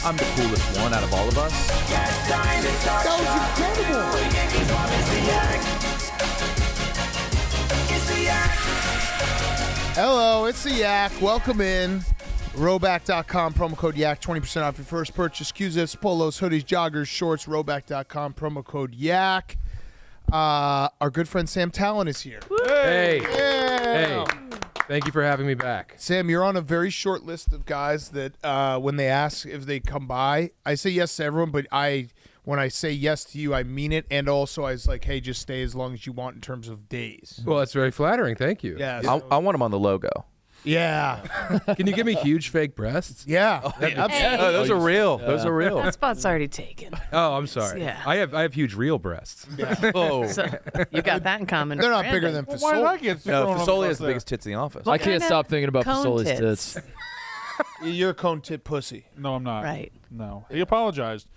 I'm the coolest one out of all of us. That was incredible. Hello, it's the Yak. Welcome in. Rowback.com, promo code Yak, 20% off your first purchase. Q-zips, polos, hoodies, joggers, shorts. Rowback.com, promo code Yak. Our good friend Sam Talon is here. Hey. Yeah. Hey. Thank you for having me back. Sam, you're on a very short list of guys that when they ask if they come by, I say yes to everyone, but when I say yes to you, I mean it. And also I was like, hey, just stay as long as you want in terms of days. Well, that's very flattering. Thank you. Yeah. I want him on the logo. Yeah. Can you give me huge fake breasts? Yeah. Oh, those are real. Yeah. Those are real. That spot's already taken. Oh, I'm sorry. Yeah. I have huge real breasts. Yeah. Oh. So you got that in common. They're not bigger than Well, why did I Fasoli. get No, thrown Fasoli up has the there? biggest tits in the office. What I can't kind stop of thinking about cone Fasoli's tits? tits. You're a cone tit pussy. No, I'm not. Right. No. He apologized.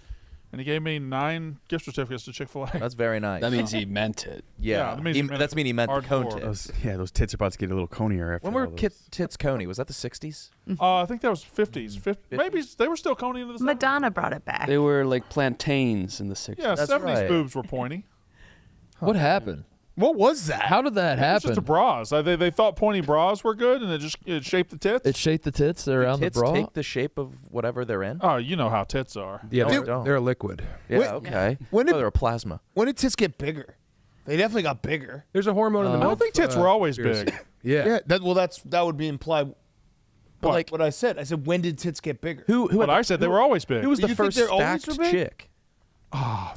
And he gave me 9 gift certificates to Chick-fil-A. That's very nice. That means he meant it. yeah. that means he meant That's mean he meant the cone hardcore. tits. Those tits are about to get a little conier after When were all those. tits coney? Was that the 60s? I think that was 50s. Maybe they were still coney into the 70s. Madonna brought it back. They were like plantains in the 60s. Yeah, That's 70s right. boobs were pointy. What happened? What was that? How did that It's just the happen? bras. They thought pointy bras were good, and it shaped the tits. It shaped the tits around the Tits bra? take the shape of whatever they're in? Oh, you know how tits are. Yeah, No, they're, I don't. they're a liquid. Yeah, When- okay. when did- they're a plasma. When did tits get bigger? They definitely got bigger. There's a hormone in the I milk. don't think tits were always conspiracy. big. Yeah. Yeah. That would be implied. What? like- What I said. I said, when did tits get bigger? Who But I said they were always big. Who was You the think first they're always stacked were big? chick?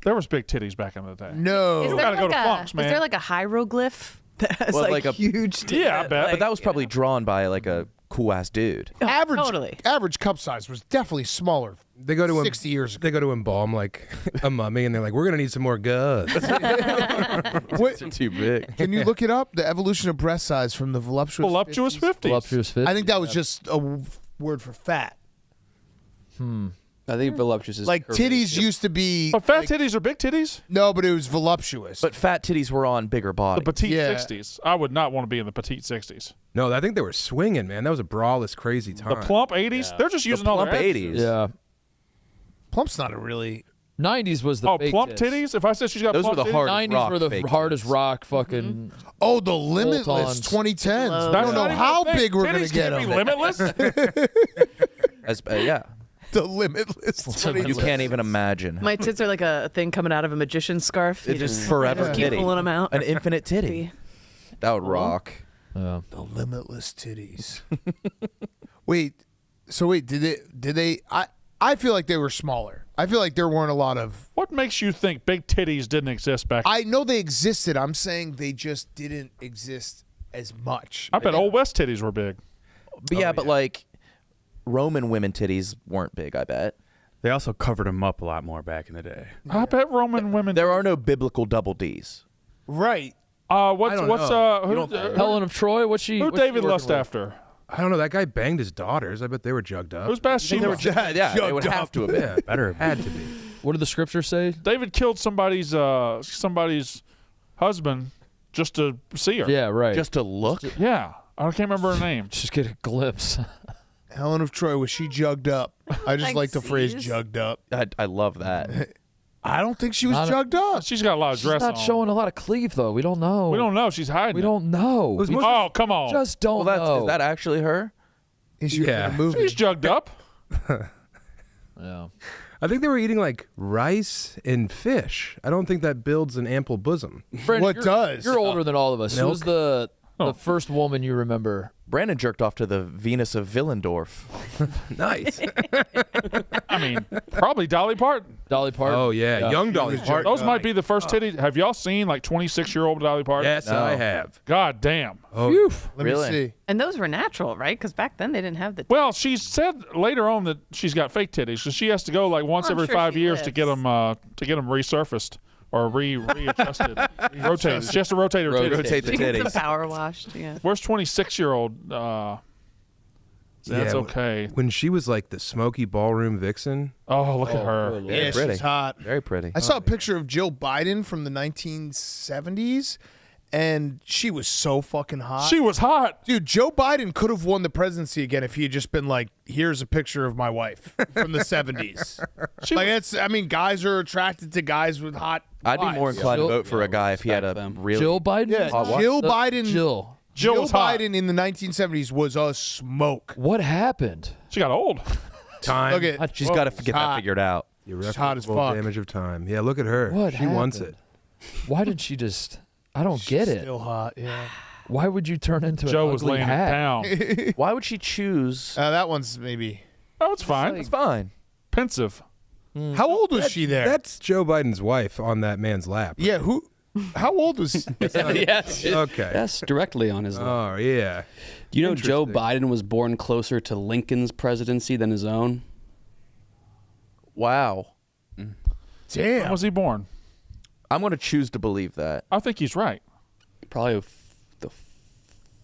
There was big titties back in the day. No. Is You there, gotta go to Funk's, is man. there like a hieroglyph that has Well, like, like a- huge tits? Yeah, I bet. But that was probably drawn by like a cool ass dude. Average cup size was definitely smaller. They go to 60 years ago. They go to embalm like a mummy, and they're like, "We're gonna need some more guts." It's too big. Can you look it up? The evolution of breast size from the voluptuous. Voluptuous 50s? 50s. Voluptuous fit? I think that was just a word for fat. I think voluptuous is Like curvy. titties used to be. But fat titties are big titties? No, but it was voluptuous. But fat titties were on bigger The bodies. petite Yeah. 60s. I would not want to be in the petite 60s. No, I think they were swinging, man. That was a braless, crazy time. The plump 80s? They're just using all plump their 80s. Yeah. Plump's not a really. 90s was the Oh, fake plump tits. titties? If I said she's got Those were plump the titties, hard 90s rock were the fake hardest tits. rock fucking. Oh, the Limitless Bolt-ons. 2010s. Low. I That's don't know not even how a thing. big we're going Titties to get can't them. be limitless. Yeah. The Limitless 2010s. You can't even imagine. My tits are like a thing coming out of a magician's scarf. It's just forever Keep titty. pulling them out. An infinite titty. That would rock. Yeah. The Limitless titties. wait, did they? I feel like they were smaller. I feel like there weren't a lot of. What makes you think big titties didn't exist back I know they existed. I'm saying they just didn't exist as much. I bet Old West titties were big. But yeah, but like Roman women titties weren't big, I bet. They also covered them up a lot more back in the day. I bet Roman women. There are no biblical double Ds. Right. What's don't what's know. who Helen of Troy? What's she? who what's she David working lust with? after? I don't know. That guy banged his daughters. I bet they were jugged up. Who's Bathsheba? Yeah, they would have to have been. Yeah, Better. had to be. What did the scripture say? David killed somebody's husband just to see her. Yeah, right. Just to look. Yeah. I can't remember her name. Just get a glimpse. Helen of Troy, was she jugged up? I just like the phrase Thanks, jugged up. I love that. I don't think she was Not a- jugged up. She's got a lot of She's dress not on. showing a lot of cleave, though. We don't know. We don't know. She's hiding. We it. don't know. was We most- Oh, come on. just don't Well, know. is that actually her? Is she Yeah. in a movie? She's jugged up. Yeah. I think they were eating like rice and fish. I don't think that builds an ample bosom. Brandon, What you're, does? You're older than all of us. Who was the Oh. first woman you remember? Brandon jerked off to the Venus of Willendorf. Nice. I mean, probably Dolly Parton. Dolly Parton. Oh yeah, young Dolly Parton. Those might be the first titties. Have y'all seen like 26-year-old Dolly Parton? Yes, No. I have. God damn. Oh, Let Really? me see. And those were natural, right? Because back then they didn't have the. Well, she said later on that she's got fake titties, so she has to go like once I'm every sure 5 she years lives. to get them resurfaced or readjusted, rotated. She has to rotate her titties. Rotate the She gets them titties. power washed. Yeah. Where's 26-year-old That's okay. When she was like the smoky ballroom vixen. Oh, look at her. good Lord. Yeah, pretty. she's hot. Very pretty. I saw a picture of Jill Biden from the 1970s, and she was so fucking hot. She was hot. Dude, Joe Biden could have won the presidency again if he had just been like, here's a picture of my wife from the 70s. Guys are attracted to guys with hot I'd be more wives. inclined to Jill- vote for a guy if he had a them. really. Jill Biden. Yeah, Hot wife? Jill The- Biden. Jill. Jill Jill was hot. Biden in the 1970s was a smoke. What happened? She got old. Time. Look at She's got to get hot. that figured out. Irreparable hot as fuck. damage of time. Yeah, look at her. What She wants happened? it. Why did she just? I don't get it. Still hot, yeah. Why would you turn into Joe an was ugly laying hat? it down. Why would she choose? That one's maybe. Oh, it's fine. It's fine. Pensive. How old was she there? That's Joe Biden's wife on that man's lap. Yeah, who? How old was? Yes. Okay. Yes, directly on his lap. Oh, yeah. Do you know Joe Interesting. Biden was born closer to Lincoln's presidency than his own? Wow. When Damn. was he born? I'm going to choose to believe that. I think he's right. Probably the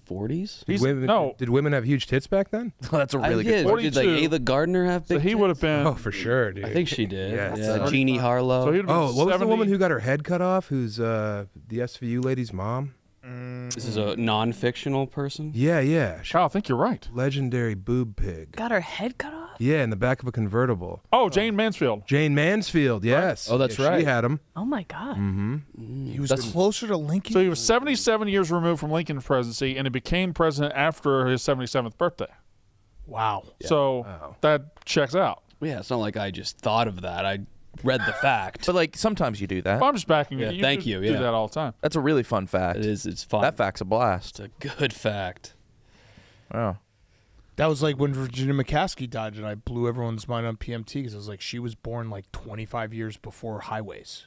40s? Did women have huge tits back then? That's a really good did. point. Did like 42. Ava Gardner have So big he would have been. Oh, for sure, dude. I think she did. Yes. Yeah. Jeannie Harlow. So he'd have been Oh, what was the 70. woman who got her head cut off? Who's the SVU lady's mom? This is a non-fictional person? Yeah, yeah. Kyle, I think you're right. Legendary boob pig. Got her head cut off? Yeah, in the back of a convertible. Oh, Jane Mansfield. Jane Mansfield, yes. Oh, that's Yeah, right. She had him. Oh my God. He was That's- closer to Lincoln. So he was 77 years removed from Lincoln's presidency, and he became president after his 77th birthday. Wow. So that checks out. Yeah, it's not like I just thought of that. I read the fact. But like sometimes you do that. Well, I'm just backing Yeah, you. thank do, you, do yeah. that all the time. That's a really fun fact. It's fun. That fact's a blast. It's a good fact. Wow. That was like when Virginia McCaskey died, and I blew everyone's mind on PMT because I was like, she was born like 25 years before highways.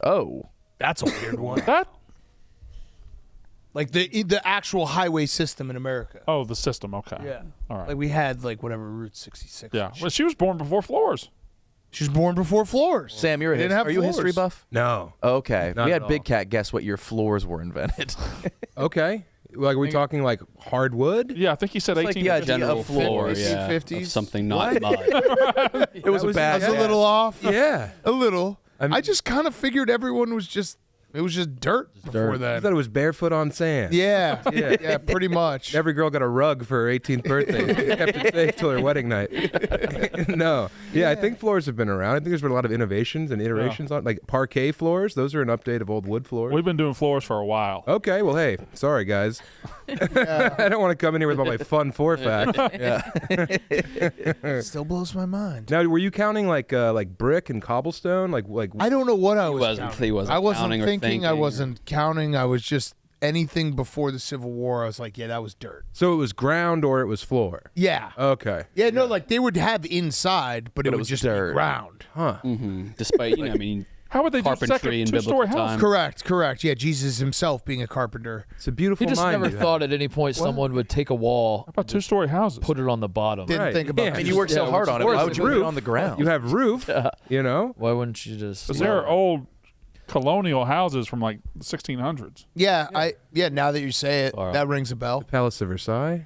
Oh. That's a weird one. That? Like the actual highway system in America. Oh, the system. Okay. Yeah. All right. Like we had like whatever Route 66. Yeah. Well, she was born before floors. She was born before floors. Sam, They didn't have are you a history floors. buff? No. Okay. Not We had at Big all. Cat guess what year floors were invented. Okay. Like, are we talking like hardwood? Yeah, I think he said It's like 18. the idea General of floor, 50s, yeah. 50s. Of something not mud. It was a was- bad I was a little off. Yeah. A little. I'm- I just kind of figured everyone was just, it was just dirt before I that. thought it was barefoot on sand. Yeah. Yeah. Yeah, pretty much. Every girl got a rug for her 18th birthday. She kept it safe till her wedding night. No. Yeah, I think floors have been around. I think there's been a lot of innovations and iterations on like parquet floors. Those are an update of old wood floors. We've been doing floors for a while. Okay, well, hey, sorry, guys. I don't want to come in here with all my fun four facts. Still blows my mind. Now, were you counting like brick and cobblestone? Like I don't know what I was wasn't- counting. he wasn't I wasn't counting or thinking. I thinking. wasn't counting. I was just anything before the Civil War. I was like, yeah, that was dirt. so it was ground or it was floor? Yeah. Okay. Yeah, no, like they would have inside, but it it would was just dirt. be ground. Huh. Despite, I mean, How would they do carpentry second in two-story biblical house? times. Correct. Yeah, Jesus himself being a carpenter. It's a beautiful He just mind. never you have. thought at any point someone would take a wall, How about two-story houses? put it on the bottom. Didn't Right. think about Yeah. that. I mean, you work so hard on it. Why would you put it on the ground? You have roof, you know? Why wouldn't you just? Because there are old colonial houses from like the 1600s. Yeah, now that you say it, All right. that rings a bell. Palace of Versailles.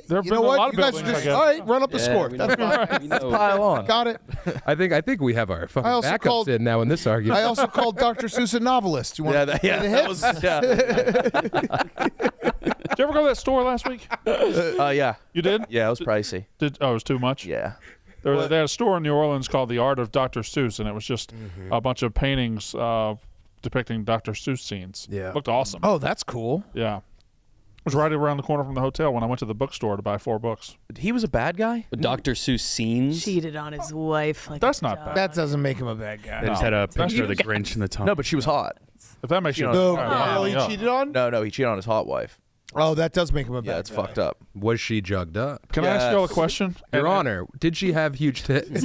There have You been know a lot what? of You guys are buildings, I just guess. all right. Run up the Yeah, score. we That's know- fine. we know- Pile on. Got it. I think we have our fucking I also backups called- in now in this argument. I also called Dr. Seuss a novelist. You want Yeah, to that, yeah, the that hits? was, yeah. Did you ever go to that store last week? Yeah. You did? Yeah, it was pricey. Oh, it was too much? Yeah. They had a store in New Orleans called The Art of Dr. Seuss, and it was just a bunch of paintings depicting Dr. Seuss scenes. Yeah. Looked awesome. Oh, that's cool. Yeah. It was right around the corner from the hotel when I went to the bookstore to buy 4 books. He was a bad guy? But Dr. Seuss scenes. Cheated on his wife. Like That's a not dog. bad. That doesn't make him a bad guy. They just No. had a picture of the That's- Grinch in the top. No, but she was hot. If that makes you No, yeah. oh, he Yeah. cheated on? No, he cheated on his hot wife. Oh, that does make him a bad Yeah, it's guy. fucked up. Was she jugged up? Can I ask you all a Yes. question? Your And- Honor, did she have huge tits?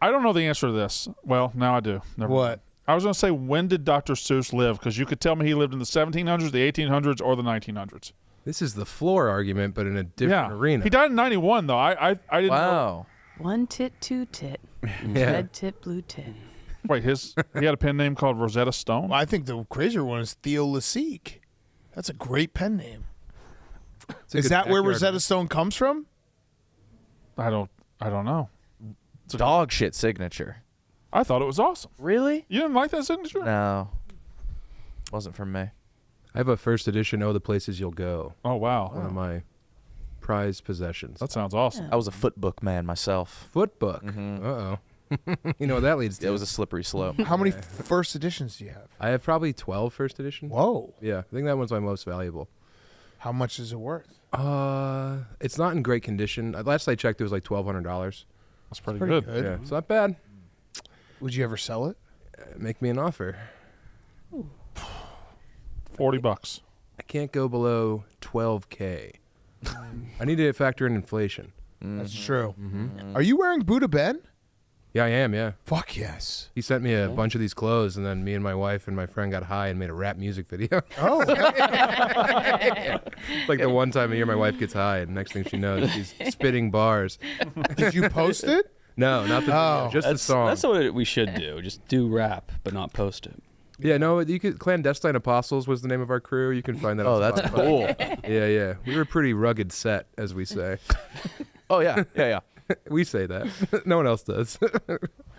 I don't know the answer to this. Well, now I do. Never What? mind. I was going to say, when did Dr. Seuss live? Because you could tell me he lived in the 1700s, the 1800s, or the 1900s. This is the floor argument, but in a different arena. He died in 91, though. I didn't know. Wow. One tit, two tit. Yeah. Red tit, blue tit. Wait, he had a pen name called Rosetta Stone? I think the crazier one is Theo Laseek. That's a great pen name. Is that where Rosetta Stone comes from? I don't know. It's a dog shit signature. I thought it was awesome. Really? You didn't like that signature? No. Wasn't for me. I have a first edition "Oh, the Places You'll Go." Oh wow, One of my prized possessions. that sounds awesome. I was a foot book man myself. Foot book. Mhm. Uh-oh. You know what that leads to? It was a slippery slope. How many first editions do you have? I have probably 12 first editions. Whoa. Yeah, I think that one's my most valuable. How much is it worth? It's not in great condition. Last I checked, it was like $1,200. That's pretty, Pretty good. good. Yeah, it's not bad. Would you ever sell it? Make me an offer. $40. I can't go below $12K. I need to factor in inflation. That's true. Mm-hmm. Are you wearing Buddha Ben? Yeah, I am, yeah. Fuck yes. He sent me a bunch of these clothes, and then me and my wife and my friend got high and made a rap music video. Oh. Like the one time a year my wife gets high, and next thing she knows, she's spitting bars. Did you post it? No, not the video, just the song. That's what we should do. Just do rap, but not post it. Yeah, no, you could. Clandestine Apostles was the name of our crew. You can find that. Oh, on that's Spotify. cool. Yeah. We were a pretty rugged set, as we say. Oh, yeah. Yeah. We say that. No one else does.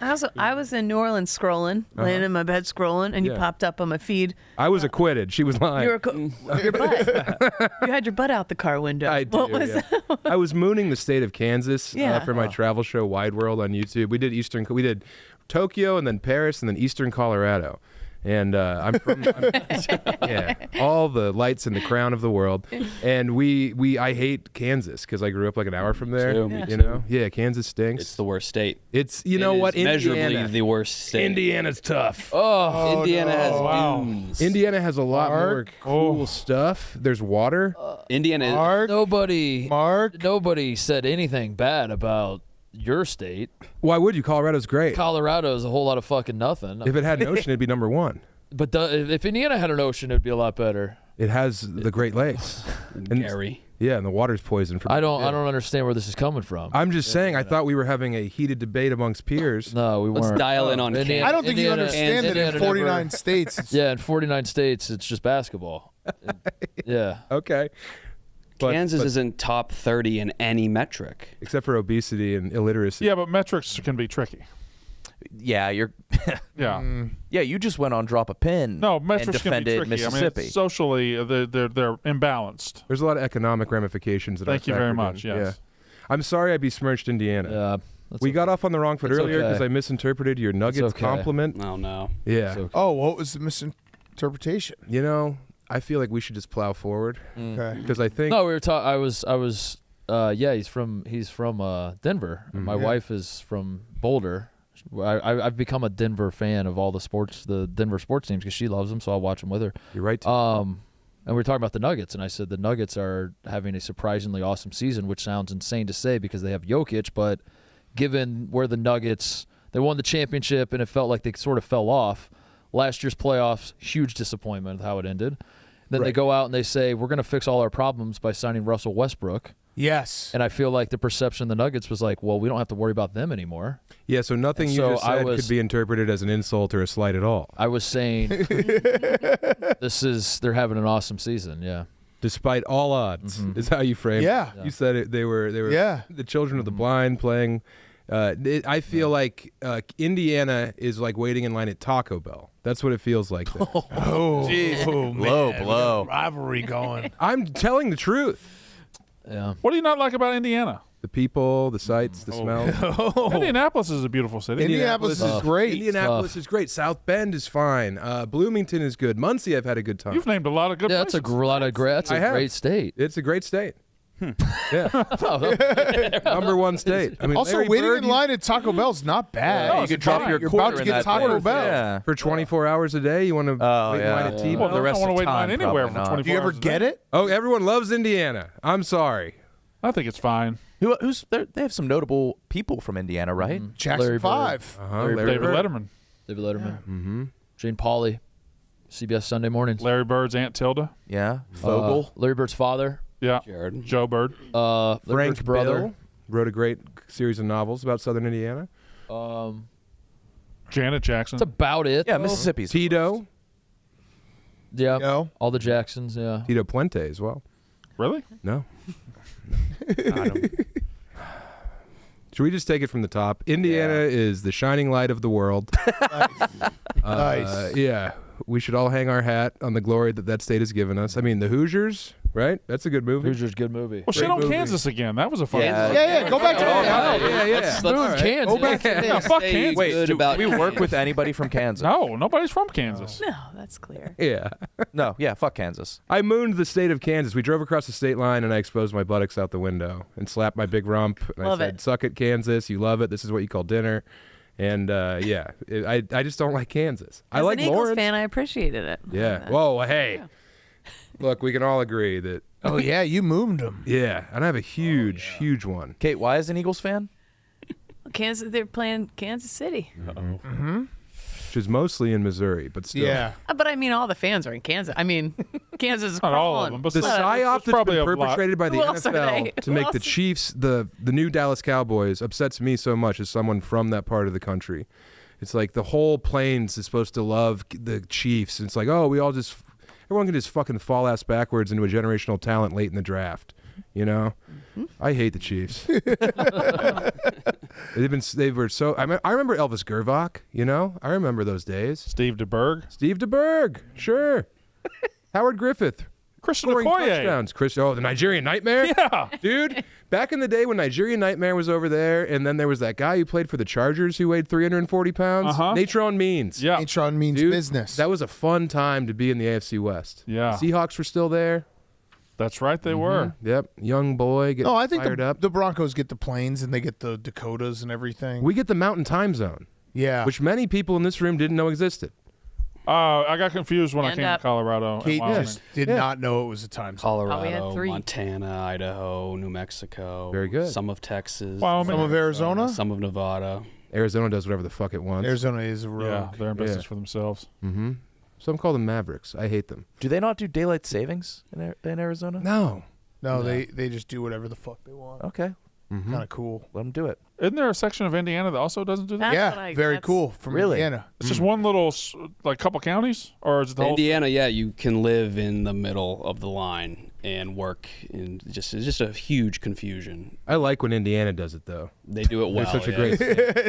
I was in New Orleans scrolling, laying in my bed scrolling, and you Yeah. popped up on my feed. I was acquitted. She was lying. You were your butt. You had your butt out the car window. I What do, was yeah. I was mooning the state of Kansas Yeah. for my travel show Wide World on YouTube. We did Tokyo and then Paris and then Eastern Colorado. And I'm from yeah, all the lights in the crown of the world. And I hate Kansas because I grew up like an hour from there. Too, me You know, yeah, Kansas stinks. It's the worst state. It's you It know is what, measurably Indiana. the worst state. Indiana's tough. Oh, Indiana has wow. dunes. Indiana has a lot more cool stuff. There's water. Indiana is Mark? Nobody said anything bad about your state. Why would you? Colorado's great. Colorado is a whole lot of fucking nothing. If it had an ocean, it'd be number one. But if Indiana had an ocean, it'd be a lot better. It has the Great Lakes. And Gary. yeah, and the water's poison for I don't understand where this is coming from. I'm just saying, I thought we were having a heated debate amongst peers. No, we Let's weren't. dial in on Indiana- I don't think you Indiana- understand that in Indiana 49 never- states. It's, Yeah, in 49 states, it's just basketball. Yeah. Okay. Kansas but- isn't top 30 in any metric. Except for obesity and illiteracy. Yeah, but metrics can be tricky. Yeah, you're. Yeah. Yeah, you just went on Drop a Pin. No, and metrics can be defended tricky. Mississippi. I mean, socially, they're imbalanced. There's a lot of economic ramifications. That Thank I you very factored much. in. Yes. Yeah. I'm sorry I besmirched Indiana. Yeah. that's We okay. got off on the wrong foot It's earlier because okay. I misinterpreted your Nuggets okay. compliment. Oh, no. Yeah. It's okay. oh, what was the misinterpretation? You know, I feel like we should just plow forward Okay. because I think No, we were talking. I was. Yeah, he's from Denver. My Yeah. wife is from Boulder. I've become a Denver fan of all the Denver sports teams because she loves them, so I'll watch them with her. you're right. And we were talking about the Nuggets, and I said the Nuggets are having a surprisingly awesome season, which sounds insane to say because they have Jokic, but given where the Nuggets, they won the championship and it felt like they sort of fell off. Last year's playoffs, huge disappointment with how it ended. Then they Right. go out and they say, we're going to fix all our problems by signing Russell Westbrook. Yes. And I feel like the perception of the Nuggets was like, well, we don't have to worry about them anymore. Yeah, so nothing And you so just I said was- could be interpreted as an insult or a slight at all. I was saying they're having an awesome season, yeah. Despite all odds, Mhm. is how you framed Yeah. it. You said it. They were Yeah. the children of the blind playing. I feel like Indiana is like waiting in line at Taco Bell. That's what it feels like. There. Oh, Low man. blow. We got a rivalry going. I'm telling the truth. Yeah. What do you not like about Indiana? The people, the sights, the smells. Indianapolis is a beautiful city. Indianapolis is great. Indianapolis is great. South Bend is fine. Bloomington is good. Muncie, I've had a good time. You've named a lot of good Yeah, that's places. that's I a have. great state. It's a great state. Yeah, number one state. I mean, Also, Larry waiting Bird, in line at Taco Bell's not bad. you could drop your You're quarter about to in get that Taco place. Bell. Yeah. for 24 hours a day. You want to wait in line at T-Bell? Well, the rest I don't of want to wait in line time, anywhere probably for not. 24 Do you ever hours a get day. it? Oh, everyone loves Indiana. I'm sorry. I think it's fine. Who's there? They have some notable people from Indiana, right? Jackson Larry Bird. 5. Larry David Bird. Letterman. David Letterman. Mm-hmm. Jane Pauley. CBS Sunday mornings. Larry Bird's Aunt Tilda. Yeah. Fogel. Larry Bird's father. Yeah. Jared. Joe Bird. Larry Frank Bird's brother. Bill wrote a great series of novels about Southern Indiana. Janet Jackson. That's about it. Yeah, though. Tito Yeah. No. All the Jacksons. Yeah. Puente as well. Really? No. Should we just take it from the top? Indiana is the shining light of the world. Nice. Yeah. We should all hang our hat on the glory that state has given us. I mean, the Hoosiers, right? That's a good movie. Hoosiers, good movie. Well, shit on Kansas again. That was a fun. Yeah. Go back to that. Let's Kansas. Go back to Yeah, fuck Kansas. Wait, do we work with anybody from Kansas? No, nobody's from Kansas. No, that's clear. Yeah. No, yeah, fuck Kansas. I mooned the state of Kansas. We drove across the state line, and I exposed my buttocks out the window and slapped my big rump. And Love I said, it. "Suck it, Kansas. You love it. This is what you call dinner." And I just don't like Kansas. I As like an Eagles Lawrence. fan, I appreciated it. Yeah. Whoa. Hey. Look, we can all agree that. Oh yeah, you mooned him. Yeah, and I have a huge one. Kate, why is an Eagles fan? Kansas, they're playing Kansas City. Which is mostly in Missouri, but still. Yeah. But I mean, all the fans are in Kansas. I mean, Kansas is Not all of crawling. them, but The there's psyop that's probably been a lot. perpetrated by the Who else are NFL they? to Who make the else? Chiefs the new Dallas Cowboys upsets me so much as someone from that part of the country. It's like the whole plains is supposed to love the Chiefs. It's like, oh, everyone can just fucking fall ass backwards into a generational talent late in the draft. You know, I hate the Chiefs. They were so. I remember Elvis Gervach. You know, I remember those days. Steve DeBerg, Steve DeBerg, sure. Howard Griffith, Christian scoring Okoye. touchdowns. The Nigerian Nightmare. Yeah. Dude, back in the day when Nigerian Nightmare was over there, and then there was that guy who played for the Chargers who weighed 340 pounds. Natron Means. Yeah. Natron means Dude, business. That was a fun time to be in the AFC West. Yeah. Seahawks were still there. That's right. They were. Yep. Young boy getting I think fired up. the Broncos get the plains and they get the Dakotas and everything. We get the Mountain Time Zone, yeah. which many people in this room didn't know existed. I got confused when I Stand came up. to Colorado. and Kate Wyoming. just did not know it was a time zone. Oh, we Colorado, had 3. Montana, Idaho, New Mexico. Very good. Some of Texas. Wyoming. Some of Arizona. Some of Nevada. Arizona does whatever the fuck it wants. Arizona is a Yeah, rogue. they're in business for themselves. Mm-hmm. Some call them Mavericks. I hate them. Do they not do daylight savings in Arizona? No. No, they just do whatever the fuck they want. Okay, Mm-hmm. Kind of cool. let them do it. Isn't there a section of Indiana that also doesn't do that? That's what Yeah, I- very that's- cool. From Really? Indiana. It's just one little, like, couple counties? Or is it the whole? Indiana, yeah, you can live in the middle of the line and work in it's just a huge confusion. I like when Indiana does it, though. They do it well. They're such a yeah. great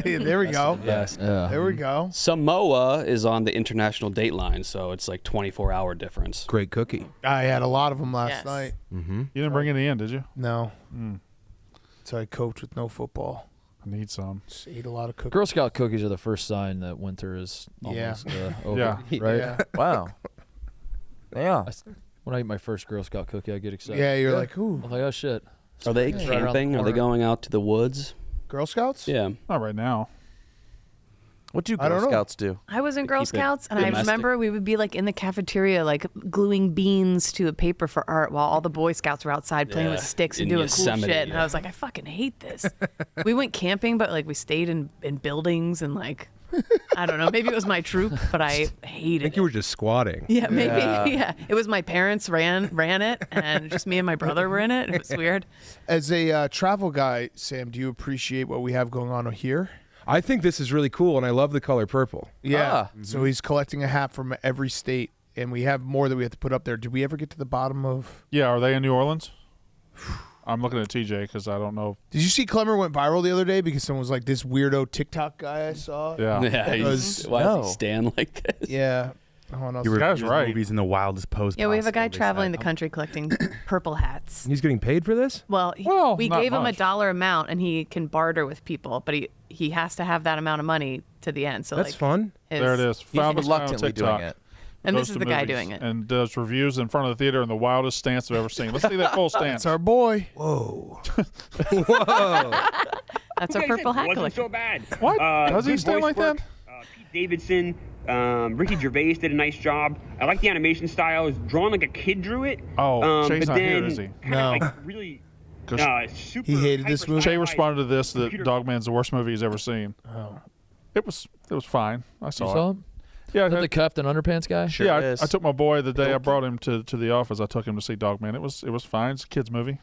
state. There we go. Yes. Yeah. There we go. Samoa is on the international date line, so it's like 24-hour difference. Great cookie. I had a lot of them last Yes. night. Mm-hmm. You didn't bring any in, did you? No. So I coped with no football. I need some. Just ate a lot of cookies. Girl Scout cookies are the first sign that winter is Yeah. almost over. Yeah. Right? Yeah. Wow. Yeah. When I eat my first Girl Scout cookie, I get excited. Yeah, you're like, ooh, I'm like, oh shit. Are they Right around the camping? Are they corner. going out to the woods? Girl Scouts? Yeah. Not right now. What do I don't Girl know. Scouts do? I was in Girl keep it Scouts, and I domestic. remember we would be like in the cafeteria, like gluing beans to a paper for art, while all the Boy Scouts were outside playing with Yeah, sticks and in doing cool Yosemite, shit. And yeah. I was like, I fucking hate this. We went camping, but like we stayed in buildings and like, I don't know, maybe it was my troop, but I I hated think it. you were just squatting. Yeah, maybe. Yeah. Yeah. It was my parents ran it, and just me and my brother were in it. It was weird. As a travel guy, Sam, do you appreciate what we have going on here? I think this is really cool, and I love the color purple. Yeah. Ah. So he's collecting a hat from every state, and we have more that we have to put up there. Did we ever get to the bottom of? Yeah, are they in New Orleans? I'm looking at TJ because I don't know. Did you see Clemmer went viral the other day because someone was like, this weirdo TikTok guy I saw? Yeah. Yeah. Because- Why does No. he stand like this? Yeah. Oh, no. You guy's reviews right. movies in the wildest pose. Yeah, we have a guy possible, they traveling said. the country collecting purple hats. He's getting paid for this? Well, we not gave him a much. dollar amount, and he can barter with people, but he has to have that amount of money to the end. So That's like fun. There it is. He's Found this guy on reluctly TikTok. doing it. And Goes this is to the guy movies doing it. And does reviews in front of the theater in the wildest stance I've ever seen. Let's see that full stance. That's our boy. Whoa. That's a purple hat wasn't collection. so bad. What? Does he good stand voice like that? work. Pete Davidson, Ricky Gervais did a nice job. I like the animation style. It's drawn like a kid drew it. Oh, Shay's but not here, then is he? kinda No. like really 'Cause super. He hated this movie? Shay hyper-stylized responded to this that computer- Dogman's the worst movie he's ever seen. Oh. It was fine. I You saw saw it. him? Yeah, Is that the Captain Underpants guy? Sure yeah. is. I took my boy the day I brought him to the office. I took him to see Dogman. It was fine. It's a kids movie.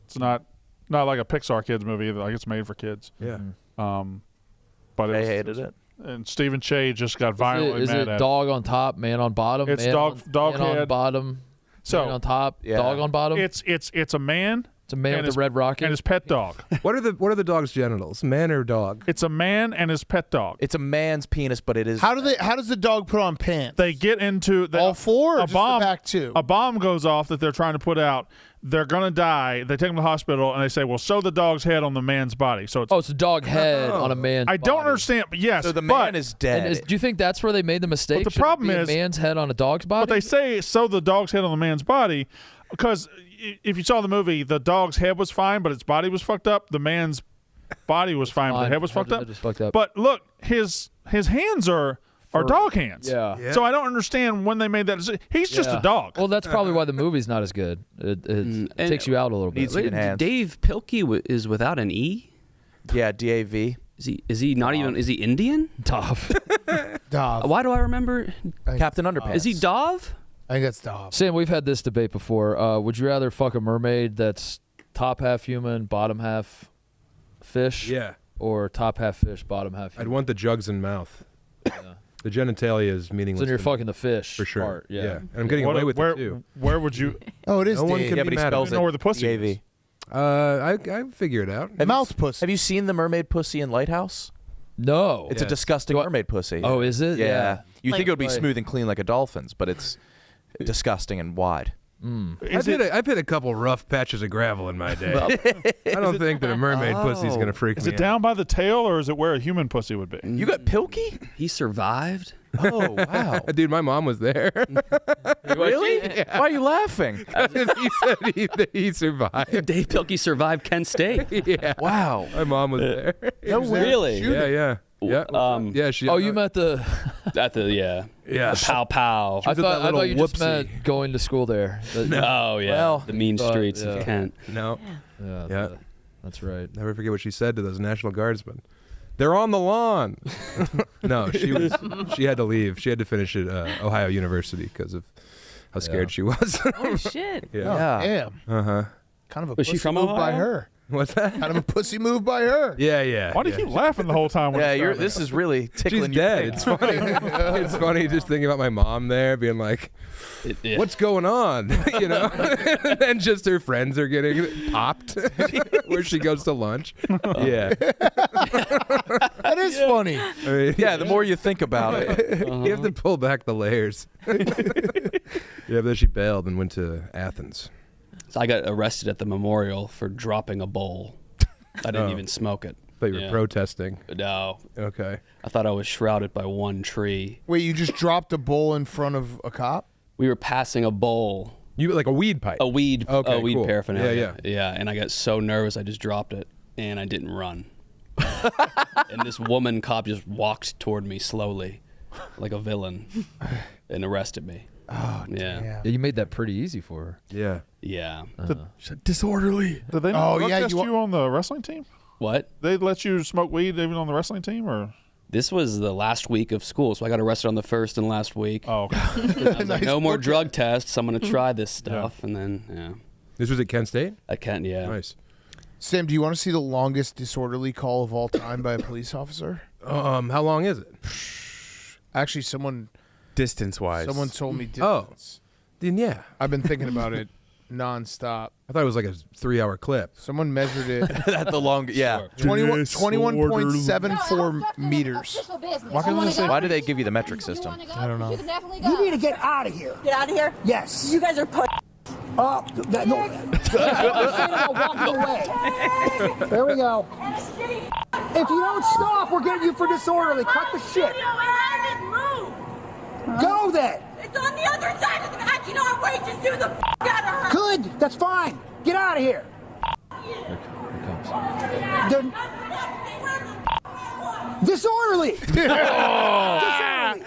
It's not like a Pixar kids movie either. Like it's made for kids. Yeah. But They it hated was, it. And Stephen Che just got violently Is mad it at dog on top, man on bottom? It's man dog on head. bottom. So Man on top, Yeah. dog on bottom. it's a man. It's a man and with his- a red rocket. And his pet dog. What are the dog's genitals? Man or dog? It's a man and his pet dog. It's a man's penis, but it is. How does the dog put on pants? They get into all four or a just bomb. the back two? A bomb goes off that they're trying to put out. They're gonna die. They take them to the hospital and they say, "Well, sew the dog's head on the man's body." So it's. Oh, it's a dog head on a man's I don't body. understand. But yes, So the but, man is dead. And do you think that's where they made the mistake? But the Should it problem be is- a man's head on a dog's body. But they say sew the dog's head on the man's body because if you saw the movie, the dog's head was fine, but its body was fucked up. The man's body was fine, but the head was fucked up. But look, his hands are dog hands. Yeah. So I don't understand when they made that decision. He's just a dog. Well, that's probably why the movie's not as good. It takes you out a little bit. Needs to enhance. Dave Pilkey is without an E. Yeah, DAV. Is he not even? Is he Indian? Tough. Dov. Why do I remember? Captain Underpants. Is he Dov? I think that's Dov. Sam, we've had this debate before. Would you rather fuck a mermaid that's top half human, bottom half fish? Yeah. Or top half fish, bottom half human? I'd want the jugs in mouth. The genitalia is meaningless. So then you're to me. fucking the fish For sure. part. Yeah. And I'm getting What- away with where, it too. Where would you? Oh, it is No one Dave. can Yeah, be but he mad at spells me. it know where the pussy DAV. is. I figure it out. Mouth pussy. Have you seen the mermaid pussy in Lighthouse? No. It's a Yes. disgusting Do I- mermaid pussy. Oh, is it? Yeah. You think it would be Right. smooth and clean like a dolphin's, but it's disgusting and wide. I've hit a couple rough patches of gravel in my day. I don't think that a mermaid pussy's gonna freak Is me it down by the tail or is it where a human pussy would be? You got Pilkey? He survived. Oh, wow. out. Dude, my mom was there. Really? Why are you laughing? He said he survived. Dave Pilkey survived Kent State. Yeah. Wow. My mom was there. No way. Really? Yeah. Yeah, she. Oh, you meant the. At the Yeah. the pow pow. I was at thought that little you just whoopsie. meant going to school there. Oh yeah, Well, the mean streets yeah. of Kent. No. Yeah. That's right. Never forget what she said to those National Guardsmen. They're on the lawn. No, she had to leave. She had to finish at Ohio University because of how scared she was. Oh shit. Yeah. Damn. Uh-huh. Kind of a Was she pussy from move by Ohio? her. What's that? Kind of a pussy move by her. Yeah. Why do you keep laughing the whole time? When Yeah, it's starting? this is really She's tickling your dead. pink. It's funny. It's funny just thinking about my mom there being like, Yeah. what's going on? You know? And just her friends are getting popped where she goes to lunch. Yeah. That is funny. I mean, Yeah, the more you think about it. you have to pull back the layers. Yeah, but then she bailed and went to Athens. So I got arrested at the memorial for dropping a bowl. I didn't Oh. even smoke it. But you were Yeah. protesting. No, Okay. I thought I was shrouded by one tree. Wait, you just dropped a bowl in front of a cop? We were passing a bowl, You like a weed pipe. a weed cool. paraphernalia. Yeah. And I got so nervous I just dropped it, and I didn't run. And this woman cop just walked toward me slowly, like a villain, and arrested me. Oh, Yeah. damn. Yeah, you made that pretty easy for her. Yeah. Yeah. Disorderly. Did they not Oh, drug yeah, test you- you on the wrestling team? What? They let you smoke weed even on the wrestling team, or? This was the last week of school, so I got arrested on the first and last week. Oh, okay. I was like, Nice no more book. drug tests. I'm gonna try this stuff, and then This was at Kent State? I can't. Yeah. Nice. Sam, do you want to see the longest disorderly call of all time by a police officer? How long is it? Actually, someone Distance-wise. told me Oh. distance. Then yeah. I've been thinking about it nonstop. I thought it was like a 3-hour clip. Someone measured it At the long, yeah. 21.74 meters. Why do they give you the metric system? I don't know. You need to get out of here. Get out of here? Yes. You guys are put. Oh, no. I'm walking away. There we go. If you don't stop, we're getting you for disorderly. Cut the shit. Go then. It's on the other side of the. I cannot wait to sue the out of her. Good. That's fine. Get out of here. Here comes. Disorderly. Disorderly.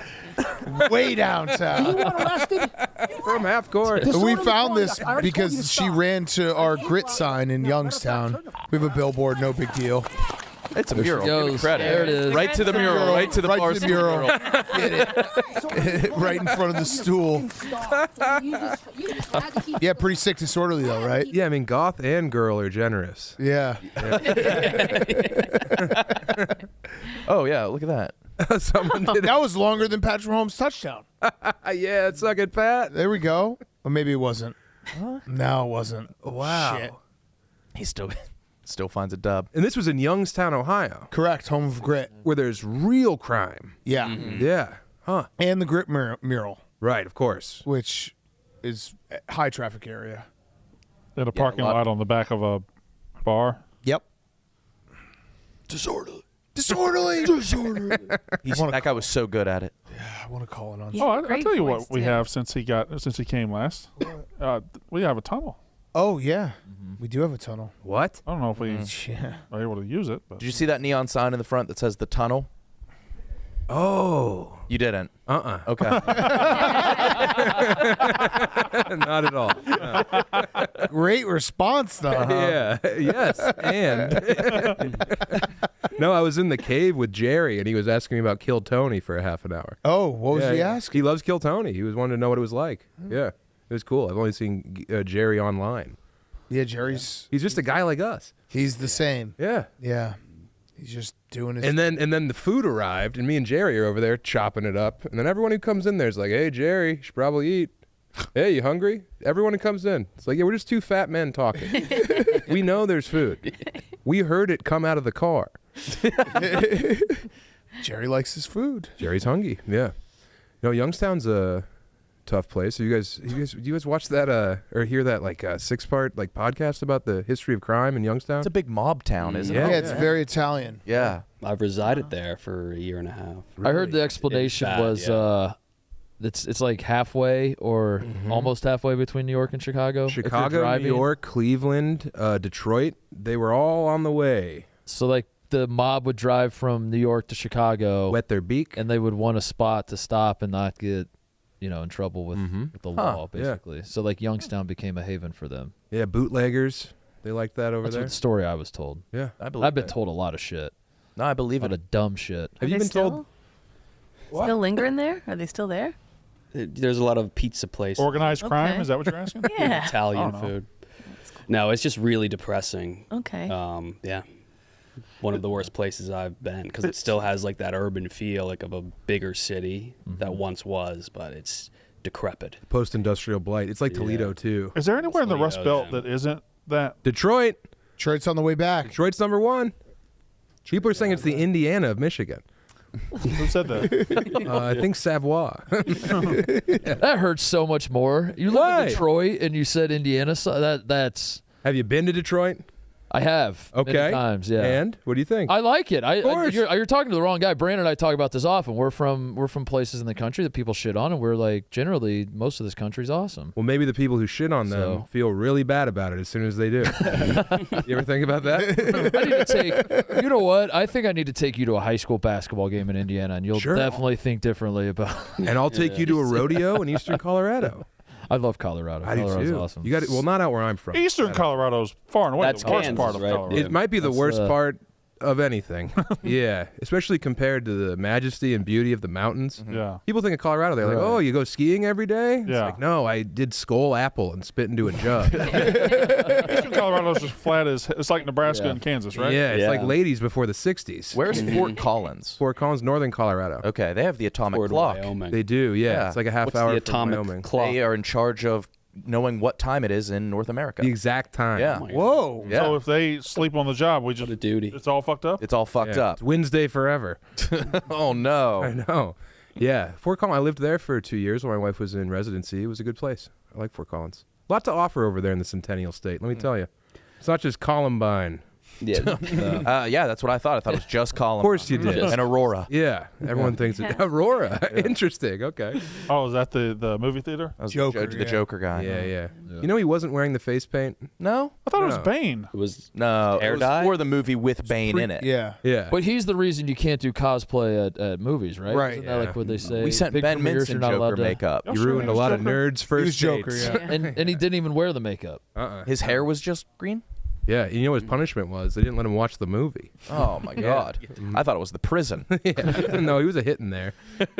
Way You downtown. want arrested? From half court. We Disorderly found this conduct. I already told you to because she stop. ran to our grit sign in Youngstown. We have a billboard, no big deal. It's a There she mural. Give me goes. credit. There it is. Right to the mural. Right to the Right to the Barstool mural. Get it. Right in front of the stool. Yeah, pretty sick disorderly though, right? Yeah, I mean, goth and girl are generous. Yeah. Oh yeah, look at that. Someone did That was longer than Patrick Mahomes' touchdown. Yeah, suck it, Pat. There we go. Or maybe it wasn't. No, it wasn't. Wow. Shit. He still finds a dub. And this was in Youngstown, Ohio. Correct. Home of Grit. Where there's real crime. Yeah. Yeah. Huh. And the Grit mural. Right, of course. Which is a high traffic area. In a parking lot on the back of a bar. Yep. Disorderly. That guy was so good at it. Yeah, I want to call it on. Oh, I'll tell you what we have since he came last. We have a tunnel. Oh yeah, we do have a tunnel. What? I don't know if we are able to use it. But. Did you see that neon sign in the front that says the tunnel? Oh. You didn't? Okay. Not at all. No. Great response, though. Huh? Yeah. Yes. And no, I was in the cave with Jerry, and he was asking me about Kill Tony for a half an hour. Oh, what was he asking? He loves Kill Tony. He was wanting to know what it was like. Yeah, it was cool. I've only seen Jerry online. Yeah, Jerry's. He's just a guy like us. He's the same. Yeah. Yeah. He's just doing his. And then the food arrived, and me and Jerry are over there chopping it up. And then everyone who comes in there is like, "Hey, Jerry, you should probably eat. Hey, you hungry?" Everyone who comes in, it's like, "Yeah, we're just two fat men talking. We know there's food. We heard it come out of the car." Jerry likes his food. Jerry's hungry. Yeah. Youngstown's a tough place. So do you guys watch that or hear that like 6-part like podcast about the history of crime in Youngstown? It's a big mob town, isn't it? Yeah, it's very Italian. Yeah. I've resided there for a year and a half. I heard the explanation was it's like halfway or almost halfway between New York and Chicago. Chicago, New York, Cleveland, Detroit, they were all on the way. So like the mob would drive from New York to Chicago, wet their beak, and they would want a spot to stop and not get in trouble with the law, basically. So like Youngstown became a haven for them. Yeah, bootleggers, they liked that over there. That's the story I was told. Yeah, I've been told a lot of shit. No, I believe a lot of dumb shit. Have you been told? Still lingering there? Are they still there? There's a lot of pizza places. Organized crime? Is that what you're asking? Yeah. Italian food. No, it's just really depressing. Okay. Yeah. One of the worst places I've been because it still has like that urban feel like of a bigger city that once was, but it's decrepit. Post-industrial blight. It's like Toledo too. Is there anywhere in the Rust Belt that isn't that? Detroit. Detroit's on the way back. Detroit's number one. People are saying it's the Indiana of Michigan. Who said that? I think Savoy. That hurts so much more. You live in Detroit and you said Indiana. So that's. Have you been to Detroit? I have. Okay. Many times, yeah. And what do you think? I like it. Of course. You're talking to the wrong guy. Brandon and I talk about this often. We're from places in the country that people shit on, and we're like, generally, most of this country's awesome. Well, maybe the people who shit on them feel really bad about it as soon as they do. You ever think about that? I need to take. You know what? I think I need to take you to a high school basketball game in Indiana, and you'll definitely think differently about. And I'll take you to a rodeo in eastern Colorado. I love Colorado. I do Colorado's too. awesome. You got well, not out where I'm from. Eastern Colorado's far and away That's the worst Kansas, part of right? Colorado. It might be the That's, worst part of anything. Yeah, especially compared to the majesty and beauty of the mountains. Yeah. People think of Colorado, they're like, oh, you go skiing every day? It's Yeah. like, no, I did skull apple and spit into a jug. Eastern Colorado's just flat as it's like Nebraska and Kansas, right? Yeah, it's like ladies before the 60s. Where's Fort Collins? Fort Collins, northern Colorado. Okay, they have the atomic Toward clock. Wyoming. They do, yeah. It's like a half What's hour the from atomic Wyoming. clock? They are in charge of knowing what time it is in North America. The exact time. Yeah. Whoa. Yeah. So if they sleep on the job, we just What a duty. it's all fucked up. It's all fucked Yeah. up. It's Wednesday forever. Oh, no. I know. Yeah. Fort Collins, I lived there for 2 years when my wife was in residency. It was a good place. I like Fort Collins. A lot to offer over there in the Centennial State, let me tell you. It's not just Columbine. Yeah. Yeah, that's what I thought. I thought it was just Columbine. Of course you did. And Aurora. Yeah. Everyone thinks it. Aurora. Interesting. Okay. Oh, is that the movie theater? That was Joker, the yeah. Joker guy. Yeah. You know he wasn't wearing the face paint? No? I thought it was No. Bane. It was No. Air It was dye? for the movie with Bane in it. Yeah. Yeah. But he's the reason you can't do cosplay at movies, right? Right. Isn't that like what they say? We sent Big Ben premieres, Mintz in you're not allowed Joker to- makeup. Y'all You sure ruined he a was lot of Joker? nerds' first was Joker, dates. yeah. and he didn't even wear the makeup. His hair was just green? Yeah. You know what his punishment was? They didn't let him watch the movie. Oh, my God. I thought it was the prison. Yeah. No, he was a hit in there.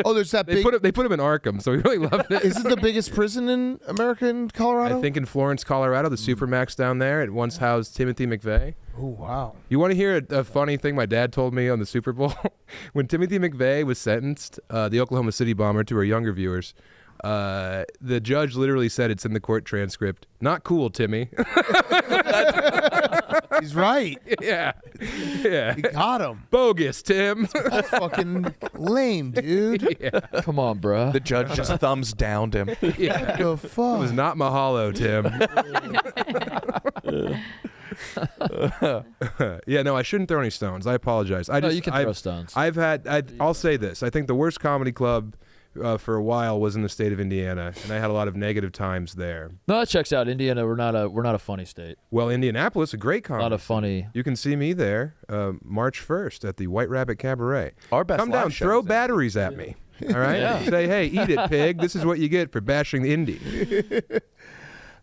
Oh, there's that They big. put him in Arkham, so he really loved it. Is it the biggest prison in America in Colorado? I think in Florence, Colorado, the Supermax down there, it once housed Timothy McVeigh. Oh, wow. You want to hear a funny thing my dad told me on the Super Bowl? When Timothy McVeigh was sentenced, the Oklahoma City bomber, to our younger viewers, The judge literally said, it's in the court transcript, not cool, Timmy. He's right. Yeah. Yeah. You got him. Bogus, Tim. That's fucking lame, dude. Yeah. Come on, bro. The judge just thumbs downed him. Yeah. What the fuck? It was not Mahalo, Tim. Yeah, no, I shouldn't throw any stones. I apologize. No, you can throw stones. I'll say this. I think the worst comedy club for a while was in the state of Indiana, and I had a lot of negative times there. No, that checks out. Indiana, we're not a funny state. Well, Indianapolis, a great comedy. Not a funny. You can see me there March 1st at the White Rabbit Cabaret. Our best Come live down, show throw is in- batteries at me. All right? Yeah. Say, hey, eat it, pig. This is what you get for bashing the Indy.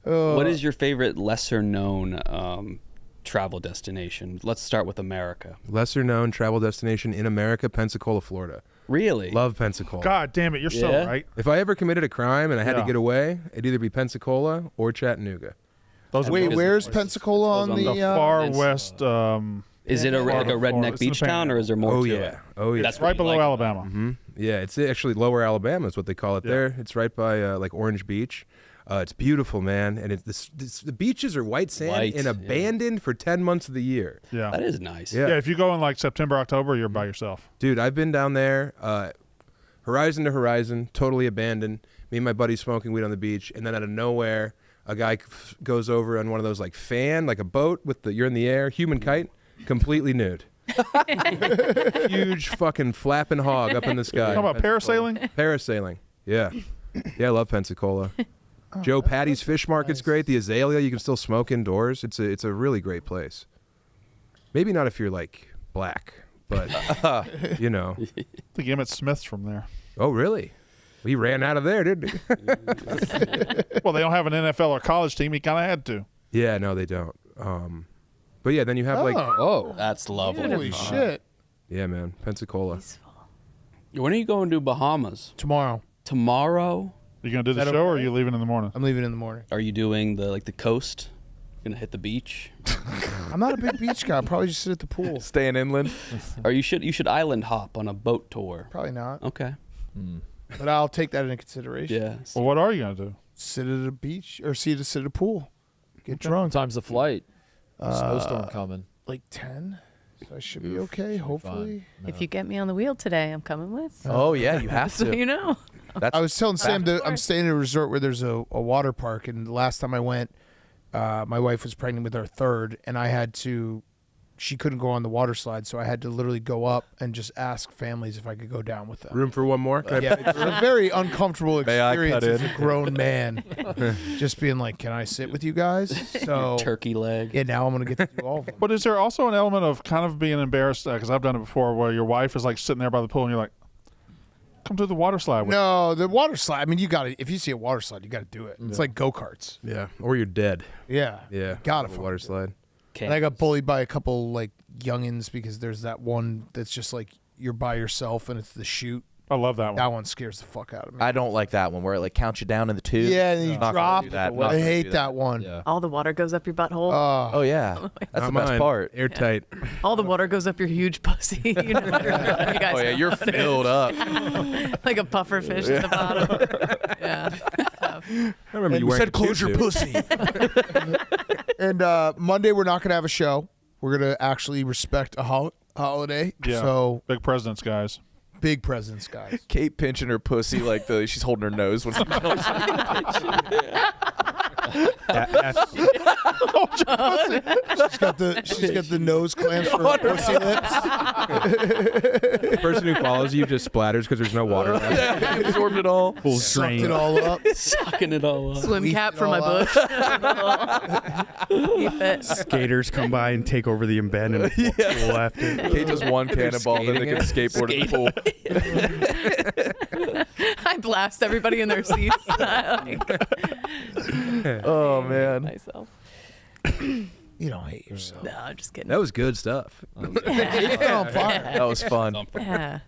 What is your favorite lesser-known travel destination? Let's start with America. Lesser known travel destination in America, Pensacola, Florida. Really? Love Pensacola. God damn it, you're so Yeah? right. If I ever committed a crime and I had Yeah. to get away, it'd either be Pensacola or Chattanooga. Those Wait, are where's Pensacola on the the? far it's- west. Is it like a Florida. redneck It's in the beach town, or is there more Oh, to yeah. it? Oh, yeah. That's It's right below Alabama. Mm-hmm. Yeah, it's actually Lower Alabama is what they call it Yeah. there. It's right by like Orange Beach. It's beautiful, man. And the beaches are white sand White, and yeah. abandoned for 10 months of the year. Yeah. That is nice. Yeah. Yeah, if you go in like September, October, you're by yourself. Dude, I've been down there, horizon to horizon, totally abandoned. Me and my buddy smoking weed on the beach, and then out of nowhere, a guy goes over on one of those like like a boat with you're in the air, human kite, completely nude. Huge fucking flapping hog up in the sky. You talking about parasailing? Parasailing. Yeah. Yeah, I love Pensacola. Joe Patty's Fish Market's great. The Azalea, you can still smoke indoors. It's a really great place. Maybe not if you're like black, but you know. I think Emmett Smith's from there. Oh, really? He ran out of there, didn't he? Well, they don't have an NFL or college team. He kind of had to. Yeah, no, they don't. But yeah, then you have like, Oh, That's lovely. Holy shit! yeah, man, Pensacola. When are you going to Bahamas? Tomorrow, Tomorrow? You gonna do the Is that show, or are okay? you leaving in the morning? I'm leaving in the morning. Are you doing the coast? Gonna hit the beach? I'm not a big beach guy. I'll probably just sit at the pool. Staying inland. Or you should island hop on a boat tour. Probably not, Okay. but I'll take that into consideration. Yeah. Well, what are you gonna do? Sit at a beach or sit at a pool. Get drunk. time's the flight. Snowstorm coming. Like 10. So I should be okay. Hopefully. If you get me on the wheel today, I'm coming with. Oh yeah, you have So to. you know. That's I was telling Sam that I'm course. staying at a resort where there's a water park, and the last time I went, my wife was pregnant with our third, and she couldn't go on the water slide, so I had to literally go up and just ask families if I could go down with them. Room for one more? Can I- Yeah, it's a very uncomfortable May I experience cut as in? a grown man, just being like, "Can I sit with you guys?" So Turkey leg. yeah, now I'm gonna get to do all of them. But is there also an element of kind of being embarrassed? Because I've done it before, where your wife is like sitting there by the pool, and you're like, "Come to the water slide." With No, the water slide. I mean, you got to. If you see a water slide, you got to do it. It's like go karts. Yeah, or you're dead. Yeah, Yeah, Gotta on the fucking water do it. slide. And I got bullied by a couple like youngins because there's that one that's just like you're by yourself and it's the chute. I love that one. That one scares the fuck out of me. I don't like that one where it like counts you down in the tube. Yeah, and then you Not gonna drop. do that. Not I gonna hate do that one. Yeah. All the water goes up your butthole. Oh yeah, that's Not the best mine. part. Airtight. All the water goes up your huge pussy. You know, you guys Oh yeah, know you're how it is. filled up. Like a puffer fish at the bottom. Yeah. I remember you You wearing said a close your tutu. pussy. And Monday we're not gonna have a show. We're gonna actually respect a holiday. Yeah. So Big presidents, guys. big presents, guys. Kate pinching her pussy like she's holding her nose when she She's got the nose clamps for her pussy lips. The person who follows you just splatters because there's no water left. absorbed it all. Full Sucked drain. it all up. Sucking it all up. Swim Leafed cap it for my all bush. Keep it. Skaters come by and take over the abandoned pool after. Kate does one cannonball, then they can skateboard in the pool. I blast everybody in their seats. Oh man. Myself. You don't hate yourself. No, I'm just kidding. That was good stuff. He's been on fire. That was fun. Yeah.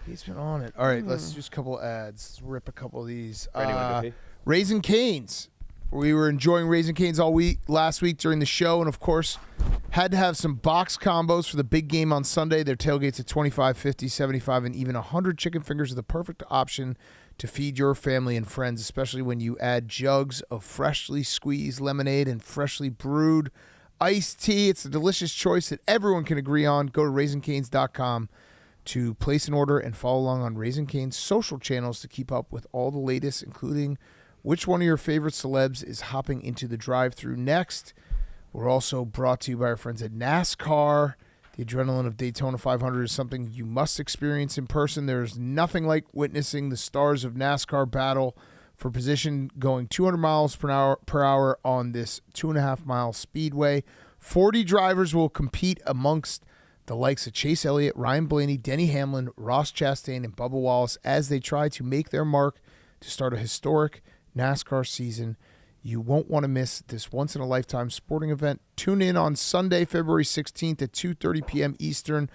He's been on it. All right, let's do a couple ads. Let's rip a couple of these. Anyone, Dopey? Raising Cane's. We were enjoying Raising Cane's all week last week during the show, and of course, had to have some box combos for the big game on Sunday. Their tailgates at 25, 50, 75, and even 100 chicken fingers are the perfect option to feed your family and friends, especially when you add jugs of freshly squeezed lemonade and freshly brewed iced tea. It's a delicious choice that everyone can agree on. Go to RaisinCanes.com to place an order and follow along on Raising Cane's social channels to keep up with all the latest, including which one of your favorite celebs is hopping into the drive-thru next. We're also brought to you by our friends at NASCAR. The adrenaline of Daytona 500 is something you must experience in person. There's nothing like witnessing the stars of NASCAR battle for position going 200 miles per hour on this 2.5-mile speedway. 40 drivers will compete amongst the likes of Chase Elliott, Ryan Blaney, Denny Hamlin, Ross Chastain, and Bubba Wallace as they try to make their mark to start a historic NASCAR season. You won't want to miss this once-in-a-lifetime sporting event. Tune in on Sunday, February 16th at 2:30 p.m. Eastern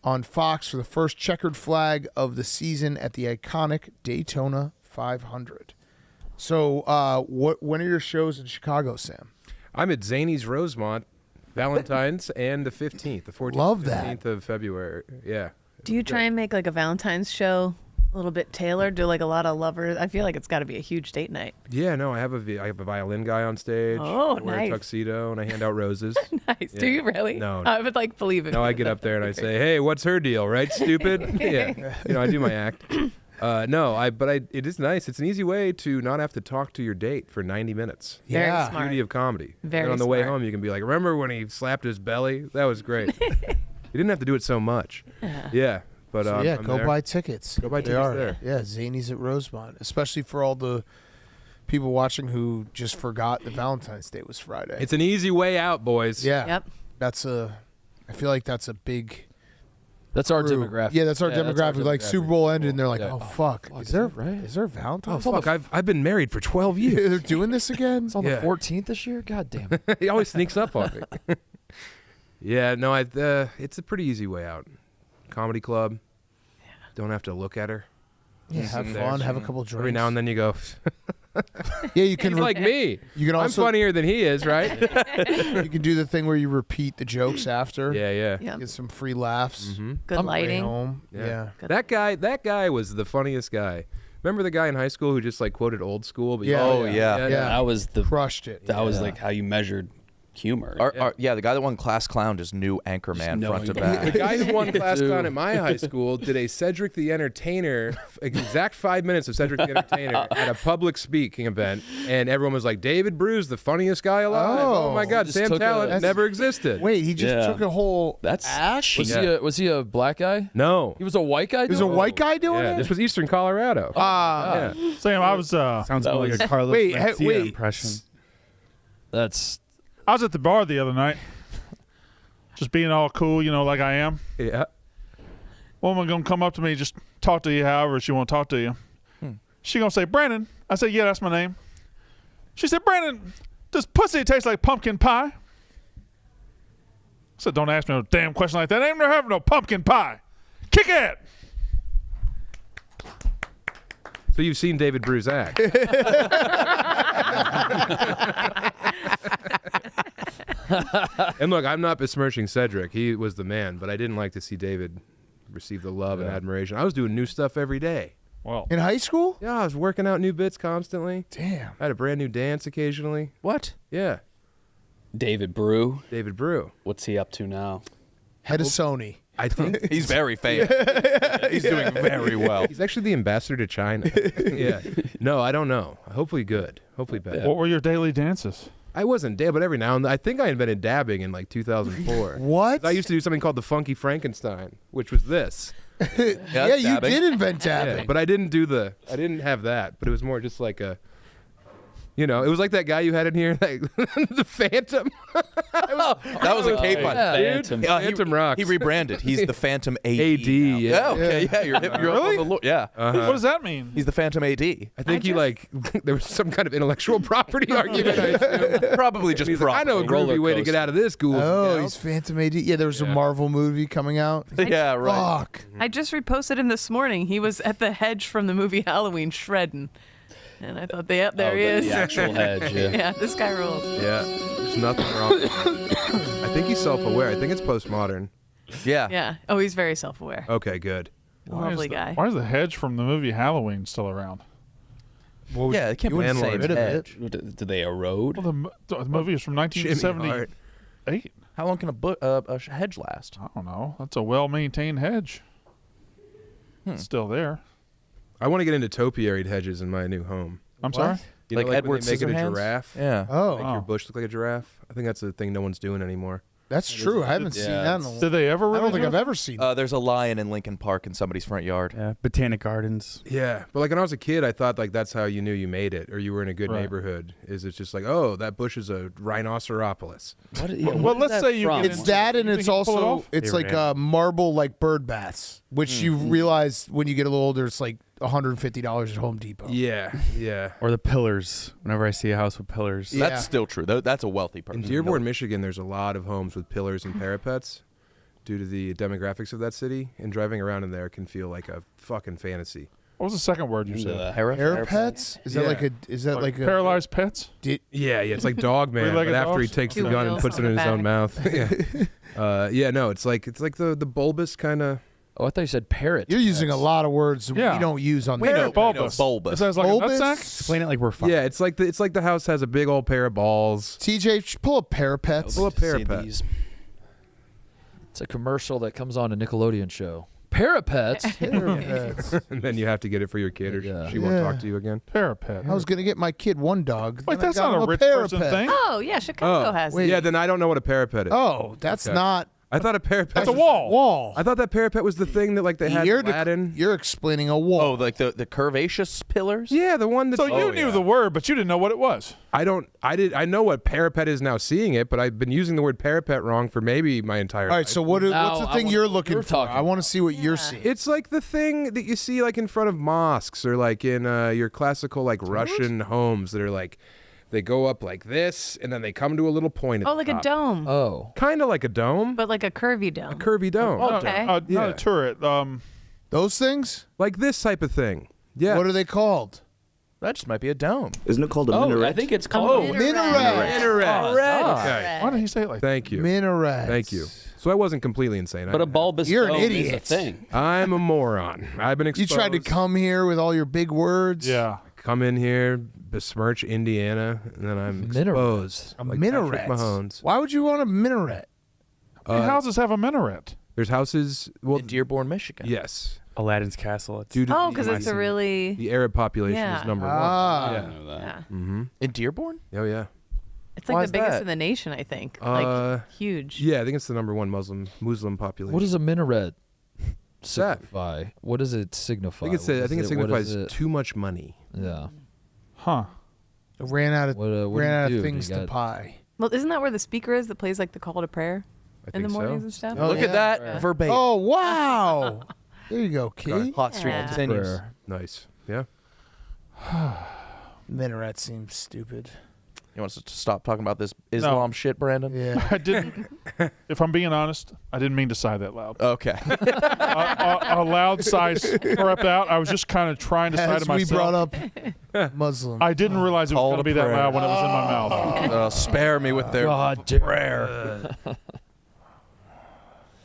on Fox for the first checkered flag of the season at the iconic Daytona 500. So when are your shows in Chicago, Sam? I'm at Zany's Rosemont, Valentine's, and the 15th, the 14th, Love that. 15th of February. Yeah. Do you try and make like a Valentine's show a little bit tailored? Do like a lot of lovers? I feel like it's got to be a huge date night. Yeah, no, I have a violin guy on stage. Oh, I wear nice. a tuxedo and I hand out roses. Nice. Yeah. Do you really? No. I would like believe it. No, I get up there and I say, "Hey, what's her deal, right, stupid?" Yeah, I do my act. It is nice. It's an easy way to not have to talk to your date for 90 minutes. Very Yeah. smart. Beauty of comedy. Very and on the way smart. home, you can be like, "Remember when he slapped his belly? That was great." You didn't have to do it so much. Yeah, but So yeah, I'm go there. buy tickets. Go buy They tickets are. there. Yeah, Zany's at Rosemont, especially for all the people watching who just forgot that Valentine's Day was Friday. It's an easy way out, boys. Yeah. Yep. I feel like that's a big That's our group. demographic. Yeah, that's our Yeah, that's our demographic. Like demographic. Super Bowl ended, and they're like, Yeah. "Oh fuck, fuck, is there is that right? Is there Oh Valentine's? fuck! I've been married for 12 Yeah, years. they're doing this again." It's on Yeah. the 14th this year? God damn it. He always sneaks up on me. Yeah, no, it's a pretty easy way out. Comedy club. Don't have to look at her. Yeah, have Sit there. fun, have a couple drinks. Every now and then you go, Yeah, you can he's like me. You can also I'm funnier than he is, right? You can do the thing where you repeat the jokes after. Yeah. Yep. Get some free laughs. Mm-hmm. Good Way lighting. home. Yeah. That guy was the funniest guy. Remember the guy in high school who just like quoted old school? But Yeah. Oh, yeah. Yeah. That was Crushed it. that was like how you measured humor. The guy that won Class Clown just knew Anchorman knowing front to it. back. The guy who won Class Clown at my high school did a Cedric the Entertainer, exact 5 minutes of Cedric the Entertainer at a public speaking event, and everyone was like, "David Bruce, the funniest guy alive." Oh. Oh my God, Just Sam took Talent a- never existed. Wait, he just Yeah. took a whole That's act? Was he a black guy? No. He was a white guy? He was a white guy doing Yeah, it? this was Eastern Colorado. Ah. Yeah. Sam, I was Sounds more like a Carlos Wait, Mencia impression. That's I was at the bar the other night, just being all cool, like I am. Yeah. Woman gonna come up to me, just talk to you however she want to talk to you. She gonna say, "Brandon." I said, "Yeah, that's my name." She said, "Brandon, does pussy taste like pumpkin pie?" I said, "Don't ask me no damn question like that. I ain't never having no pumpkin pie. Kick it." So you've seen David Bruce act. And look, I'm not besmirching Cedric. He was the man, but I didn't like to see David receive the love and admiration. I was doing new stuff every day. Well, In high school? Yeah, I was working out new bits constantly. Damn. I had a brand new dance occasionally. What? Yeah, David Brew. David Brew. What's he up to now? Head of Sony. I think He's very famous. He's doing very well. he's actually the ambassador to China. Yeah. No, I don't know. Hopefully good. Hopefully better. what were your daily dances? I wasn't dab, but every now and then. I think I invented dabbing in like 2004. What? I used to do something called the Funky Frankenstein, which was this. Yeah, you dabbing. did invent dabbing. Yeah, but I didn't have that. But it was more just like a, it was like that guy you had in here, like, the Phantom. That was a cape on. yeah. Phantom. Phantom rocks. He rebranded. He's the Phantom AD. AD, now. yeah. Okay, yeah. You're hip. You're up on the yeah. What does that mean? He's the Phantom AD. I think there was some kind of intellectual property argument. I assume. Probably just He's like, I know a Roller groovy way to get coaster. out of this, ghouls. Oh, and he's gals." Phantom AD. Yeah, there was a Marvel movie coming out. Yeah, right. Fuck. I just reposted him this morning. He was at the hedge from the movie Halloween shredding. And I thought, there he is. The actual hedge. Yeah. Yeah, this guy rules. Yeah, there's nothing wrong with him. I think he's self-aware. I think it's postmodern. Yeah. Yeah. Oh, he's very self-aware. Okay, good. Lovely guy. Why is the hedge from the movie Halloween still around? Yeah, it can't be the same hedge. Do they erode? Well, the movie is from 1978. How long can a hedge last? I don't know. That's a well-maintained hedge. It's still there. I want to get into topiaried hedges in my new home. I'm sorry? You know, Like like Edward when they make it a Scissorhands? giraffe. Yeah. Oh. Make your bush look like a giraffe. I think that's the thing no one's doing anymore. That's true. I haven't seen that in a Did they ever I really don't think do I've it? ever seen it. There's a lion in Lincoln Park in somebody's front yard. Yeah, Botanic Gardens. Yeah, but like when I was a kid, I thought like that's how you knew you made it or you were in a good Right. neighborhood. Is it's just like, oh, that bush is a rhinoceropolis. Well, let's say you. It's that, and You it's think you pull it also off? it's They like ran. marble like bird baths, which you realize when you get a little older, it's like $150 at Home Depot. Yeah, yeah. Or the pillars. Whenever I see a house with pillars. Yeah. That's still true. That's a wealthy person. In Dearborn, Michigan, there's a lot of homes with pillars and parapets due to the demographics of that city, and driving around in there can feel like a fucking fantasy. What was the second word you said? Parapets? Is that Yeah. like a? Is that like a Paralyzed pets? Yeah, it's like Dog Man, but Three-legged after he dogs? takes the Two gun and wheels puts it on in the his own back. mouth. Yeah, no, it's like the bulbous kind of. Oh, I thought you said parrot. You're using a lot of words we Yeah. don't use on We the know show. bulbous. bulbous. It sounds like a Bulbous? nutsack. Explain it like we're fine. Yeah, it's like the house has a big old pair of balls. TJ, pull up parapets. Pull a parapet. It's a commercial that comes on a Nickelodeon show. Parapets. Parapets. And then you have to get it for your kid, or Yeah. she won't Yeah. talk to you again. Parapet. I was gonna get my kid one dog. Wait, then I that's got not him a rich person parapet. thing. Oh, yeah, Chicago has it. Yeah, then I don't know what a parapet is. Oh, that's Okay. not. I thought a parapet. That's a was- wall. Wall. I thought that parapet was the thing that like they had in Aladdin. You're explaining a wall. Oh, like the curvaceous pillars? Yeah, the one that's. So you knew the word, but you didn't know what it was. I know what parapet is now seeing it, but I've been using the word parapet wrong for maybe my entire All right, life. so what's Now, the I thing want you're what looking you're for? talking I want to see what you're seeing. It's like the thing that you see like in front of mosques or like in your classical like Russian homes that are like they go up like this and then they come to a little point at Oh, the like a top. dome, Oh. Kind of like a dome, but like a curvy dome. a curvy dome. Okay. Not Yeah. a turret. Those things? Like this type of thing. Yeah. What are they called? That just might be a dome. Isn't it called a Oh, minaret? I think it's Oh, called. Minaret. Okay. why did he say it like that? Thank you. Minaret. Thank you. So I wasn't completely insane. But a bulbous You're an dome idiot. is a thing. I'm a moron. I've been You exposed. tried to come here with all your big words. Yeah. come in here, besmirch Indiana, and then I'm exposed. A like minaret. Patrick Mahomes. Why would you want a minaret? How many houses have a minaret? There's houses. Well, In Dearborn, Michigan. yes. Aladdin's castle. It's Due to Oh, the- because it's a really the Arab population Yeah. is number Ah. one. I know that. yeah. Mm-hmm. In Dearborn? Oh yeah. It's Why like is the biggest that? in the nation, I think. Uh, Like huge. Yeah, I think it's the number one Muslim population. What does a minaret that? signify? What does it signify? I think What it is what signifies is it? too much money. Yeah. Huh. Ran out of What do ran out you of do? things You to got- pie. Well, isn't that where the speaker is that plays like the call to prayer I in the think so. mornings and stuff? Oh, Look yeah. at that verbatim. Oh wow! There you go, Key. Hot streak Yeah. continues. Prayer. Nice. Yeah. Minaret seems stupid. You want us to stop talking about this Islam shit, Brandon? Yeah. I didn't. If I'm being honest, I didn't mean to sigh that loud. Okay. A loud sigh crept out. I was just kind of trying to sigh As to we myself. brought up Muslim. I didn't realize it was Call going to to be that prayer. loud when it was in my mouth. Spare me with their prayer.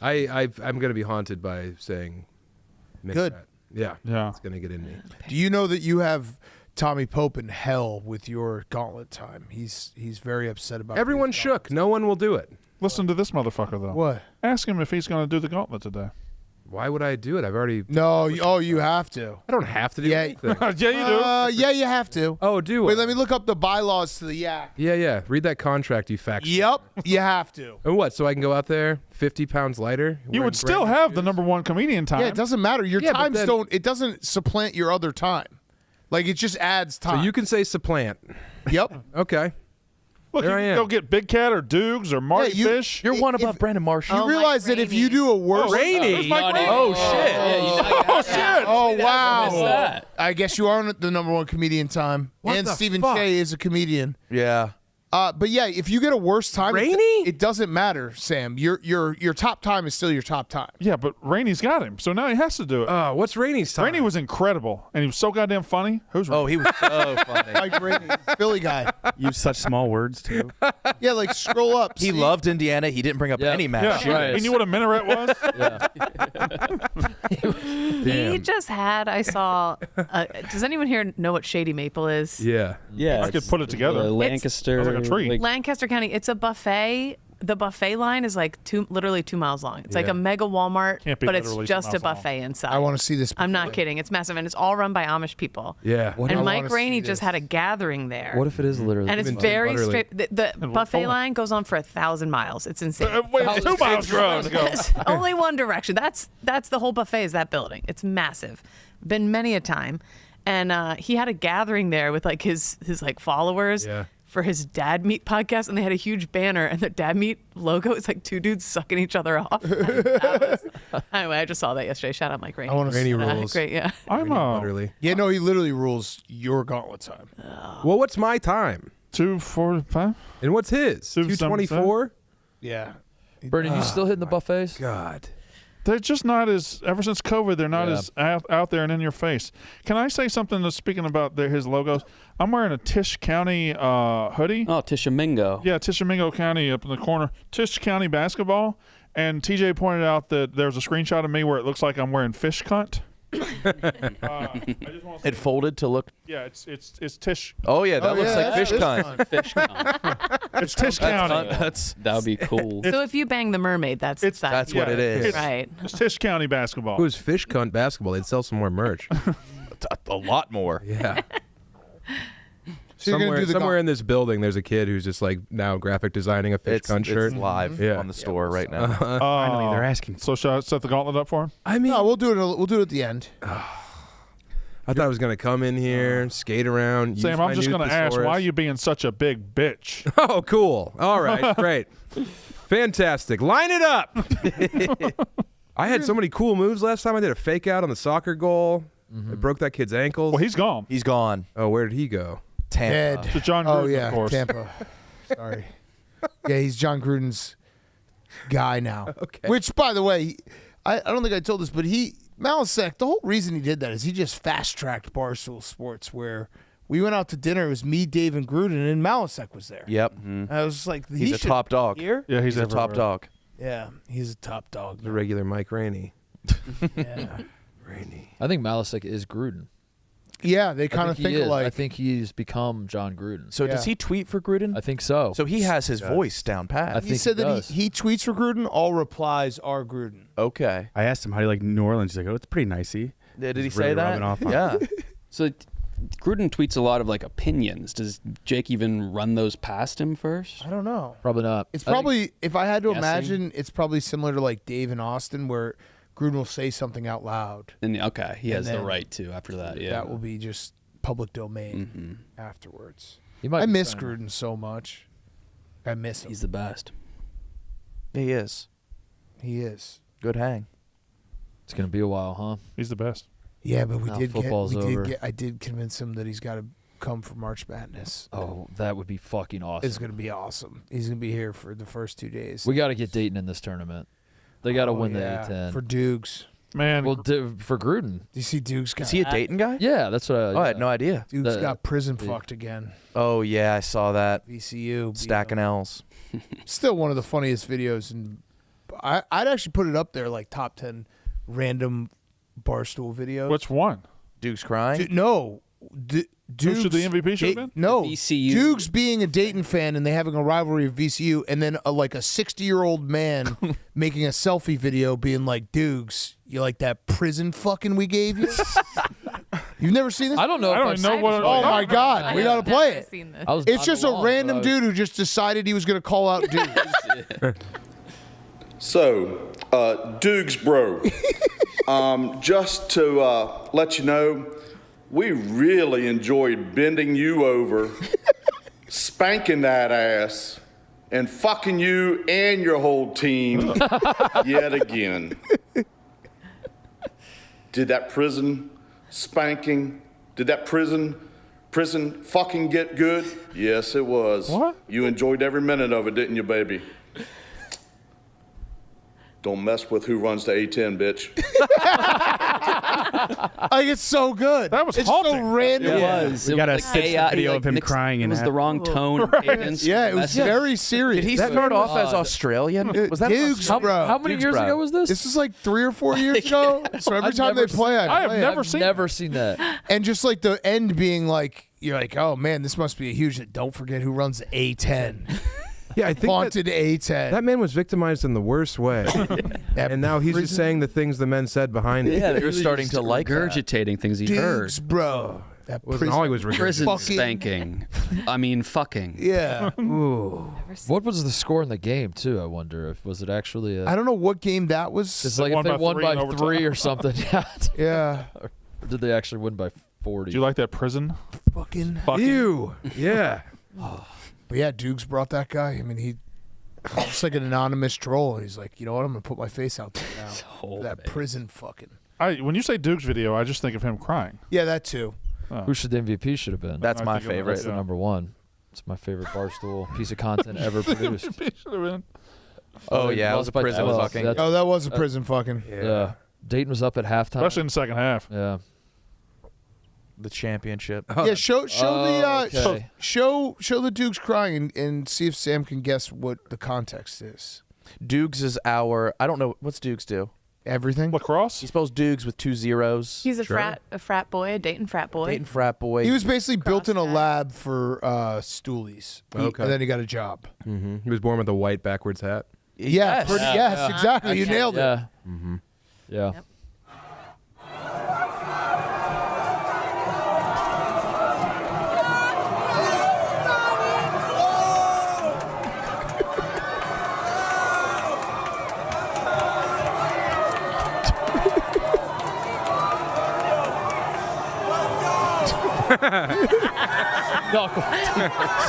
I'm gonna be haunted by saying. Good. Minaret. Yeah. Yeah. It's gonna get in me. Do you know that you have Tommy Pope in hell with your Gauntlet time? He's very upset about. Everyone these shook. No one will do it. Listen to this motherfucker, though. What? Ask him if he's going to do the gauntlet today. Why would I do it? I've already. No. You have to. I don't have to do Yeah. anything. Yeah, you do. Yeah, you have to. Oh, do Wait, I? let me look up the bylaws to the yak. Yeah. Read that contract, you fact. Yep, you have to. And what? So I can go out there 50 pounds lighter? You wearing would still brand- have the number one comedian time. Yeah, it doesn't matter. Your Yeah, but times then- don't. It doesn't supplant your other time. Like it just adds time. So you can say supplant. Yep. Okay. Look, There you I can am. go get Big Cat or Dukes or Marty you- Fish. You're one If- above Brandon Marshall. You Oh, realize Mike that if Rainey. you do a worse. Rainey. Oh, shit. Oh, shit. Oh Miss wow! that. I guess you are the number one comedian time. What and the Stephen fuck? Shea is a comedian. Yeah. But yeah, if you get a worse time, Rainey? it doesn't matter, Sam. Your top time is still your top time. Yeah, but Rainey's got him, so now he has to do it. What's Rainey's time? Rainey was incredible, and he was so goddamn funny. Who's Rainey? Oh, he was so funny. Mike Rainey, Philly guy. Use such small words too. Yeah, like scroll up. He loved Indiana. He didn't bring up any match. Yeah, Right. and you know what a minaret was? He just had. I saw. Does anyone here know what Shady Maple is? Yeah. I could put it together. Lancaster. Sounds like a tree. Lancaster County. It's a buffet. The buffet line is like literally 2 miles long. It's like a mega Walmart, Can't be but it's literally 2 just a miles long. buffet inside. I want to see this. I'm not kidding. It's massive, and it's all run by Amish people. Yeah. What And if- Mike wanna Rainey see just this. had a gathering there. What if it is literally? And it's Even very literally. straight. The buffet full. line goes on for 1,000 miles. It's insane. Wait, 2 miles to go. Only one direction. That's the whole buffet is that building. It's massive. Been many a time, and he had a gathering there with like his like followers. Yeah. For his Dad Meat podcast, and they had a huge banner, and the Dad Meat logo is like 2 dudes sucking each other off. Anyway, I just saw that yesterday. Shout out Mike Rainey. I want to Rainey see. rules. Great, yeah. I'm Literally. Yeah, no, he literally rules your gauntlet time. Well, what's my time? 2:45. And what's his? 2:24. Yeah. Bernie, you still hitting the buffets? God. They're just not as. Ever since COVID, they're not Yeah. as out there and in your face. Can I say something? Speaking about his logos, I'm wearing a Tisch County hoodie. Oh, Tishomingo. Yeah, Tishomingo County up in the corner. Tisch County basketball. And TJ pointed out that there's a screenshot of me where it looks like I'm wearing fish cunt. I just want to It folded to look. yeah, it's Tisch. Oh yeah, that looks like fish cunt. Fish cunt. It's Tisch County. That's That would be cool. So if you bang the mermaid, that's the size. that's what it is. It's, Right. It's Tisch County basketball. If it was fish cunt basketball, they'd sell some more merch. A lot more. Yeah. So you're gonna do the somewhere in this building, there's a kid who's just like now graphic designing a fish cunt shirt. It's live Yeah. on the store right now. Finally, they're asking. So should I set the gauntlet up for him? I mean, No, we'll do it. We'll do it at the end. I thought I was gonna come in here, skate around. Sam, I'm just going to ask, why are you being such a big bitch? Oh, cool. All right, great, fantastic. Line it up. I had so many cool moves last time. I did a fake out on the soccer goal. I broke that kid's ankles. Well, he's gone. He's gone. Oh, where did he go? Tampa. Ted. To John Oh Gruden, yeah, of course. Tampa. Sorry. Yeah, he's John Gruden's guy now. Okay. Which, by the way, I don't think I told this, but Malasek, the whole reason he did that is he just fast-tracked Barstool Sports, where we went out to dinner. It was me, Dave, and Gruden, and Malasek was there. Yep. I was just like, He's he a should top dog. be Here? Yeah, He's a top everywhere. dog. Yeah, he's a top dog. The regular Mike Rainey. Yeah, Rainey. I think Malasek is Gruden. yeah, they kind of he think is. alike. I think he's become John Gruden. So does Yeah. he tweet for Gruden? I think so. So he has his voice down pat. I he think said he that does. he tweets for Gruden. All replies are Gruden. Okay. I asked him how do you like New Orleans. He's like, oh, it's pretty nicey. Did he He's say really that? rubbing off on Yeah. So Gruden tweets a lot of like opinions. Does Jake even run those past him first? I don't know. Probably not. It's I think- probably, if I had to guessing. imagine, it's probably similar to like Dave and Austin, where Gruden will say something out loud. And okay, he And has the then right to after that. Yeah, That will be just public domain afterwards. he might I be miss trying to- Gruden so much. I miss him. he's the best. He is. He is. Good hang. It's gonna be a while, huh? He's the best. Yeah, but Now football's over. I did convince him that he's got to come for March Madness. Oh, that would be fucking awesome. It's going to be awesome. He's going to be here for the first 2 days. We got to get Dayton in this tournament. They got to win the A10. For Dukes. Man, Well, for Gruden. Do you see Dukes got Is he a Dayton guy? Yeah, that's what Oh, I had no idea. Dukes the- got prison fucked again. Oh yeah, I saw that. VCU. beat Stacking him. L's. Still one of the funniest videos. And I'd actually put it up there like top 10 random Barstool videos. which one? Duke's crying. No. Who Dukes, should the MVP should have been? No. VCU. Dukes being a Dayton fan and they having a rivalry of VCU, and then like a 60-year-old man making a selfie video being like, Dukes, you like that prison fucking we gave you? You've never seen this? I don't know. I if don't I've know seen what. this. Oh my God, we gotta play it. I was It's not just a along, random but- dude who just decided he was gonna call out Dukes. So, Dukes bro, just to let you know, we really enjoyed bending you over, spanking that ass, and fucking you and your whole team yet again. Did that prison spanking, did that prison Prison fucking get good? Yes, it was. What? You enjoyed every minute of it, didn't you, baby? Don't mess with who runs the A10, bitch. Like, it's so good. That was it's haunting. so random. It was. We It got a was like stitch AI, video of him mixed- crying It in was it. the wrong tone. Cadence, Yeah, it was message. very serious. Did he start off as Australian? Was that Dukes, bro. How many Dukes years Brown. ago was this? This is like 3 or 4 years ago. So every I've time they never play, I have play it. never seen. Never seen that. And just like the end being like, you're like, oh man, this must be a huge. Don't forget who runs the A10. Yeah, I think Vaunted A10. that man was victimized in the worst way. And now he's just saying the things the men said behind it. They're starting to like that. regurgitating things he heard. Dukes, bro. That Wasn't all he was Prison Fucking- spanking. I mean, fucking. Yeah. What was the score in the game too? I wonder if was it actually a. I don't know what game that was. It's like if they won by 3 or something. Yeah. Or did they actually win by 40? Do you like that prison? Fucking. Ew. Yeah. But yeah, Dukes brought that guy. I mean, he's just like an anonymous troll. He's like, you know what? I'm gonna put my face out there now. So That bad. prison fucking. When you say Duke's video, I just think of him crying. Yeah, that too. Who should the MVP should have been? That's I my think it was- favorite. That's the number one. It's my favorite Barstool piece of content ever produced. Should have been. Oh, they yeah, it was lost a by prison 12. fucking. That's- Oh, that was a prison fucking. yeah. Dayton was up at halftime. Especially in the second half. Yeah. The championship. Yeah, show okay. show the Dukes crying and see if Sam can guess what the context is. Dukes is our. I don't know. What's Dukes do? Everything. Lacrosse? He spells Dukes with 2 zeros. He's a frat boy, a Dayton frat boy. Dayton frat boy. He was basically built in a lab for stoolies. Okay. And then he got a job. Mm-hmm. He was born with a white backwards hat. Yeah, yes, exactly. You nailed it. Yeah. Mm-hmm. Yeah. Yep.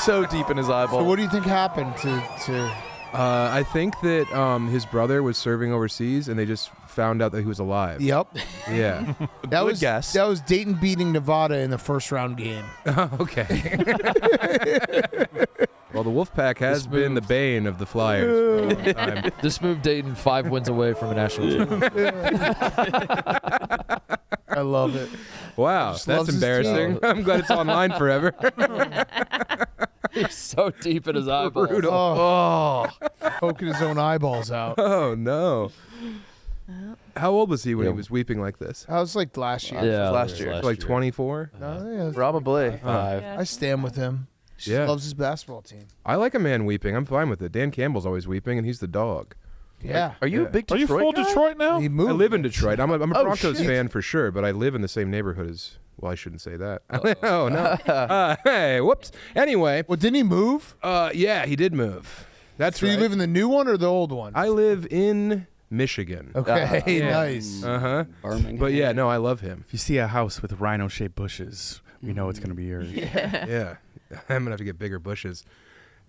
So deep in his eyeball. So what do you think happened to I think that his brother was serving overseas, and they just found out that he was alive. Yep. Yeah. That was guess. That was Dayton beating Nevada in the first round game. Okay. Well, the Wolfpack has been the bane of the Flyers for a long time. This moved Dayton 5 wins away from a national championship. I love it. Wow, Just that's loves his embarrassing. team. I'm glad it's online forever. He's so deep in his eyeballs. Brutal. Oh, poking his own eyeballs out. Oh no. How old was he when he was weeping like this? I was like last year. Yeah, last year. Like 24? No, yeah, Probably. I stand with him. He Yeah. loves his basketball team. I like a man weeping. I'm fine with it. Dan Campbell's always weeping, and he's the dog. Yeah. Are you a big Are Detroit you full guy? Detroit now? He moved. I live in Detroit. I'm a Oh, Broncos shit. fan for sure, but I live in the same neighborhood as. Well, I shouldn't say that. Oh no. Hey, whoops. Anyway, Well, didn't he move? yeah, he did move. That's So right. you live in the new one or the old one? I live in Michigan. Okay, Yeah. nice. Uh-huh. Birmingham. But yeah, no, I love him. If you see a house with rhino-shaped bushes, we know it's going to be yours. Yeah. I'm gonna have to get bigger bushes.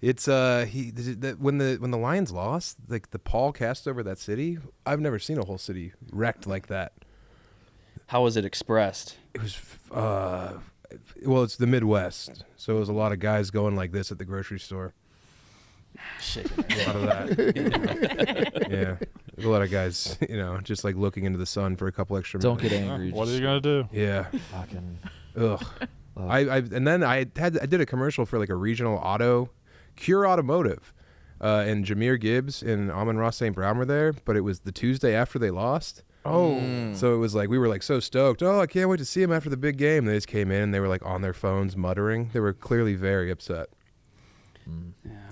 It's when the Lions lost, like the pall cast over that city. I've never seen a whole city wrecked like that. How was it expressed? It was well, it's the Midwest, so it was a lot of guys going like this at the grocery store. Shaking. A lot of that. Yeah, a lot of guys, just like looking into the sun for a couple extra Don't minutes. get angry. What are just you gonna do? Yeah. fucking. Ugh. And then I did a commercial for like a regional auto, Cure Automotive, and Jameer Gibbs and Amon-Ra St. Brown were there, but it was the Tuesday after they lost. Oh. So it was like we were like so stoked. Oh, I can't wait to see them after the big game. They just came in and they were like on their phones muttering. They were clearly very upset.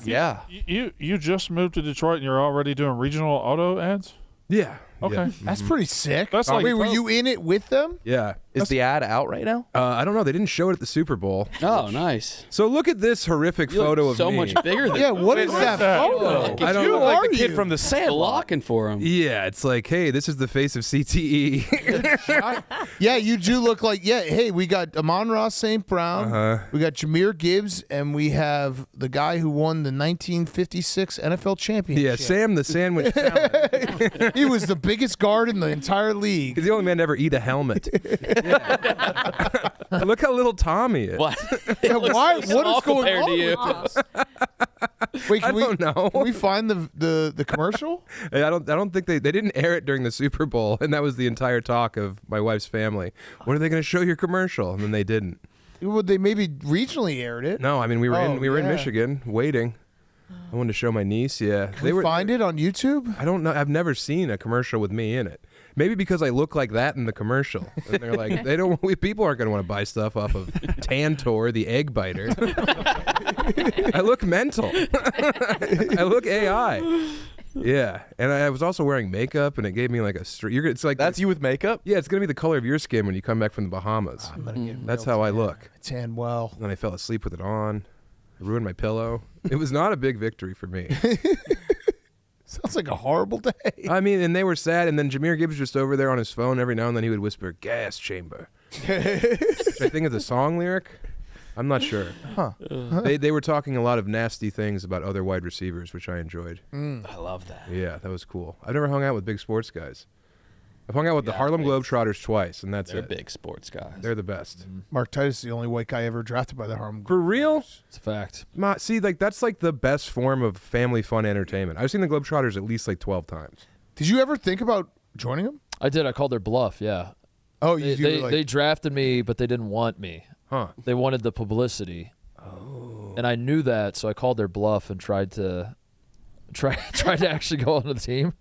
Yeah. You just moved to Detroit and you're already doing regional auto ads? Yeah. Okay. Yeah. That's pretty sick. That's like- Wait, were you in it with them? Yeah. Is the ad out right now? I don't know. They didn't show it at the Super Bowl. Oh, nice. So look at this horrific You look photo of so me. much bigger than Yeah, what is that photo? I don't Who know. are Like the kid you? from the Sandlot. blocking for him. Yeah, it's like, hey, this is the face of CTE. Yeah, you do look like, hey, we got Amon-Ra St. Brown, we got Jameer Gibbs, and we have the guy who won the 1956 NFL championship. Yeah, Sam the Sandwich Talent. He was the biggest guard in the entire league. He's the only man to ever eat a helmet. Look how little Tommy is. What? Yeah, why? What is going compared on to you? with this? Wait, I don't know. Can we find the commercial? I don't think they didn't air it during the Super Bowl, and that was the entire talk of my wife's family. When are they going to show your commercial? And then they didn't. Well, they maybe regionally aired it. No, I mean we were in yeah. Michigan waiting. I wanted to show my niece. Yeah, Can we find it on YouTube? I don't know. I've never seen a commercial with me in it. Maybe because I look like that in the commercial. And they're like, people aren't going to want to buy stuff off of Tantor, the egg biter. I look mental. I look AI. Yeah, and I was also wearing makeup, and it gave me like a it's like that's you with makeup. Yeah, it's gonna be the color of your skin when you come back from the Bahamas. I'm gonna get That's how I look. I tan well. And then I fell asleep with it on. I ruined my pillow. It was not a big victory for me. Sounds like a horrible day. I mean, and they were sad, and then Jahmyr Gibbs was just over there on his phone. Every now and then he would whisper, "gas chamber." Which I think is a song lyric. I'm not sure. Huh. They were talking a lot of nasty things about other wide receivers, which I enjoyed. I love that. Yeah, that was cool. I've never hung out with big sports guys. I've hung out with the Harlem Globetrotters twice, and They're it. big sports guys. They're the best. Mark Titus is the only white guy ever drafted by the Harlem. For real? It's a fact. See, like that's like the best form of family fun entertainment. I've seen the Globetrotters at least like 12 times. Did you ever think about joining them? I did. I called their bluff. Yeah. Oh, they drafted me, but they didn't want me. Huh? They wanted the publicity. Oh. And I knew that, so I called their bluff and tried to actually go on the team.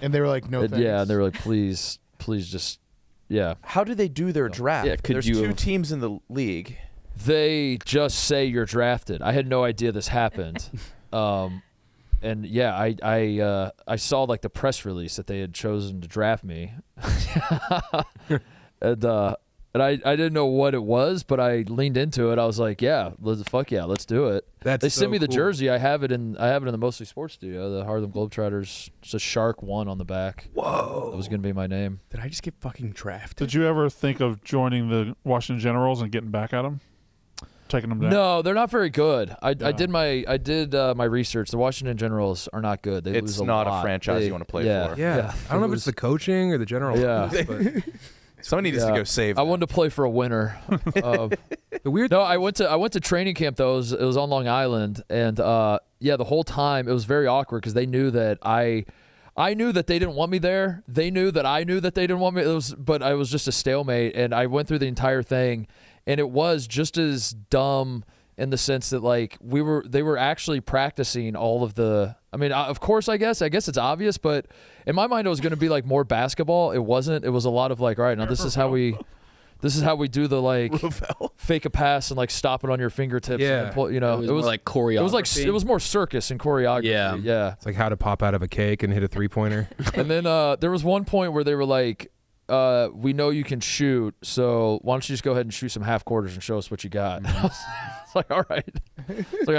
And they were like, "No, thanks." Yeah, and they were like, "Please just, yeah." How do they do their draft? Yeah, There's two teams in the league. They just say you're drafted. I had no idea this happened. And yeah, I saw like the press release that they had chosen to draft me. And I didn't know what it was, but I leaned into it. I was like, "Yeah, let's do it." They sent me the jersey. I have it in the Mostly Sports studio. The Harlem Globetrotters. It's a shark 1 on the back. Whoa, that was gonna be my name. Did I just get fucking drafted? Did you ever think of joining the Washington Generals and getting back at them, taking them down? No, they're not very good. I did my research. The Washington Generals are not good. They lose It's not lot. a franchise you want to play for. Yeah. I don't know if it's the coaching or the general. Yeah. But Somebody needs to go save I them. wanted to play for a winner. the weird. No, I went to training camp though. It was on Long Island, and the whole time it was very awkward because they knew that I knew that they didn't want me there. They knew that I knew that they didn't want me. But I was just a stalemate, and I went through the entire thing, and it was just as dumb in the sense that like they were actually practicing all of the. I mean, of course, I guess it's obvious, but in my mind, it was going to be like more basketball. It wasn't. It was a lot of like, all right, now this is how we do the like fake a pass and like stop it on your fingertips. Yeah, and pull, it was more like choreography. It was more circus and choreography. Yeah. It's like how to pop out of a cake and hit a 3-pointer. And then there was one point where they were like, "We know you can shoot, so why don't you just go ahead and shoot some half quarters and show us what you got?" It's like, all right. It's like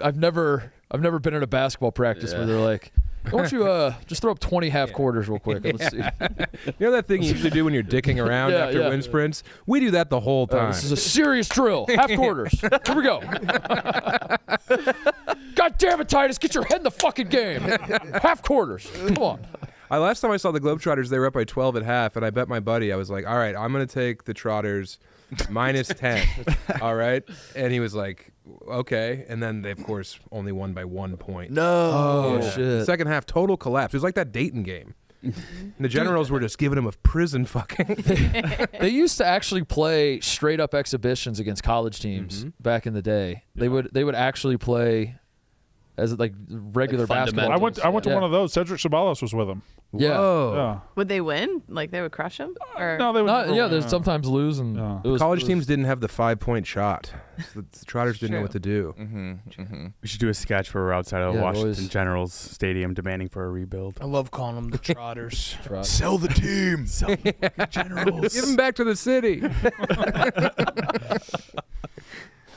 I've never been in a basketball practice where they're like, "Why don't you just throw up 20 half quarters real quick?" Let's see. You know that thing you usually do when you're dicking around after wind sprints? We do that the whole time. This is a serious drill. Half quarters. Here we go. God damn it, Titus! Get your head in the fucking game. Half quarters. Come on. Last time I saw the Globetrotters, they were up by 12 at half, and I bet my buddy, I was like, all right, I'm going to take the Trotters minus 10. All right? And he was like, okay. And then they, of course, only won by 1 point. No. Oh, shit. The second half, total collapse. It was like that Dayton game. And the Generals were just giving him a prison fucking. They used to actually play straight up exhibitions against college teams back in the day. They would actually play as like regular basketball. I went to one of those. Cedric Ceballos was with them. Yeah. Whoa. Yeah. Would they win? Like they would crush them? Or No, they would. They sometimes lose, and College teams didn't have the 5-point shot. So the Trotters didn't know what to do. We should do a sketch where we're outside of Yeah, Washington boys. Generals Stadium demanding for a rebuild. I love calling them the Trotters. Sell the team. Sell the Generals. Give them back to the city.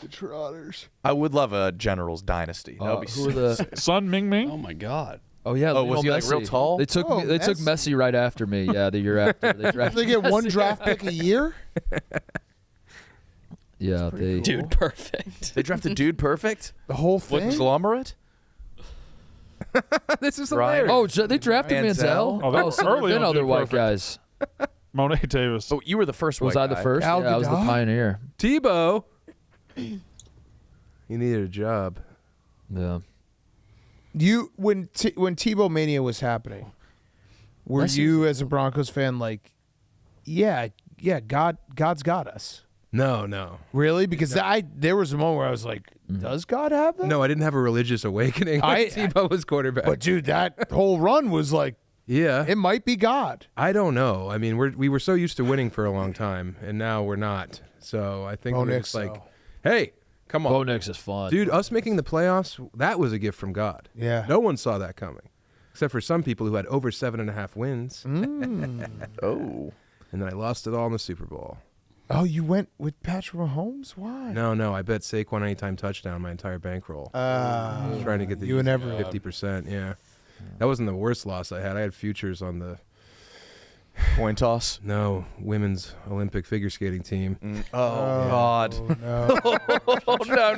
The Trotters. I would love a Generals dynasty. That would be who are the? Son Ming Ming. Oh my God. Oh yeah. Oh, was he like real Messi. tall? They took Oh, they took Messi right after me. Yeah, the year after. They They drafted. get one draft pick a year. Yeah, they. Dude, perfect. They drafted Dude Perfect? The whole thing. Conglomerate? This is Ryan. hilarious. Oh, they drafted Manziel? Manziel. Oh, that was so early then on other Dude white Perfect. guys. Monet Davis. Oh, you were the first Was white I the guy. first? Gal Yeah, I was the Gadot? pioneer. Tebow. He needed a job. Yeah. You when Tebow Mania was happening, were you as a Broncos fan like, yeah, God's got us? No. Really? Because there was a moment where I was like, does God have that? No, I didn't have a religious awakening when Tebow was quarterback. But dude, that whole run was like, yeah, it might be God. I don't know. I mean, we were so used to winning for a long time, and now we're not. So I think Bo we're Nix, just like, though. hey, come on. Bo Nix is fun. Dude, us making the playoffs, that was a gift from God. Yeah. No one saw that coming, except for some people who had over 7.5 wins. Oh. And then I lost it all in the Super Bowl. Oh, you went with Patrick Mahomes? Why? No, I bet Saquon anytime touchdown my entire bankroll. I was trying to get the you and everyone. 50%, yeah. That wasn't the worst loss I had. I had futures on the Coin toss. No, women's Olympic figure skating team. Oh, God. No.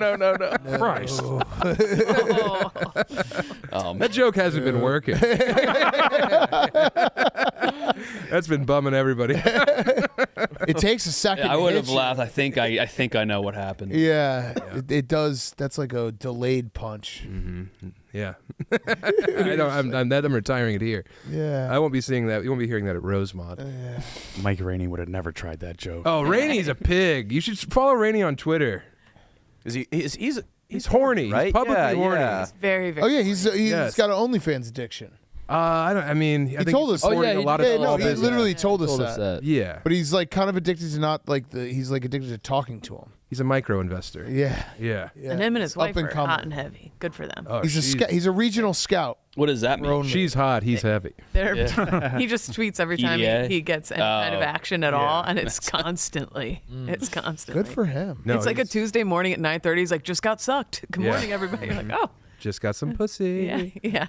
No. Christ. That joke hasn't been working. That's been bumming everybody. It takes a second. I to would hit have you. laughed. I think I know what happened. Yeah, it does. That's like a delayed punch. Mm-hmm. Yeah. I'm retiring it here. Yeah. I won't be seeing that. You won't be hearing that at Rosemont. Mike Rainey would have never tried that joke. Oh, Rainey's a pig. You should follow Rainey on Twitter. Is he? He's horny. right? He's publicly horny. Yeah. Very, very. Oh yeah, he's Yes. got an OnlyFans addiction. I think told he's us. supporting a lot of he small business. literally told us that. Yeah. But he's like kind of addicted to not like he's like addicted to talking to him. He's a micro investor. Yeah. Yeah. And him and his wife and are coming. hot and heavy. Good for them. Oh, He's a regional scout. What does that mean? She's hot. He's heavy. He just tweets every time PDA? he gets any kind of action at all, and it's Nice. constantly. It's constantly. Good for him. No, it's like a Tuesday morning at 9:30. He's like, just got sucked. Good Yeah. morning, everybody. You're like, oh, Just got some pussy. yeah.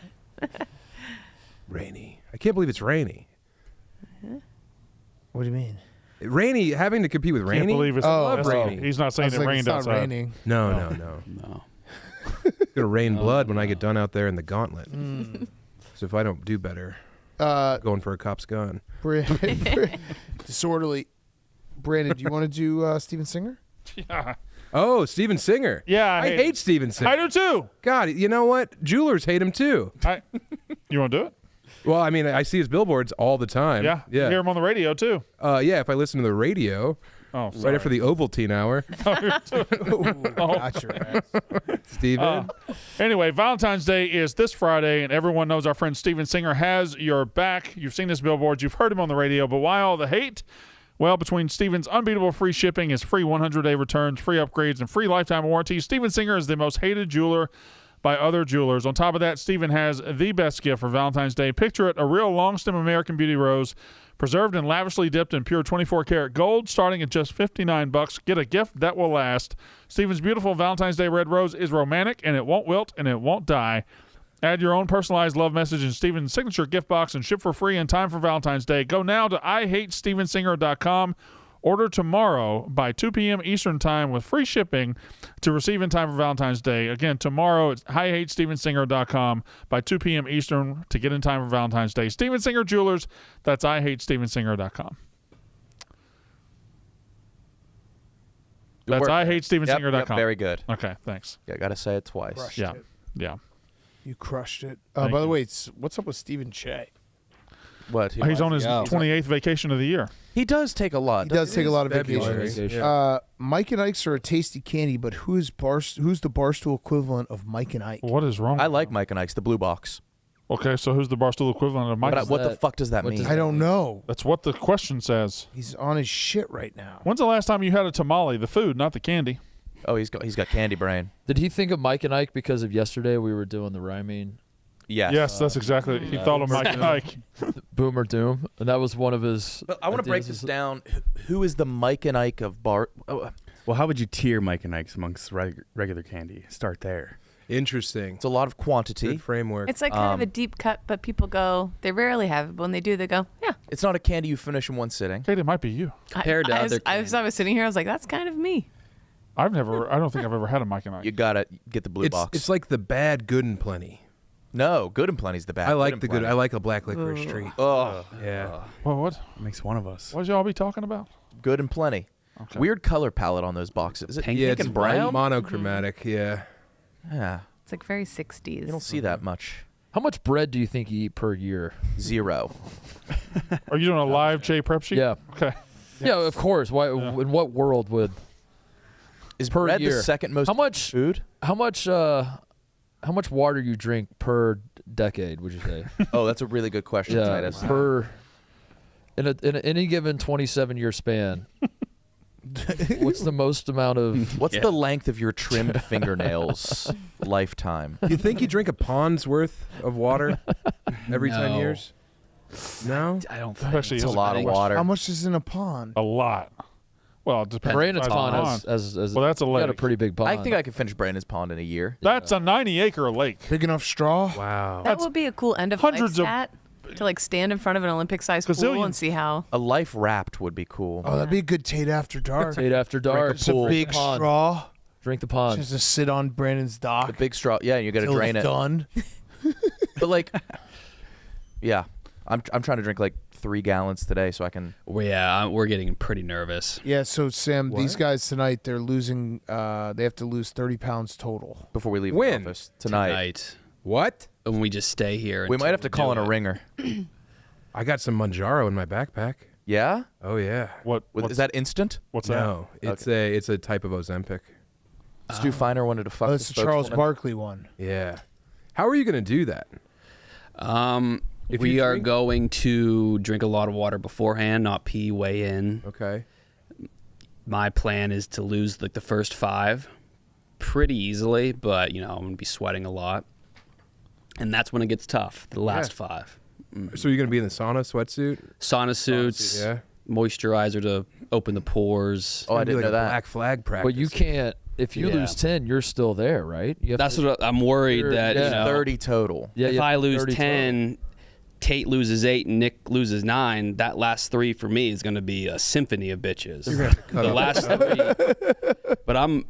Rainy. I can't believe it's Rainy. What do you mean? Rainy, having to compete with Rainy. Can't believe it's. I love that's- Rainy. He's not I saying was it like, rained it's not outside. raining. No. It's gonna rain blood when I get done out there in the Gauntlet. So if I don't do better, going for a cop's gun. Disorderly. Brandon, do you want to do Steven Singer? Yeah. Oh, Steven Singer. Yeah, I hate Steven Singer. I do too. God, you know what? Jewelers hate him too. You want to do it? Well, I mean, I see his billboards all the time. Yeah. You hear him on the radio too. Yeah, if I listen to the radio. Oh, right sorry. after the Ovaltine hour. Got your ass. Steven. Anyway, Valentine's Day is this Friday, and everyone knows our friend Steven Singer has your back. You've seen his billboards. You've heard him on the radio. But why all the hate? Well, between Steven's unbeatable free shipping, his free 100-day returns, free upgrades, and free lifetime warranties, Steven Singer is the most hated jeweler by other jewelers. On top of that, Steven has the best gift for Valentine's Day. Picture it, a real long-stem American Beauty rose, preserved and lavishly dipped in pure 24-karat gold, starting at just $59. Get a gift that will last. Steven's beautiful Valentine's Day red rose is romantic, and it won't wilt, and it won't die. Add your own personalized love message in Steven's signature gift box and ship for free in time for Valentine's Day. Go now to IHateStevenSinger.com. Order tomorrow by 2 p.m. Eastern Time with free shipping to receive in time for Valentine's Day. Again, tomorrow it's IHateStevenSinger.com by 2 p.m. Eastern to get in time for Valentine's Day. Steven Singer Jewelers, that's IHateStevenSinger.com. That's IHateStevenSinger.com. Yep, very good. Okay, thanks. Yeah, I gotta say it twice. Yeah. You crushed it. Thank By the you. way, what's up with Stephen Che? What? He's on his 28th vacation of the year. He does take a lot. He does take a lot of February. vacations. Yeah. Mike and Ike's are a tasty candy, but who's the Barstool equivalent of Mike and Ike? What is wrong? I like Mike and Ike's, the blue box. Okay, so who's the Barstool equivalent of Mike? What the fuck does that mean? I don't know. That's what the question says. He's on his shit right now. When's the last time you had a tamale? The food, not the candy. Oh, he's got candy brain. Did he think of Mike and Ike because of yesterday we were doing the rhyming? Yes. Yes, that's exactly. He thought of Mike and Ike. Boomer Doom, and that was one of his. But I want to break this down. Who is the Mike and Ike of Bar? Well, how would you tier Mike and Ike's amongst regular candy? Start there. Interesting. It's a lot of quantity. Good framework. It's like kind of a deep cut, but people go, they rarely have it. But when they do, they go, yeah. It's not a candy you finish in one sitting. Kate, it might be you. Compared to other As I was sitting here, I was like, that's kind of me. I don't think I've ever had a Mike and Ike. You gotta get the blue box. It's like the bad, good, and plenty. No, Good and Plenty's the bad. I like and the good. Plenty. I like a black licorice treat. Oh, Yeah. Well, what? Makes one of us. What y'all be talking about? Good and Plenty. Okay. Weird color palette on those boxes. Is it Yeah, pink it's and brown? monochromatic. Yeah. Yeah, It's like very 60s. you don't see that much. How much bread do you think you eat per year? 0. Are you doing a live J prep sheet? Yeah. Okay. Yeah, of course. Why? In what world would Is per bread year? the second most How much food? How much water you drink per decade? Would you say? Oh, that's a really good question, Yeah, Titus. per in any given 27-year span. What's the most amount of? What's the length of your trimmed fingernails lifetime? You think you drink a pond's worth of water every 10 No. years? No. I don't think. Especially It's a as lot of water. How much is in a pond? A lot. Well, it depends. Brandon's Size of the pond as Well, that's a you got a lake. pretty big pond. I think I could finish Brandon's pond in a year. That's a 90-acre lake. Big enough straw? Wow. That would be a cool end of life hundreds of- stat to like stand in front of an Olympic-sized pool Gazillions. and see how. A life wrapped would be cool. Oh, that'd be a good Tate after dark. Tate after dark. Just a big Pond. straw. Drink the pond. Just to sit on Brandon's dock. The big straw. Yeah, you got to till drain it's it. done. But like, yeah, I'm trying to drink like 3 gallons today so I can. Well, yeah, we're getting pretty nervous. Yeah, so Sam, these What? guys tonight, they're losing. They have to lose 30 pounds total. Before we leave When? the office tonight. Tonight. What? And we just stay here. We might until have to we call in do a it. ringer. I got some Manjaro in my backpack. Yeah? Oh yeah. Is that instant? What's No, it's a type of Ozempic. Stu Feiner wanted to fuck Oh, it's the the Charles spokeswoman. Barkley one. Yeah. How are you going to do that? If We you are drink- going to drink a lot of water beforehand, not pee way in. Okay. My plan is to lose like the first 5 pretty easily, but I'm going to be sweating a lot. And that's when it gets tough, the last 5. So you're going to be in the sauna sweatsuit? Sauna suits, Yeah. moisturizer to open the pores. Oh, I It'd be didn't like know a that. Black flag practice. But you can't. If you Yeah. lose 10, you're still there, right? You have That's to, what I'm worried You're- that, yeah. 30 total. Yeah, if you have I lose 30 10, Tate loses 8 and Nick loses 9, that last 3 for me is going to be a symphony of bitches. The last 3. But I'm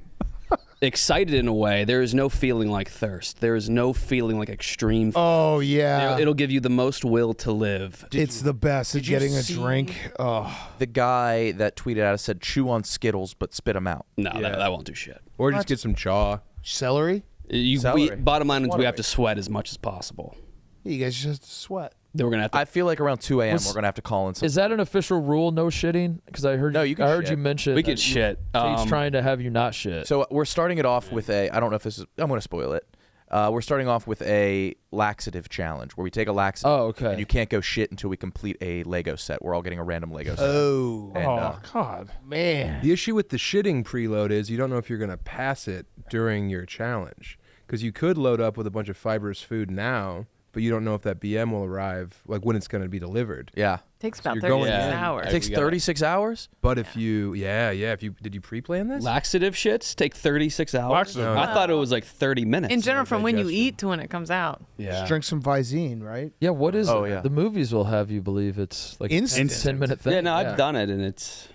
excited in a way. There is no feeling like thirst. There is no feeling like extreme. Oh yeah, It'll give you the most will to live. it's the best. It's you getting a see- drink. Oh, The guy that tweeted at us said, chew on Skittles, but spit them out. No, Yeah. that won't do shit. Or just get some chaw. celery. Celery. Bottom line is What we are have we? to sweat as much as possible. You guys just sweat. Then we're going to have to. I feel like around 2 a.m. Was- we're going to have to call in some. Is that an official rule? No shitting? Because I heard. No, you can I heard shit. you mention. We that could shit. Tate's trying to have you not shit. So we're starting it off with a, I don't know if this is, I'm going to spoil it. We're starting off with a laxative challenge where we take a laxative. Oh, okay. And you can't go shit until we complete a Lego set. We're all getting a random Lego set. Oh, And, God. man. The issue with the shitting preload is you don't know if you're going to pass it during your challenge. Because you could load up with a bunch of fibrous food now, but you don't know if that BM will arrive, like when it's going to be delivered. Yeah. Takes So about you're 36 going in. hours. It takes we gotta- 36 hours? But if you, did you pre-plan this? Laxative shits take 36 hours. Laxative. I thought it was like 30 minutes. In general, from when you digestion. eat to when it comes out. Yeah. Just drink some Visine, right? yeah, what is Oh, it? yeah. The movies will have you believe it's like Instant. 10-minute thing. Yeah, no, I've done it, and it's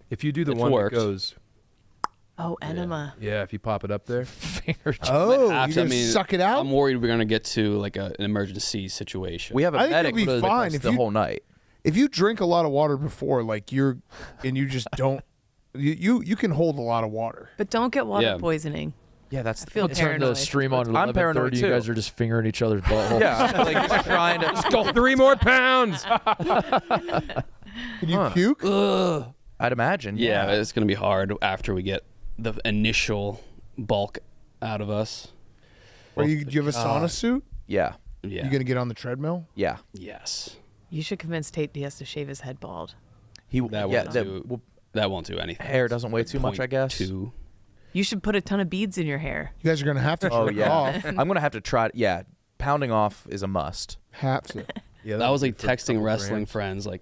If you do the It's one worked. that goes, Oh, enema. yeah, if you pop it up there. Finger Oh, I you're gonna suck it out. I'm worried we're gonna get to like an emergency situation. We have a I think medic it'll be with fine us if the you- whole night. If you drink a lot of water before, like you just don't, you can hold a lot of water. But don't get water Yeah. poisoning. Yeah, that's I feel Turn the paranoid. stream on at I'm paranoid 11:30. You too. guys are just fingering each other's buttholes. Yeah, like just trying to. Go 3 more pounds. Can you puke? I'd imagine. yeah, it's gonna be hard after we get the initial bulk out of us. Or do you have a sauna suit? Yeah. Yeah. You gonna get on the treadmill? Yeah. Yes. You should convince Tate he has to shave his head bald. He. That yeah. won't That, do. well, That won't do anything. hair doesn't weigh too much, I guess. 0.2. You should put a ton of beads in your hair. You guys are gonna have to Oh jerk yeah. off. I'm gonna have to try. Yeah. Pounding off is a must. Have to. Yeah, That was like for a texting couple wrestling grand. friends, like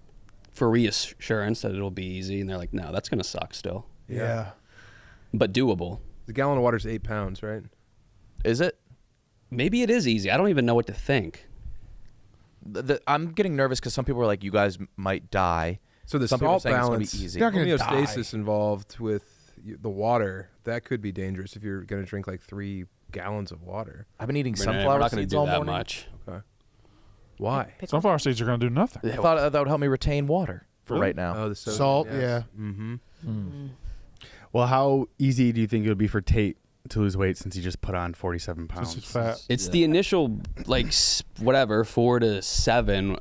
for reassurance that it'll be easy, and they're like, "No, that's gonna suck still, Yeah. but doable." The gallon of water is 8 pounds, right? Is it? Maybe it is easy. I don't even know what to think. I'm getting nervous because some people are like, "You guys might die." So the Some people are salt saying it's gonna balance, be easy. You're not gonna homeostasis die. involved with the water, that could be dangerous if you're going to drink like 3 gallons of water. I've been eating We're sunflower not going seeds to do all that morning. much. Okay. Why? Sunflower seeds are going to do nothing. I thought that would help me retain water for Really? right now. Oh, the sodium, Salt, yes. yeah. Mm-hmm. Well, how easy do you think it would be for Tate to lose weight since he just put on 47 pounds? Just fat. It's the initial, like, whatever, 4 to 7,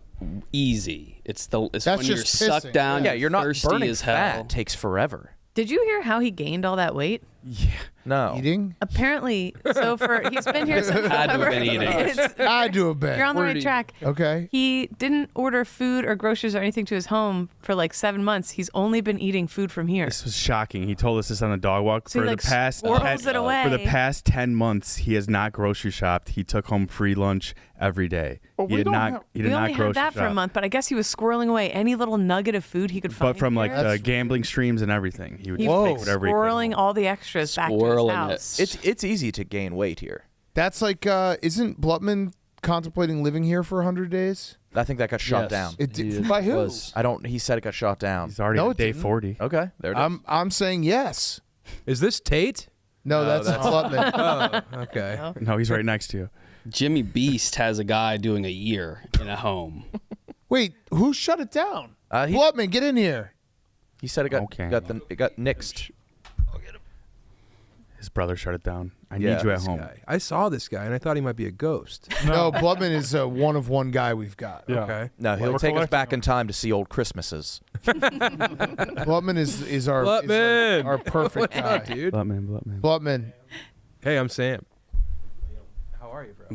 easy. It's when just you're pissing. sucked down, Yeah, you're not thirsty burning as hell. fat. It takes forever. Did you hear how he gained all that weight? No. Eating? Apparently, he's been here since Had to have been eating. I do a bit. You're on the right track. Okay. He didn't order food or groceries or anything to his home for like 7 months. He's only been eating food from here. This was shocking. He told us this on the dog walk. So he, like, squirrels it away. For the past 10 months, he has not grocery shopped. He took home free lunch every day. But He we did don't not. have- He We did not only had grocery that for a shop. month, but I guess he was squirreling away any little nugget of food he could find. But from like here. the gambling streams and everything, he would He just was take whatever he could. squirreling all the extras back to his Squirreling it. house. It's easy to gain weight here. That's like, isn't Blutman contemplating living here for 100 days? I think that got shot Yes. down. It did, He by who? was. I don't. He said it got shot down. He's already No, on it day didn't. 40. Okay, there it is. I'm saying yes. Is this Tate? No, that's Blutman. Oh, okay. No, he's right next to you. Jimmy Beast has a guy doing a year in a home. Wait, who shut it down? He- Blutman, get in here. He said it got Okay. it got nixed. His brother shut it down. I Yeah, need you at This home. guy. I saw this guy and I thought he might be a ghost. No, Blutman is a one of one guy we've got. Yeah. Okay. No, he'll We're take us collecting back them. in time to see old Christmases. Blutman is our Blutman. is our perfect What's guy. up, dude? Blutman. Blutman. Hey, I'm Sam. How are you, bro?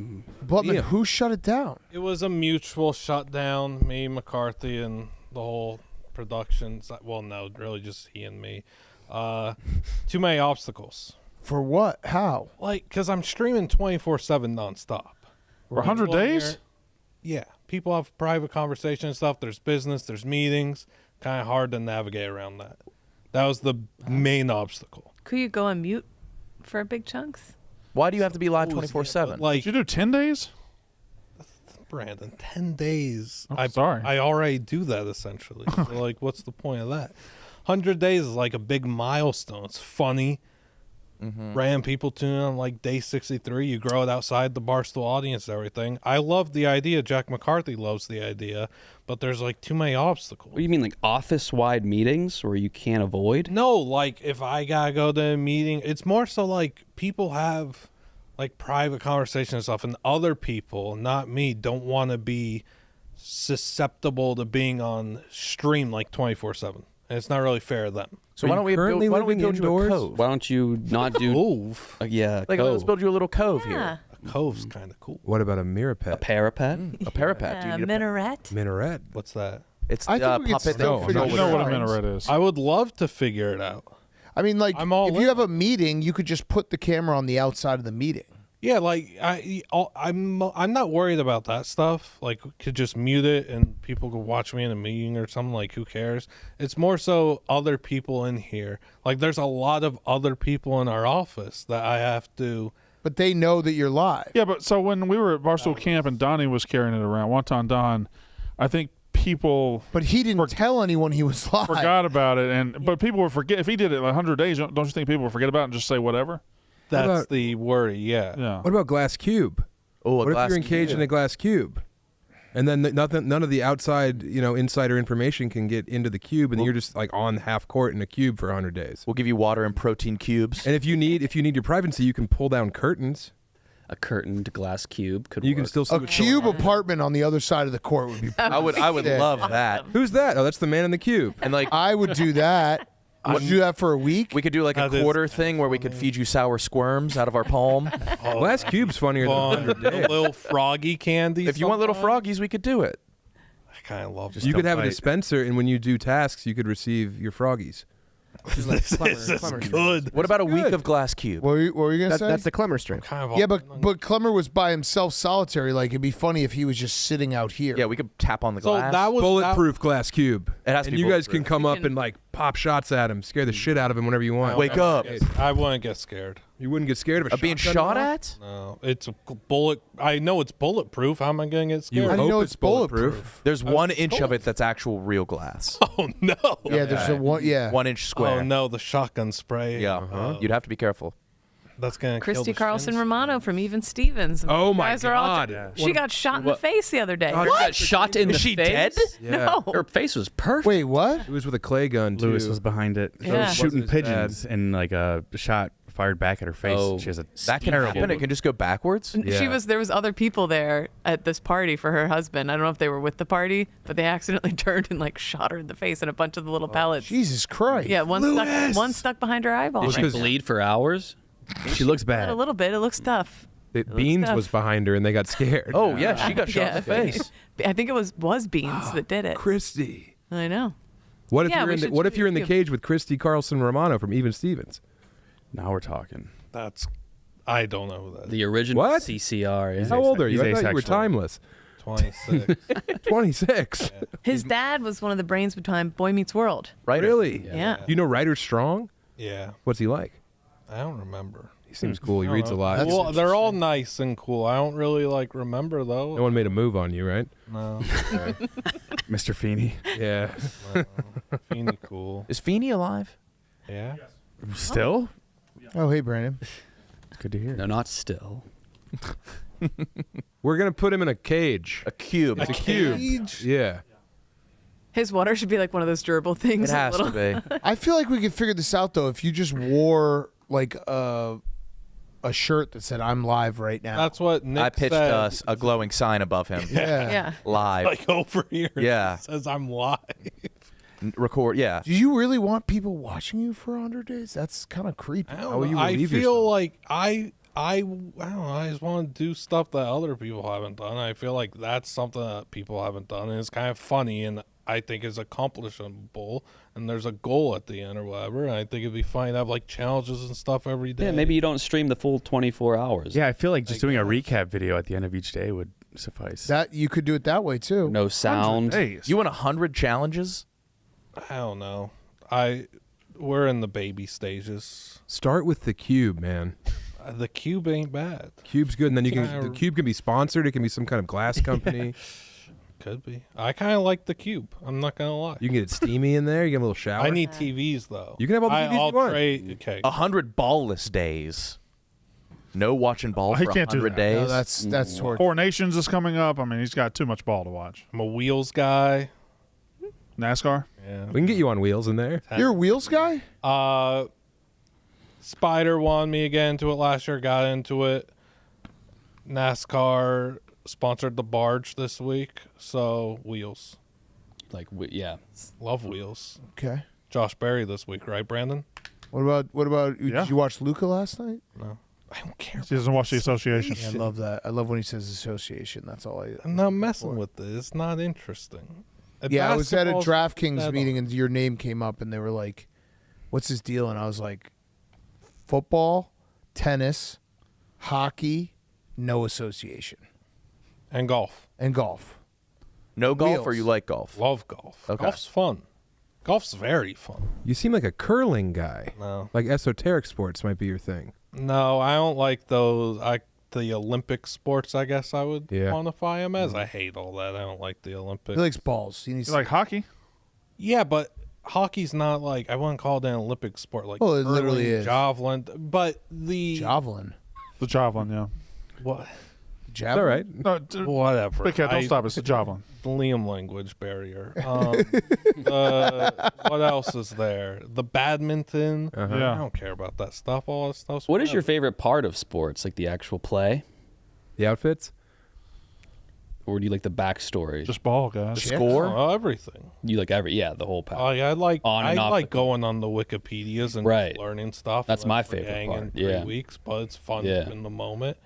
Blutman, Yeah. who shut it down? It was a mutual shutdown. Me, McCarthy, and the whole production. Well, no, really just he and me. Too many obstacles. For what? How? Like, because I'm streaming 24/7 nonstop. For 100 People in days? here- Yeah. People have private conversation and stuff. There's business. There's meetings. Kind of hard to navigate around that. That was the main obstacle. Could you go on mute for big chunks? Why do you have to be live Suppose, 24/7? yeah, but, like, Did you do 10 days? Brandon, 10 days. I'm sorry. I already do that essentially. So, like, what's the point of that? 100 days is like a big milestone. It's funny. Random people tune in on like day 63. You grow it outside the Barstool audience and everything. I love the idea. Jack McCarthy loves the idea, but there's like too many obstacles. What do you mean, like office-wide meetings where you can't avoid? No, like if I gotta go to a meeting, it's more so like people have like private conversations and stuff, and other people, not me, don't want to be susceptible to being on stream like 24/7, and it's not really fair to them. So Are why you don't we currently build, why don't we living build you a indoors? cove? Why don't you not do? Cove, Yeah, Like cove. let's build you a little cove Yeah. here. a cove's kind of cool. What about a mirapet? a parapet. A parapet. Do you need a Minaret. Minaret. What's that? It's I think we could puppet. still that figure You it know what a out. minaret is. I would love to figure it out. I mean, like, I'm all if you in. have a meeting, you could just put the camera on the outside of the meeting. Yeah, like I'm not worried about that stuff. Like, could just mute it and people could watch me in a meeting or something. Like, who cares? It's more so other people in here. Like, there's a lot of other people in our office that I have to. But they know that you're live. Yeah, but so when we were at Barstool Camp and Donnie was carrying it around, Wonton Don, I think people But he didn't tell anyone he was live. forgot about it, but people would forget. If he did it 100 days, don't you think people would forget about it and just say whatever? That's about- the worry. Yeah. Yeah. What about glass cube? Oh, What if you're encaged in a glass cube? And then none of the outside, insider information can get into the cube, and then you're just like on half court in a cube for 100 days. We'll give you water and protein cubes. And if you need your privacy, you can pull down curtains. A curtained glass cube could. You can work. still see A what's going cube on. apartment on the other side of the court would be. I would Yeah. love that. Who's that? Oh, that's the man in the cube. And like I would do that. Would you do that for a week? we could do like a That is quarter thing where we could feed you sour squirms out of our palm. Glass cube's funnier than Fun. 100 The days. little froggy candy. If you want little froggies, we could do it. I kind of love. You could have a bite. dispenser, and when you do tasks, you could receive your froggies. This is good. What about a week of glass cube? What were you gonna say? That's the Clemmer strain. Kind of Yeah, but Clemmer was by himself, solitary. Like, it'd be funny if he was just sitting out here. Yeah, we could tap on the so glass. that was Bulletproof glass cube. It has to and be you guys can bulletproof. come You up can- and like pop shots at him, scare the shit out of him whenever you want. Wake up. I wouldn't get scared. You wouldn't get scared of a Being shotgun shot at all? at? No, it's a bullet. I know it's bulletproof. How am I going to get scared? How do you hope know it's it's bulletproof? There's 1 inch of it that's actual real glass. Oh no! Yeah, there's a one. Yeah, 1 inch square. Oh no, the shotgun spray. Yeah, you'd have to be careful. That's gonna kill Christy the Carlson shins. Romano from Even Stevens. Oh, my Guys are all God. she got shot in the face the other day. Got shot in the Is she face? dead? No. Her face was perfect. Wait, what? It was with a clay gun, too. Lewis was behind it. She Yeah. was shooting Wasn't as bad. pigeons, and like a shot fired back at her face. Oh. She has a That can happen. It can just go backwards. Yeah. There was other people there at this party for her husband. I don't know if they were with the party, but they accidentally turned and like shot her in the face and a bunch of the little pellets. Jesus Christ. Yeah, one stuck behind her eyeball. Did she Because- bleed for hours? She looks bad. A little bit. It looks tough. Beans tough. was behind her, and they got scared. Oh yeah, she got shot in the face. I think it was Beans that did it. Christy. I know. What if Yeah, we you're in the, should what if do you're in the you. cage with Christy Carlson Romano from Even Stevens? Now we're talking. That's. I don't know who that is. The original What? CCR. Yeah. How old are you? He's I thought you were asexual. timeless. 26. 26. His dad was one of the brains behind Boy Meets World. Right? Really? Yeah. You know Ryder Strong? Yeah. What's he like? I don't remember. He seems cool. He I don't reads a know. lot. Well, they're all nice and cool. I don't really remember though. No one made a move on you, right? No. Mr. Feeney. Yeah. Feeney cool. Is Feeney alive? Yeah. Still? Oh, hey, Brandon. Good to hear. No, not still. We're going to put him in a cage. A cube. It's a cube. Yeah. His water should be like one of those durable things. It has to be. I feel like we could figure this out though. If you just wore like a shirt that said "I'm live right now." That's what Nick I pitched said. us a glowing sign above him. Yeah. Yeah. Live. Like over here. Yeah. It says I'm live. Record. Yeah. Do you really want people watching you for 100 days? That's kind of creepy. I don't How will know. you I relieve feel yourself? like I don't know. I just want to do stuff that other people haven't done. I feel like that's something that people haven't done, and it's kind of funny, and I think is accomplishable. And there's a goal at the end or whatever. And I think it'd be fun to have like challenges and stuff every day. Yeah, maybe you don't stream the full 24 hours. Yeah, I feel like just doing a recap video at the end of each day would suffice. That you could do it that way too. No sound. You want 100 challenges? I don't know. We're in the baby stages. Start with the cube, man. The cube ain't bad. Cube's good, and then Yeah. the cube can be sponsored. It can be some kind of glass company. Could be. I kind of like the cube. I'm not gonna lie. You can get it steamy in there. You get a little shower. I need TVs though. You can have all the TVs you I'll want. trade. Okay. 100 ballless days. No watching ball He for can't do 100 that. days. No, that's torture. Four Nations is coming up. I mean, he's got too much ball to watch. I'm a wheels guy. NASCAR. Yeah. We can get you on wheels in there. You're a wheels guy? Spider wanted me to get into it last year. Got into it. NASCAR sponsored the barge this week, so wheels. Yeah. Love wheels. Okay. Josh Berry this week, right, Brandon? What about? Yeah. Did you watch Luca last night? No. I don't care. He doesn't watch the association. Yeah, I love that. I love when he says association. That's all I. I'm not messing with this. It's not interesting. Yeah, I was at a Basketball's DraftKings dead meeting on. and your name came up and they were like, "What's his deal?" And I was like, "Football, tennis, hockey, no association, And golf. and golf." no golf, or wheels. you like golf? Love golf. Okay. Golf's fun. Golf's very fun. You seem like a curling guy. No. Like esoteric sports might be your thing. No, I don't like those. The Olympic sports, I guess I would Yeah. quantify them as. I hate all that. I don't like the He Olympics. likes balls. He needs. You like hockey? Yeah, but hockey's not like, I wouldn't call it an Olympic sport. Like Well, it literally curling, is. javelin, but the javelin. The javelin, yeah. what? Javelin. All right. No, Whatever. Big cat, don't I- stop. It's the javelin. Liam language barrier. What else is there? The badminton. Uh-huh. Yeah. I don't care about that stuff. All that stuff. What is your favorite part of sports? Like the actual play? The outfits? Or do you like the backstory? Just ball, guys. Score? Everything. You like the whole pack. I like On and off like the- going on the Wikipedias and Right. just learning stuff. That's and my then favorite forgetting part. In 3 Yeah. weeks, but it's fun Yeah. in the moment.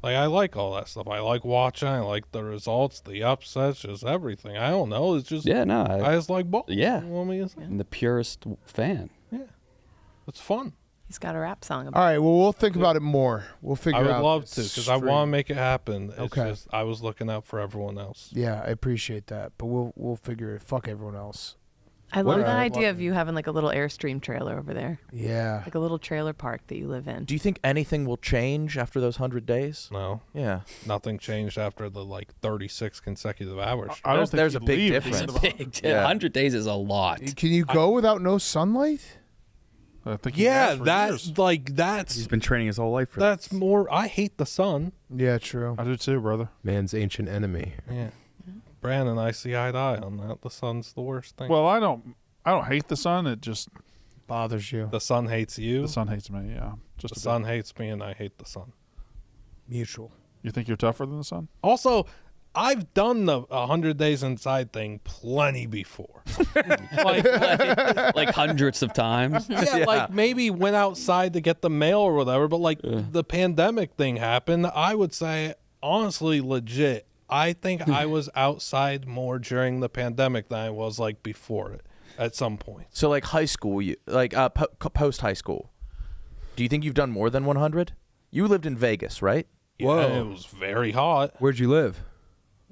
Like I like all that stuff. I like watching. I like the results, the upsets, just everything. I don't know. It's just Yeah, no. I just like ball. Yeah. You want me to say? I'm the purest fan. It's fun. He's got a rap song All about right. Well, we'll think about it more. We'll figure I would out. love to because I want to make it happen. It's Okay. just I was looking out for everyone else. Yeah, I appreciate that, but we'll figure it. Fuck everyone else. I love that idea of you having like a little Airstream trailer over there. Yeah. Like a little trailer park that you live in. Do you think anything will change after those 100 days? No. Yeah. Nothing changed after the 36 consecutive hours. I don't think there's a he'd big leave difference. at the end of Big, 100 days is a lot. Can you go without no sunlight? I think he Yeah, has for that's years. that's He's been training his whole life for that's more. I hate the sun. Yeah, true. I do too, brother. Man's ancient enemy. Yeah. Brandon, I see eye to eye on that. The sun's the worst thing. Well, I don't hate the sun. It just bothers you. The sun hates you. The sun hates me. Yeah, just the sun hates me, and I hate the sun. Mutual. You think you're tougher than the sun? Also, I've done the 100 days inside thing plenty before. like hundreds of times. Yeah, like maybe went outside to get the mail or whatever, but the pandemic thing happened. I would say, honestly, legit, I think I was outside more during the pandemic than I was before it at some point. So like high school, post high school, do you think you've done more than 100? You lived in Vegas, right? Yeah, Whoa. it was very hot. Where'd you live?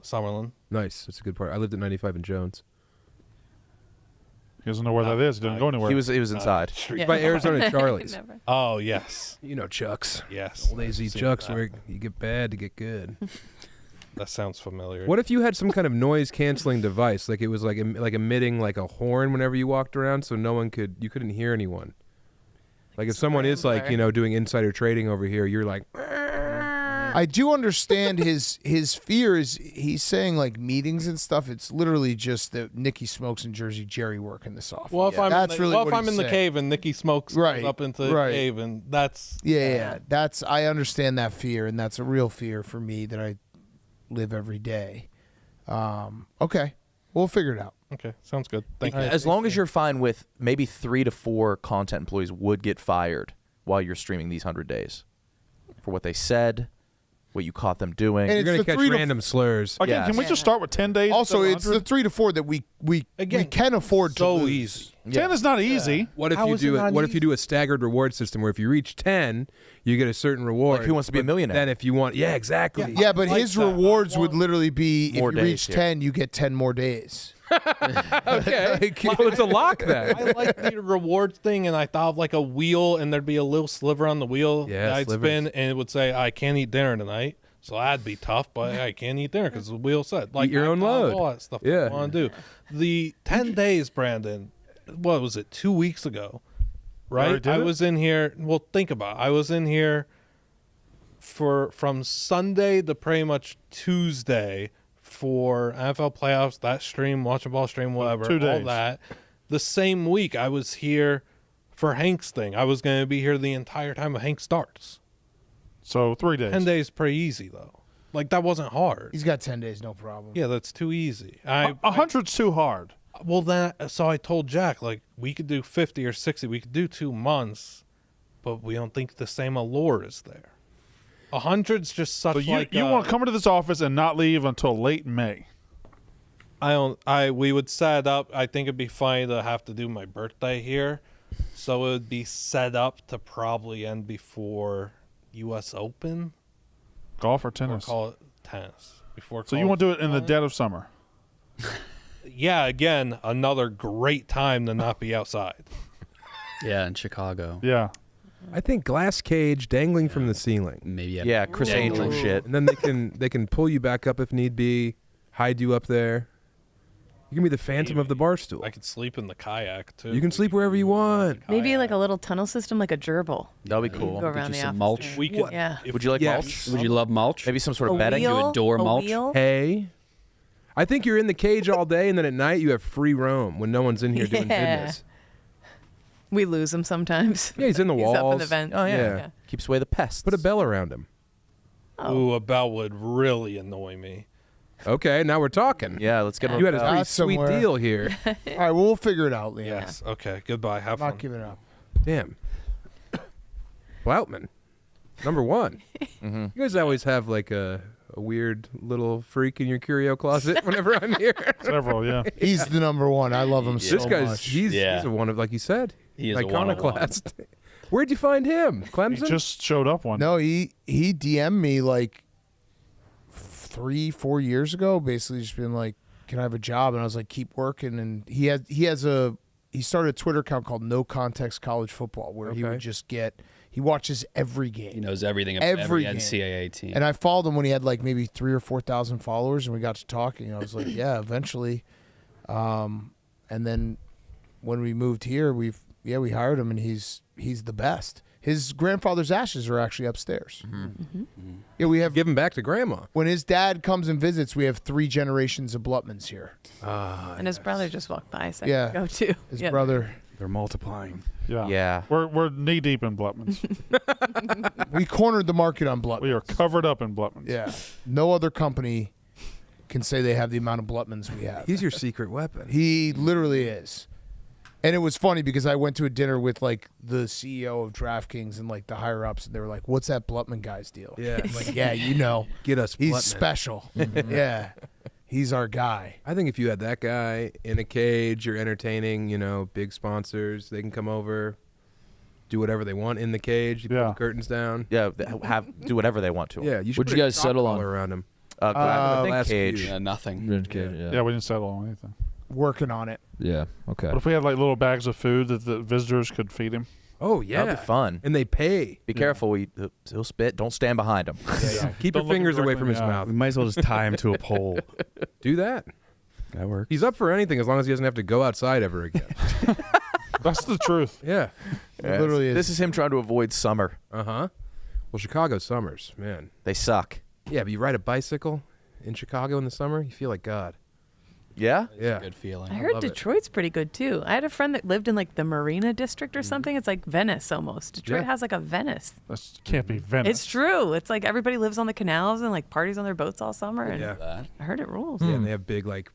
Summerlin. Nice. That's a good part. I lived at 95 in Jones. He doesn't know where that is. He didn't go anywhere. He was inside. By Arizona Charlie's. Oh, yes. You know Chuck's. Yes. Old AZ Chuck's where you get bad to get good. That sounds familiar. What if you had some kind of noise canceling device, like it was like emitting like a horn whenever you walked around, so you couldn't hear anyone? Like if someone is doing insider trading over here, you're like. I do understand his fear is he's saying like meetings and stuff. It's literally just that Nicky Smokes and Jersey Jerry work in this office. Well, if I'm in the cave and Nicky Smokes goes up into the cave, and that's that's I understand that fear, and that's a real fear for me that I live every day. Okay, we'll figure it out. Okay, sounds good. Thank you. As long as you're fine with maybe 3 to 4 content employees would get fired while you're streaming these 100 days for what they said. What you caught them doing. And you're going to catch random slurs. Again, can we just start with 10 days? Also, it's the 3 to 4 that we can afford to lose. Easy. 10 is not easy. What if you do it? What if you do a staggered reward system where if you reach 10, you get a certain reward? Like Who Wants to Be a Millionaire? Then if you want, exactly. Yeah, but his rewards would literally be More if you days reach here. 10, you get 10 more days. Okay. Well, it's a lock then. I like the reward thing, and I thought of like a wheel, and there'd be a little sliver on the wheel that I'd spin, and it would say, "I can't eat dinner tonight." So that'd be tough, but I can't eat dinner because the wheel said, Eat your own load. All that stuff Yeah. I want to do. The 10 days, Brandon, what was it, 2 weeks ago, right? I was in here. Well, think about it. I was in here from Sunday to pretty much Tuesday for NFL playoffs, that stream, watching ball stream, whatever, 2 days. all that. The same week, I was here for Hank's thing. I was going to be here the entire time Hank starts. So 3 days. 10 days pretty easy, though. Like, that wasn't hard. He's got 10 days, no problem. Yeah, that's too easy. 100's too hard. Well, then, so I told Jack, like, we could do 50 or 60. We could do 2 months, but we don't think the same allure is there. 100's just such So you want to come into this office and not leave until late May. We would set up. I think it'd be funny to have to do my birthday here, so it would be set up to probably end before U.S. Open. Golf or tennis? Or call it tennis. So you want to do it in the dead of summer? Yeah, again, another great time to not be outside. Yeah, in Chicago. Yeah. I think glass cage dangling from the ceiling. Maybe. Yeah, Chris Angel shit. And then they can pull you back up if need be, hide you up there. You can be the phantom of the Barstool. I could sleep in the kayak, too. You can sleep wherever you want. Maybe like a little tunnel system, like a gerbil. That'd be cool. Go around the some office. mulch. We could, Yeah. Would you like Yes. mulch? Would you love mulch? Maybe some sort of A bedding? wheel? You adore A mulch? wheel? Hey, I think you're in the cage all day, and then at night you have free roam when no one's in here doing business. We lose him sometimes. Yeah, he's in the He's walls. up in the vents. Oh, yeah. Yeah. Keeps away the pests. Put a bell around him. Ooh, a bell would really annoy me. Okay, now we're talking. Yeah, let's get him You had a bell. pretty That's sweet somewhere. deal here. All right, we'll figure it out, Liam. Yes. Okay. Goodbye. Have I'm fun. not giving up. Damn. Blutman, number 1. Mm-hmm. You guys always have like a weird little freak in your curio closet whenever I'm here. Several, yeah. He's the number one. I love him so This guy's much. he's a one of, like you said, He is a one of one. iconoclast. Where'd you find him? He Clemson? just showed up one. No, he DM'd me like 3-4 years ago, basically just been like, can I have a job? And I was like, keep working. And he started a Twitter account called No Context College Football, where he would just he watches every game. He knows everything about every NCAA team. And I followed him when he had like maybe 3,000 or 4,000 followers, and we got to talking. I was like, yeah, eventually. And then when we moved here, we hired him, and he's the best. His grandfather's ashes are actually upstairs. Yeah, we have give him back to grandma. When his dad comes and visits, we have 3 generations of Blutmans here. And his brother just walked by a second ago too. His brother. They're multiplying. Yeah. We're knee deep in Blutmans. We cornered the market on Blutmans. We are covered up in Blutmans. Yeah. No other company can say they have the amount of Blutmans we have. He's your secret weapon. He literally is. And it was funny because I went to a dinner with like the CEO of DraftKings and like the higher ups, and they were like, "What's that Blutman guy's deal?" Yeah. I'm like, yeah, you know, Get us he's Blutman. special. Yeah, he's our guy. I think if you had that guy in a cage, you're entertaining, big sponsors. They can come over, do whatever they want in the cage. You pull the curtains down. Yeah, do whatever they want to. Yeah, you should What'd put you a guys shock settle on? collar around him. I think last cage. few. Nothing. Yeah, we didn't settle on anything. Working on it. Yeah. Okay. What if we had like little bags of food that the visitors could feed him? Oh yeah, That'd be fun. And they pay. Be careful. He'll spit. Don't stand behind him. Keep Don't your look fingers him away directly from in his the eye. mouth. We might as well just tie him to a pole. Do that. That works. He's up for anything as long as he doesn't have to go outside ever again. That's the truth. Yeah. Literally is. This is him trying to avoid summer. Well, Chicago summers, man. They suck. Yeah, but you ride a bicycle in Chicago in the summer, you feel like God. Yeah? Yeah. Good feeling. I heard love it. Detroit's pretty good too. I had a friend that lived in like the Marina District or something. It's like Venice almost. Detroit Yeah. has like a Venice. That can't be Venice. It's true. It's like everybody lives on the canals and like parties on their boats all summer. And Yeah. I heard it rules. Yeah, and they have big like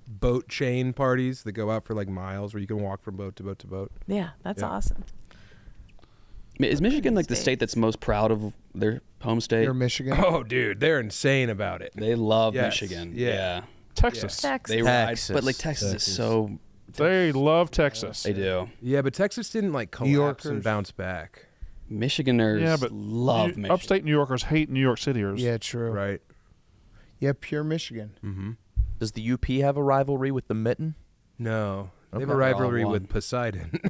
boat chain parties that go out for like miles where you can walk from boat to boat to boat. Yeah, that's Yeah. awesome. Is Michigan like the state that's most proud of their home state? You're Michigan. Oh, dude, they're insane about it. They love Yes. Michigan. Yeah. Yeah. Texas. Texas. They Texas. ride, but like Texas is so. They love Texas. They do. Yeah, but Texas didn't like collapse Yorkers. and bounce back. Michiganers Yeah, but love Michigan. upstate New Yorkers hate New York Cityers. Yeah, true. Right. Yeah, pure Michigan. Mm-hmm. Does the UP have a rivalry with the Mitten? No. They have a Okay. rivalry All with one. Poseidon.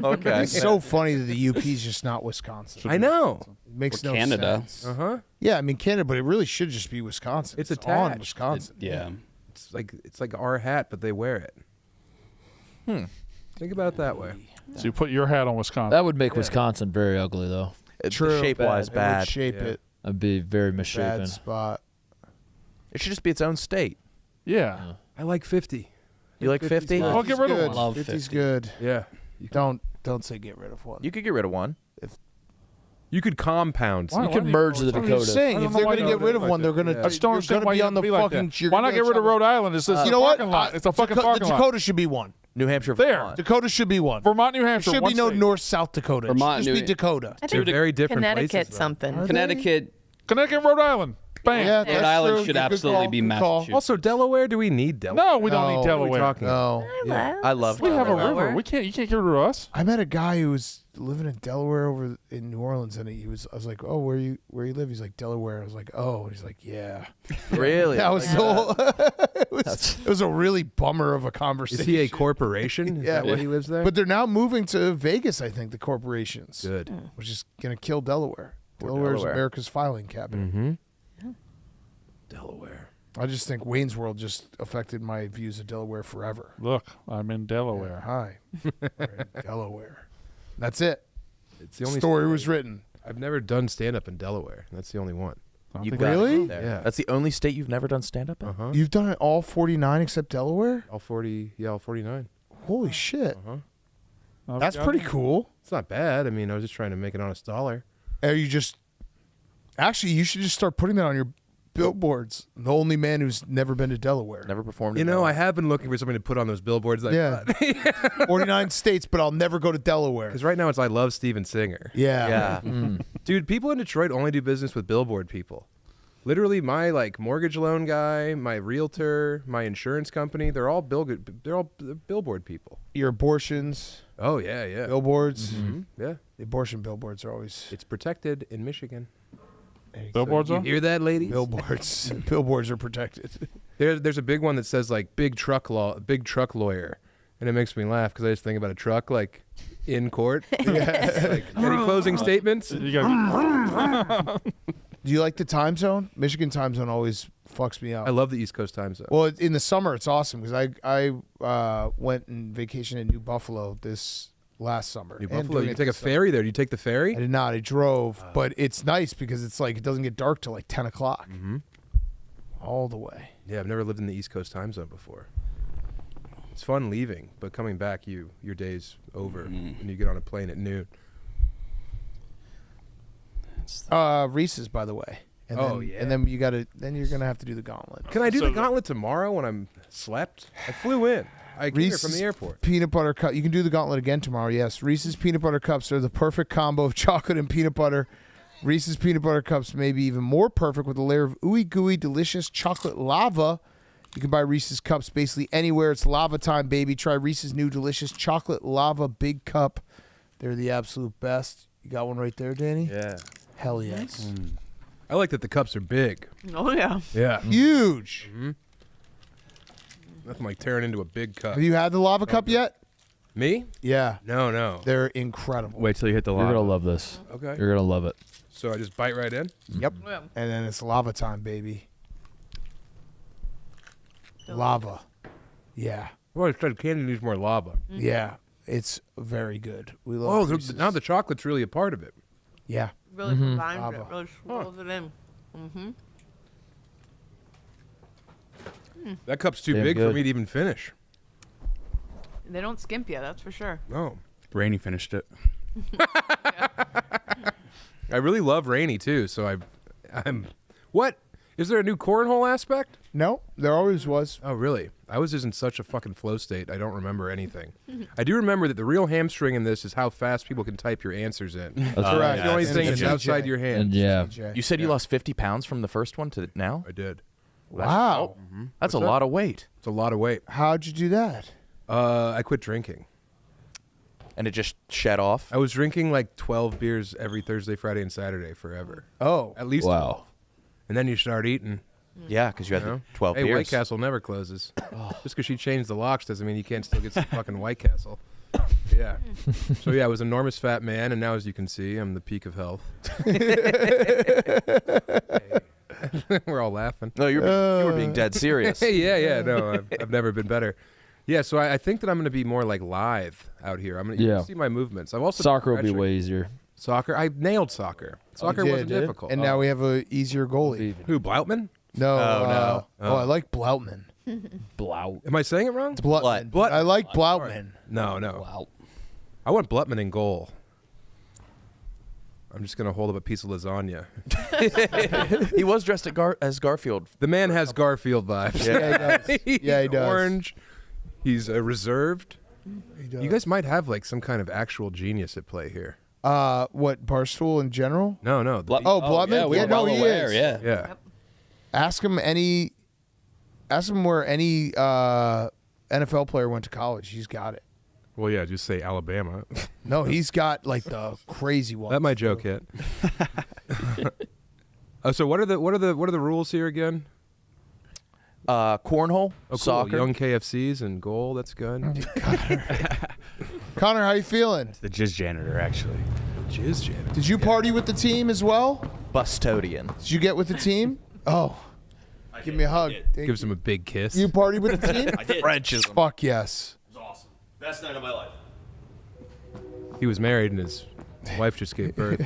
Okay. It's so funny that the UP's just not Wisconsin. I know. It makes Or no Canada. sense. Uh-huh. Yeah, I mean Canada, but it really should just be Wisconsin. It's on attached. Wisconsin. Yeah. It's like our hat, but they wear it. Think about it that way. So you put your hat on Wisconsin. That would make Wisconsin very ugly, though. True. Shape-wise, It would bad. shape Yeah. it. That'd be very misshapen. Bad spot. It should just be its own state. Yeah. I like 50. You like 50? Oh, get rid of good. one. Love 50's 50. good. Yeah. Don't say get rid of one. You could get rid of one. You could compound. Why- You why can do merge the I I'm just Dakotas. saying, I don't if know they're why going to you get rid do of it one, like they're going to. I just don't understand why be you on the have to be like fucking. that. you're Why gonna not get rid of travel- Rhode Island? It's just You know what? parking lot. It's a fucking The parking lot. Dakota should be one. New Hampshire, There. Vermont. Dakota should be one. Vermont, New There Hampshire. should one be no state. North South Dakota. It Vermont, should just be New- Dakota. I Two think very different Connecticut places, though. something. Connecticut. Connecticut, Rhode Island. Bam. Yeah, Rhode that's Island true. should Good absolutely call. be Good call. Massachusetts. Also, Delaware. Do we need Delaware? No, we don't No. need What are we Delaware. talking No. I love We have a Delaware. river. You can't get rid of us. I met a guy who was living in Delaware over in New Orleans, and I was like, "Oh, where you live?" He's like, "Delaware." I was like, "Oh," he's like, "Yeah." Really? That was Like it was a really bummer of a conversation. Is he a corporation? Is Yeah. that why he lives there? But they're now moving to Vegas, I think, the corporations. Good. Which is going to kill Delaware. Poor Delaware is Delaware. America's filing cabinet. Mm-hmm. Delaware. I just think Wayne's World just affected my views of Delaware forever. Look, I'm in Delaware. Hi. We're in Delaware. That's it. It's the only Story was written. I've never done stand up in Delaware. That's the only one. You've think got it Really? there. Yeah. That's the only state you've never done stand-up in? Uh-huh. You've done it all 49 except Delaware? All 40, yeah, all 49. Holy shit. I've That's got pretty it. cool. It's not bad. I mean, I was just trying to make an honest dollar. Are you just. Actually, you should just start putting that on your billboards. The only man who's never been to Delaware. Never performed You in know, I Delaware. have been looking for somebody to put on those billboards. Like Yeah. 49 states, but I'll never go to Delaware. Because right now it's I love Steven Singer. Yeah. Yeah. Dude, people in Detroit only do business with billboard people. Literally, my mortgage loan guy, my realtor, my insurance company, they're all billboard people. Your abortions, Oh, yeah, yeah. billboards. Mhm. Yeah. The abortion billboards are always. It's protected in Michigan. Billboards You are? hear that, ladies? Billboards. Billboards are protected. There's a big one that says like big truck lawyer, and it makes me laugh because I just think about a truck like in court. Like, any closing statements? Do you like the time zone? Michigan time zone always fucks me up. I love the East Coast time zone. Well, in the summer it's awesome because I went on vacation in New Buffalo this last summer. New Buffalo, you take a ferry there. Do you take the ferry? I did not. I drove, but it's nice because it's like it doesn't get dark till like 10 o'clock. All the way. Yeah, I've never lived in the East Coast time zone before. It's fun leaving, but coming back, your day's over when you get on a plane at noon. Reese's, by the way. And yeah. And then you're gonna have to do the gauntlet. Can I do the gauntlet tomorrow when I'm slept? I flew in. I came here from the airport. Peanut butter cup. You can do the gauntlet again tomorrow. Yes, Reese's peanut butter cups are the perfect combo of chocolate and peanut butter. Reese's peanut butter cups may be even more perfect with a layer of ooey gooey delicious chocolate lava. You can buy Reese's cups basically anywhere. It's lava time, baby. Try Reese's new delicious chocolate lava big cup. They're the absolute best. You got one right there, Danny? Yeah. Hell yes. I like that the cups are big. Oh, yeah. Yeah. Huge. Nothing like tearing into a big cup. Have you had the lava cup yet? Me? Yeah. No. They're incredible. Wait till you hit the You're lava. gonna love this. Okay. You're gonna love it. So I just bite right in? Yep. Yeah. And then it's lava time, baby. Lava. Yeah. Well, I said candy needs more lava. Yeah. It's very good. We love Reese's. Now the chocolate's really a part of it. Yeah. Really combines Lava. it. Really swirls it in. That cup's too Damn big for good. me to even finish. They don't skimp you, that's for sure. No. Rainey finished it. I really love Rainey too, so I'm what? Is there a new cornhole aspect? No, there always was. Oh, really? I was just in such a fucking flow state. I don't remember anything. I do remember that the real hamstring in this is how fast people can type your answers in. That's Correct. right. The only And thing it's that's DJ. outside your hand. And yeah, You said you lost 50 pounds from the first one to now? I did. Wow. That's a What's that? lot of weight. It's a lot of weight. How'd you do that? I quit drinking. And it just shed off? I was drinking like 12 beers every Thursday, Friday, and Saturday forever. Oh. At least 12. And then you start eating. Yeah, because you had the 12 Hey, beers. White Castle never closes. Just because she changed the locks doesn't mean you can't still get some fucking White Castle. Yeah. So yeah, I was an enormous fat man, and now, as you can see, I'm the peak of health. We're all laughing. No, you were being dead serious. Yeah. No, I've never been better. Yeah, so I think that I'm going to be more like lithe out here. I'm going to see my movements. I've also soccer will be way easier. Soccer, I nailed soccer. Soccer wasn't difficult. And now we have a easier goalie. Who, Blutman? No. no. I like Blutman. Blout. Am I saying it wrong? It's Blutman. Blut- I like Blutman. No. Blout. I want Blutman in goal. I'm just going to hold up a piece of lasagna. He was dressed as Garfield. The man has Garfield vibes. Yeah, he does. He's Yeah, he does. Orange. He's reserved. He does. You guys might have like some kind of actual genius at play here. What, Barstool in general? No. Blutman? Yeah, we're well he aware, is. yeah. Yeah. Ask him where any NFL player went to college. He's got it. Well, yeah, just say Alabama. No, he's got like the crazy one. That my joke hit. So what are the rules here again? Cornhole, Cool. soccer. Young KFCs and goal. That's good. Connor, how you feeling? It's the jizz janitor, actually. Jizz jam. Did you party with the team as well? Bustodian. Did you get with the team? Oh, give me a hug. Thank Gives you. him a big kiss. You party with the team? I did. Frenchism. Fuck yes. It was awesome. Best night of my life. He was married and his wife just gave birth.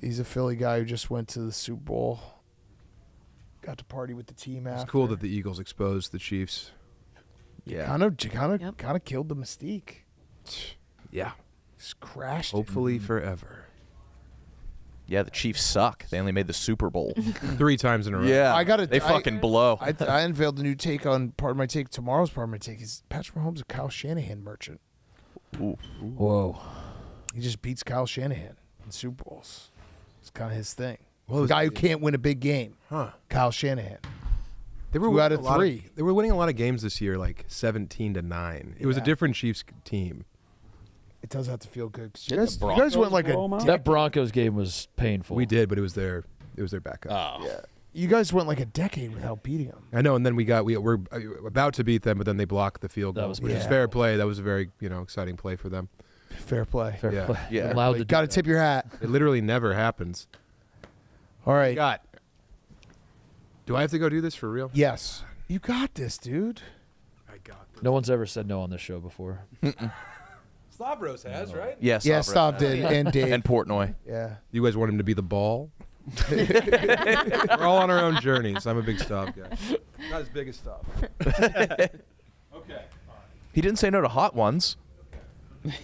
He's a Philly guy who just went to the Super Bowl. Got to party with the team after. It's cool that the Eagles exposed the Chiefs. Yeah. Kind of killed the mystique. Yeah. Just crashed. Hopefully forever. Yeah, the Chiefs suck. They only made the Super Bowl. 3 times in a row. Yeah. They fucking blow. I unveiled a new take on part of my take. Tomorrow's part of my take is Patrick Mahomes a Kyle Shanahan merchant. Ooh. Whoa. He just beats Kyle Shanahan in Super Bowls. It's kind of his thing. Well, the guy who can't win a big game. Huh. Kyle Shanahan. They were 2 out winning of 3. they were winning a lot of games this year, like 17-9. It was a different Chiefs team. It does have to feel good. 'Cause Did you guys went like a that Broncos game was painful. We did, but it was their backup. Oh. Yeah. You guys went like a decade without beating them. I know, and then we're about to beat them, but then they blocked the field goal, which is fair play. That was a very exciting play for them. Fair play. Fair play. Yeah. Allowed to Got to tip your hat. It literally never happens. All right. Do I have to go do this for real? Yes. You got this, dude. I got this. No one's ever said no on this show before. Stavros has, right? Yes. Yeah, Stav did, and Dave. And Portnoy. Yeah. You guys want him to be the ball? We're all on our own journeys. I'm a big Stav guy. Not as big as Stav. Okay. He didn't say no to hot ones.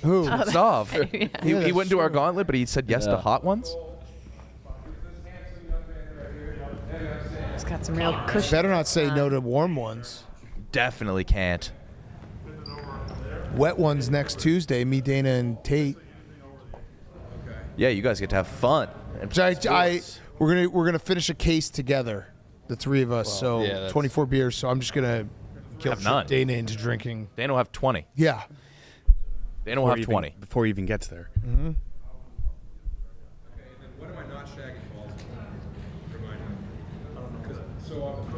Who? Stav. Yeah. He went to our gauntlet, but he said yes to hot ones. He's got some real cushion. Better not say no to warm ones. Definitely can't. Wet ones next Tuesday. Me, Dana, and Tate. Yeah, you guys get to have fun. We're gonna finish a case together, the three of us. So 24 beers. So I'm just gonna have none. Dana into drinking. Dana will have 20. Yeah. Dana will have 20 before he even gets there. Mm-hmm. What am I not shagging balls?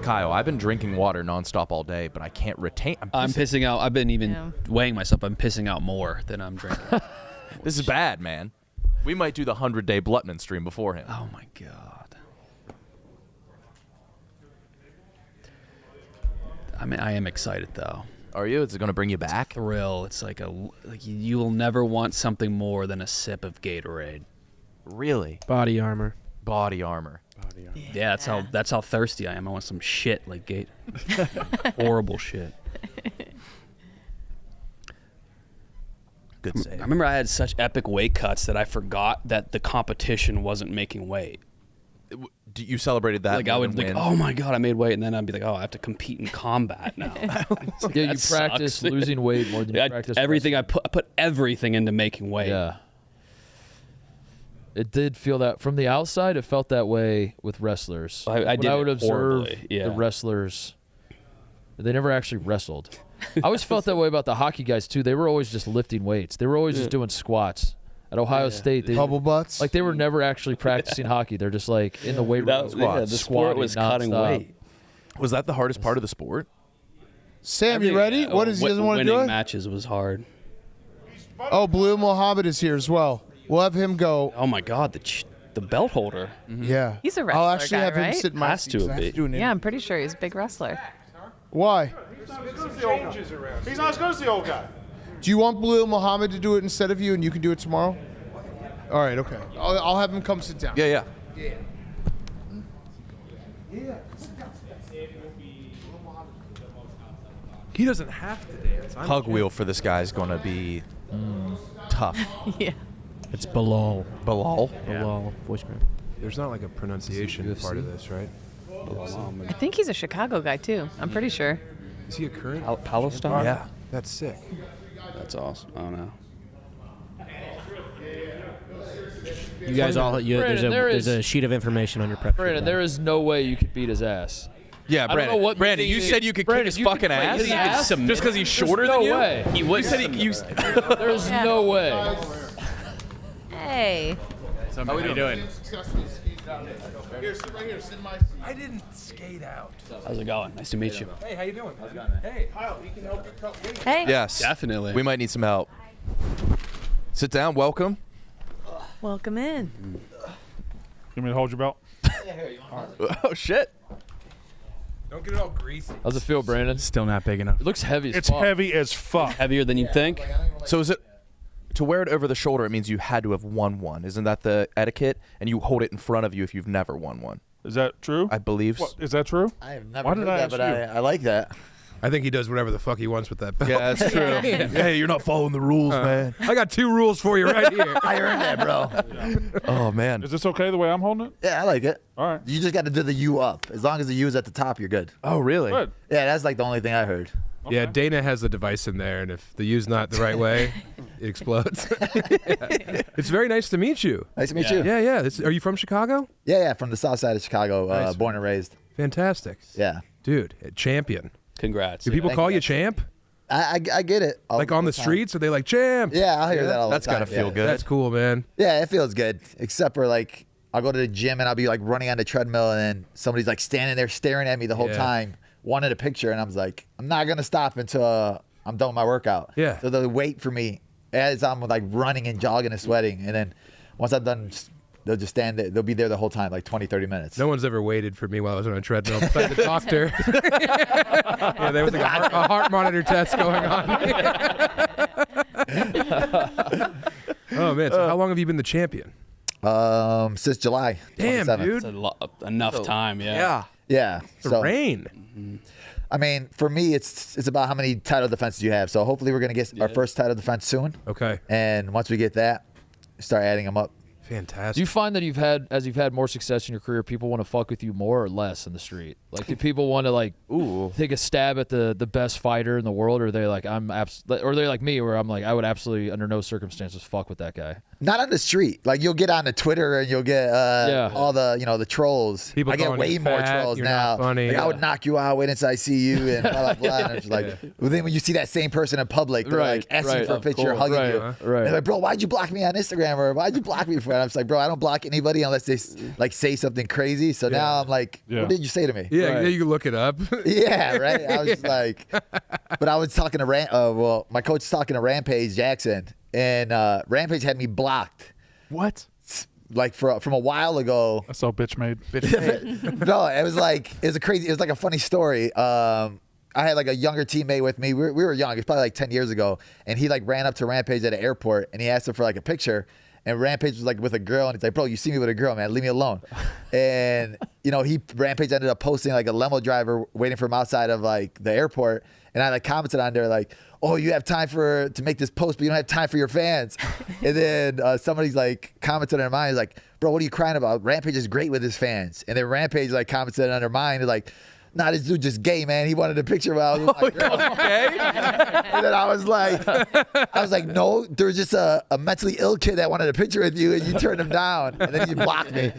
Kyle, I've been drinking water nonstop all day, but I can't retain. I'm pissing out. I've been even weighing myself. I'm pissing out more than I'm drinking. This is bad, man. We might do the 100-day Blutman stream before him. Oh my god. I mean, I am excited though. Are you? Is it going to bring you back? Thrill. It's like you will never want something more than a sip of Gatorade. Really? Body armor. Body armor. Yeah, that's how thirsty I am. I want some shit like horrible shit. Good save. I remember I had such epic weight cuts that I forgot that the competition wasn't making weight. You celebrated that? Like I would like, oh my god, I made weight, and then I'd be like, oh, I have to compete in combat now. Like, Yeah, you practice losing weight more than you practice everything. I put everything into making weight. Yeah. It did feel that from the outside. It felt that way with wrestlers. I did when I would it observe horribly, yeah. the wrestlers. They never actually wrestled. I always felt that way about the hockey guys too. They were always just lifting weights. They were always just doing squats. At Ohio State, they bubble butts. Like they were never actually practicing hockey. They're just like in the weight room squats. The sport was cutting weight. Was that the hardest part of the sport? Sam, you ready? What is he doesn't want to do Winning it? matches was hard. Oh, Blue Mohammed is here as well. We'll have him go. Oh my god, the belt holder. Yeah. He's a wrestler I'll actually guy, have him right? sit in my Has seat to 'cause I have be. do an Yeah, I'm pretty sure he's a big wrestler. Why? He's not as good as the old guy. Do you want Blue Mohammed to do it instead of you, and you can do it tomorrow? All right, okay. I'll have him come sit down. Yeah. He doesn't have to dance. Hug wheel for this guy is going to be tough. Yeah. It's Bilal. Bilal? Bilal. Voice crack. There's not like a pronunciation part of this, right? I think he's a Chicago guy too. I'm pretty sure. Is he a current? Palestine? Yeah. That's sick. That's awesome. I don't know. You guys all. Brandon, There's a sheet of information on your prep. Brandon, there is no way you could beat his ass. Yeah, I don't know Brandon. what Brandon, you meeting said you could kick his you could fucking kick ass? his ass? Just because he's shorter There's than you? no way. He would. You said he There's no way. Hey. How are you doing? Here, sit right here. Sit in my seat. I didn't skate out. How's it going? Nice to meet you. Hey, how you doing? How's it going, man? Hey. Kyle, he can help you cut weight. Hey. Yes. Definitely. We might need some help. Sit down. Welcome. Welcome in. You want me to hold your belt? Oh, shit. Don't get it all greasy. How's it feel, Brandon? Still not big enough. It looks heavy as It's fuck. heavy as fuck. Heavier than you think. So is it to wear it over the shoulder? It means you had to have won one. Isn't that the etiquette? And you hold it in front of you if you've never won one. Is that true? I believe. What, is that true? I have never Why heard did I that, ask but you? I like that. I think he does whatever the fuck he wants with that belt. Yeah, that's true. Hey, you're not following the rules, man. I got 2 rules for you right here. I earned that, bro. Oh, man. Is this okay the way I'm holding it? Yeah, I like it. All right. You just got to do the U up. As long as the U is at the top, you're good. Oh, really? Good. Yeah, that's like the only thing I heard. Yeah, Dana has a device in there, and if the U's not the right way, it explodes. It's very nice to meet you. Nice to meet you. Yeah. Are you from Chicago? Yeah, from the south side of Chicago, Nice. born and raised. Fantastic. Yeah. Dude, champion. Congrats. Do people Thank call you. you champ? I get it. Like on the time. streets? Are they like, champ? Yeah, I'll hear that all That's the time. got to feel yeah. good. That's cool, man. Yeah, it feels good. Except for like I'll go to the gym and I'll be like running on the treadmill, and then somebody's like standing there staring at me the whole time, wanted a picture, and I'm like, I'm not gonna stop until I'm done with my workout. Yeah. So they'll wait for me as I'm like running and jogging and sweating, and then once I'm done, they'll just stand there. They'll be there the whole time, like 20, 30 minutes. No one's ever waited for me while I was on a treadmill besides the doctor. Yeah, there was like a heart monitor test going on. Oh, man. So how long have you been the champion? Since July 27th. Damn, dude. That's enough time, yeah. Yeah. The rain. I mean, for me, it's about how many title defenses you have. So hopefully we're going to get our first title defense soon. Okay. And once we get that, start adding them up. Fantastic. Do you find that as you've had more success in your career, people want to fuck with you more or less in the street? Like, do people want to like take a stab at the best fighter in the world, or are they like or they're like me, where I'm like, I would absolutely under no circumstances fuck with that guy? Not on the street. Like, you'll get on the Twitter and you'll get all the the trolls. People I get calling way you more fat, trolls you're now. not funny. Like, I would knock you out. Wait until I see you and blah blah blah. And it's like, well, then when you see that same person in public, they're like asking for a picture, hugging you. Right. They're like, bro, why'd you block me on Instagram, or why'd you block me for that? I'm just like, bro, I don't block anybody unless they like say something crazy. So now I'm like, what did you say to me? Yeah, you can look it up. Yeah, right. I was like, but I was talking to my coach was talking to Rampage Jackson, and Rampage had me blocked. What? Like from a while ago. That's all bitch made. No, it was like a funny story. I had like a younger teammate with me. We were young. It's probably like 10 years ago, and he like ran up to Rampage at an airport, and he asked him for like a picture. And Rampage was like with a girl, and he's like, bro, you see me with a girl, man, leave me alone. And Rampage ended up posting like a limo driver waiting for him outside of like the airport, and I like commented on there like, oh, you have time to make this post, but you don't have time for your fans. And then somebody's like commented under mine, he's like, bro, what are you crying about? Rampage is great with his fans. And then Rampage like commented under mine, he's like, nah, this dude just gay, man. He wanted a picture while I was with my girl. Okay. And then I was like, no, there's just a mentally ill kid that wanted a picture with you, and you turned him down, and then you blocked me.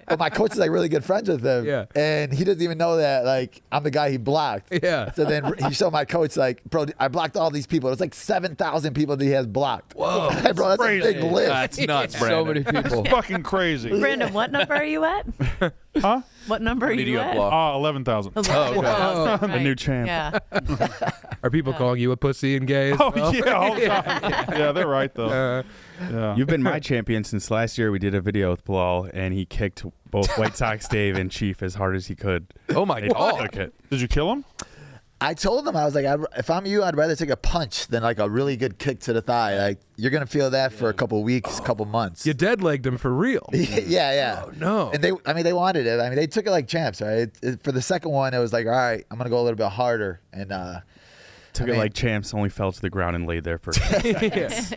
But my coach is like really good friends with him, and he doesn't even know that like I'm the guy he blocked. Yeah. So then he showed my coach like, bro, I blocked all these people. It's like 7,000 people that he has blocked. Whoa, like, bro, that's crazy. a big list. That's nuts, Brandon. So many people. It's fucking crazy. Brandon, what number are you at? Huh? What number are Did you you get at? blocked? 11,000. The new champ. Yeah. Are people calling you a pussy and gay as Oh, well? yeah, all the time. Yeah, they're right, though. Yeah. You've been my champion since last year. We did a video with Bilal, and he kicked both White Sox Dave and Chief as hard as he could. Oh my They God. took it. Did you kill him? I told him, I was like, if I'm you, I'd rather take a punch than like a really good kick to the thigh. Like, you're gonna feel that for a couple weeks, couple months. You dead legged him for real. Yeah. Oh, no. And they wanted it. I mean, they took it like champs, right? For the second one, it was like, all right, I'm gonna go a little bit harder, and Took it like champs, only fell to the ground and laid there for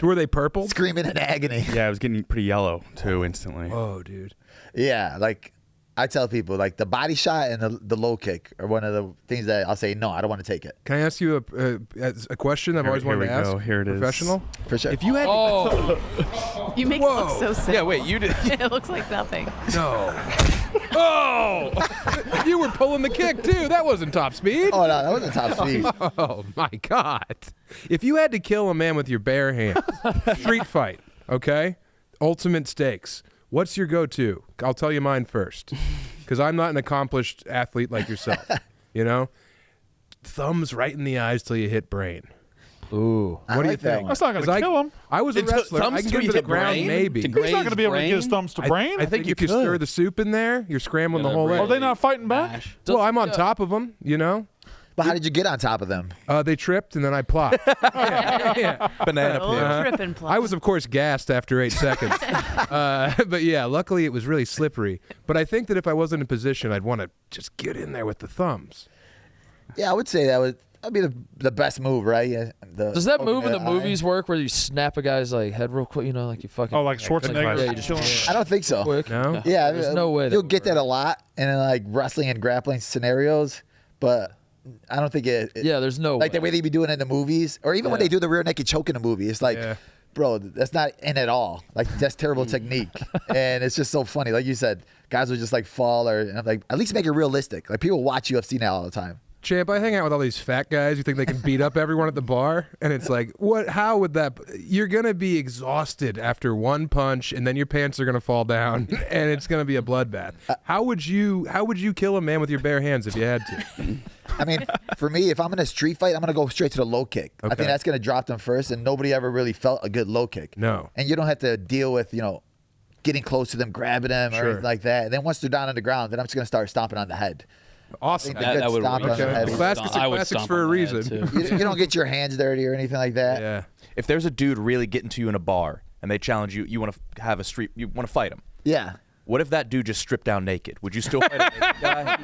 Were they purple? screaming in agony. Yeah, it was getting pretty yellow too instantly. Oh, dude. Yeah, like I tell people, like the body shot and the low kick are one of the things that I'll say, no, I don't want to take it. Can I ask you a question I've always wanted to ask? Here it is. Professional? For sure. If you had You make it look so simple. Yeah, wait, you did. It looks like nothing. No. Oh! You were pulling the kick, too. That wasn't top speed. Oh, no, that wasn't top speed. Oh, my God. If you had to kill a man with your bare hands, street fight, okay? Ultimate stakes. What's your go-to? I'll tell you mine first, because I'm not an accomplished athlete like yourself, you know? Thumbs right in the eyes till you hit brain. Ooh. What do you think? That's not going to kill him. I was a wrestler. thumbs I can till get you to the hit ground, brain? maybe. To He's not going to be able to brain? get his thumbs to brain. I think if you stir the soup in there, you're scrambling the whole brain. way. Are they not fighting back? Well, I'm on top of them, you know? But how did you get on top of them? They tripped, and then I plopped. Yeah. Banana Oh, peel. trip and plop. I was, of course, gassed after 8 seconds. But yeah, luckily it was really slippery. But I think that if I wasn't in position, I'd want to just get in there with the thumbs. Yeah, I would say that'd be the best move, right? Yeah, Does that move in the movies work where you snap a guy's like head real quick? You know, like you fucking. Oh, like Schwarzenegger. Yeah, you just killing him. I don't think so. quick. No? Yeah, There's no way that you'll would get that a lot in like wrestling and grappling scenarios, but I don't think it Yeah, there's no like way. the way they be doing it in the movies, or even when they do the rear naked choke in a movie. It's like, Yeah. bro, that's not in at all. Like that's terrible technique, and it's just so funny. Like you said, guys will just like fall, or and I'm like, at least make it realistic. Like people watch UFC now all the time. Champ, I hang out with all these fat guys who think they can beat up everyone at the bar, and it's like, what? How would that? You're gonna be exhausted after one punch, and then your pants are gonna fall down, and it's gonna be a bloodbath. How would you kill a man with your bare hands if you had to? I mean, for me, if I'm in a street fight, I'm gonna go straight to the low kick. I Okay. think that's gonna drop them first, and nobody ever really felt a good low kick. No. And you don't have to deal with getting close to them, grabbing them, or Sure. anything like that. And then once they're down on the ground, then I'm just gonna start stomping on the head. Awesome. That would work. Okay. Classics are classics for a reason. You don't get your hands dirty or anything like that. Yeah. If there's a dude really getting to you in a bar and they challenge you, you want to have a street, you want to fight him. Yeah. What if that dude just stripped down naked? Would you still fight a naked guy?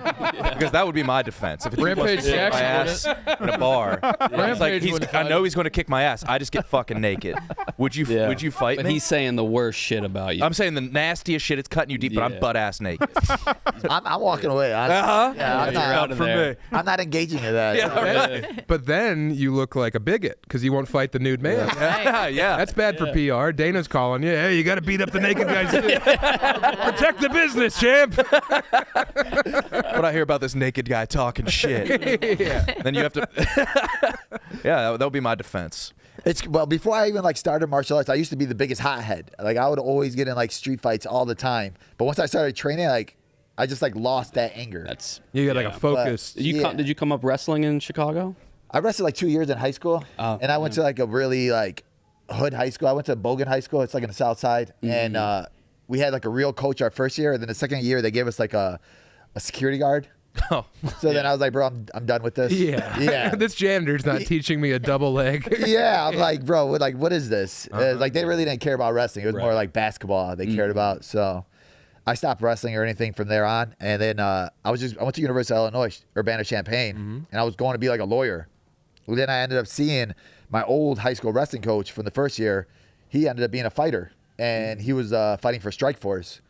Because that would be my defense. If a dude wants to kick my ass in a bar, it's like I know he's going to kick my ass. I just get fucking naked. Would you fight But me? he's saying the worst shit about you. I'm saying the nastiest shit. It's cutting you deep, but I'm butt ass naked. I'm walking away. Uh-huh. Yeah, I'm You're out of there. I'm not engaging in that. Yeah, But then you look like a bigot because you won't fight the nude man. Yeah. That's bad for PR. Dana's calling you. Hey, you got to beat up the naked guys too. Protect the business, champ. What I hear about this naked guy talking shit. Yeah. Then you have to. Yeah, that would be my defense. Before I even started martial arts, I used to be the biggest hothead. I would always get in street fights all the time. But once I started training, I just lost that anger. You got a focus. Did you come up wrestling in Chicago? I wrestled 2 years in high school, and I went to a really hood high school. I went to Bogan High School. It's in the South Side, and we had a real coach our first year, and then the second year they gave us a security guard. Oh. So then I was like, bro, I'm done with this. Yeah. This janitor's not teaching me a double leg. Yeah, I'm like, bro, what is this? They really didn't care about wrestling. It was more like basketball they cared about. So I stopped wrestling or anything from there on. And then I went to University of Illinois, Urbana-Champaign, and I was going to be a lawyer. Well, then I ended up seeing my old high school wrestling coach from the first year. He ended up being a fighter, and he was fighting for Strikeforce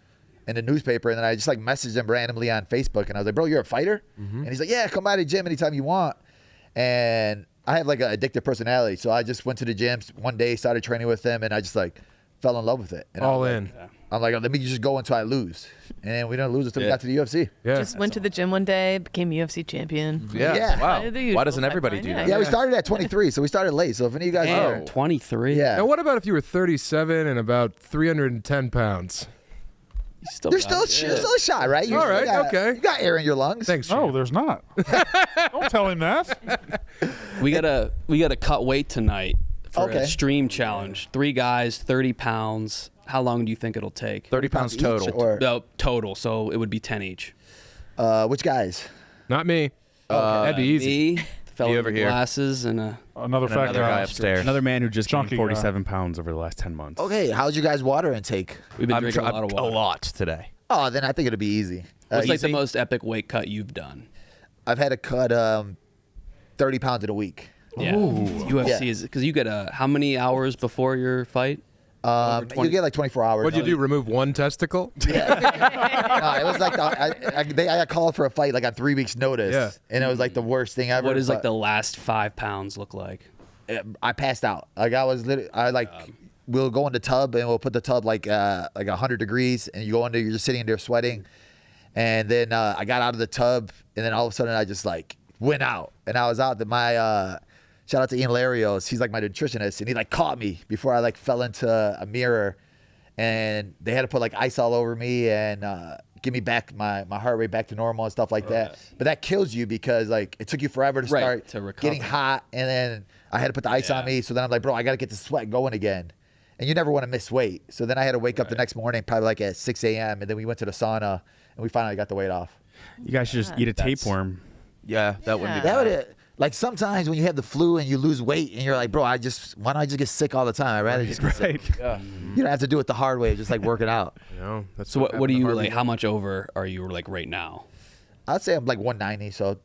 in the newspaper. And then I just messaged him randomly on Facebook, and I was like, bro, you're a fighter? And he's like, yeah, come by the gym anytime you want. And I have an addictive personality, so I just went to the gym one day, started training with him, and I just fell in love with it. And All in. I'm like, let me just go until I lose. And we didn't lose until we got to the UFC. Yeah. Just went to the gym one day, became UFC champion. Yeah. Wow. The usual Why doesn't everybody pipeline, do that? Yeah, we started at 23, so we started late. So if any of you guys are 23. Yeah. Now, what about if you were 37 and about 310 pounds? There's still a shot, right? All right, okay. You got air in your lungs. Thanks, No, champ. there's not. Don't tell him that. We gotta cut weight tonight for Okay. a stream challenge. 3 guys, 30 pounds. How long do you think it'll take? 30 pounds each, total. or No, total. So it would be 10 each. which guys? Not me. That'd be easy. Me, fella over with here. glasses, and Another fat Another guy guy. upstairs. Another man who just gained Chunky 47 pounds over the last 10 months. Okay, how's your guys' water intake? we've been I'm drinking a lot of water. a lot today. Oh, then I think it'll be easy. What's the Easy? most epic weight cut you've done? I've had to cut 30 pounds in a week. Yeah. UFC Yeah. is because you get how many hours before your fight? You get 24 hours. What'd you do? Remove one testicle? No, it was I got called for a fight on 3 weeks' notice, Yeah. and it was the worst thing ever. What does but the last 5 pounds look like? I passed out. I was literally, we'll go in the tub and we'll put the tub 100 degrees, and you go under, you're just sitting in there sweating, and then I got out of the tub, and then all of a sudden I just went out, and I was out. My shout out to Ian Larios, he's my nutritionist, and he caught me before I fell into a mirror, and they had to put ice all over me and give me back my heart rate back to normal and stuff like that. But that kills you because it took you forever to start to recover. getting hot, and then I had to put the ice on me. So then I'm like, bro, I got to get the sweat going again. And you never want to miss weight. So then I had to wake up the next morning, probably at 6 a.m. And then we went to the sauna, and we finally got the weight off. You guys should just eat a tapeworm. Yeah, that wouldn't be That bad. would sometimes when you have the flu and you lose weight, and you're like, bro, why don't I just get sick all the time? I'd rather just get sick. Yeah. You don't have to do it the hard way, just working out. That's So what do you How much over are you right now? I'd say I'm 190, so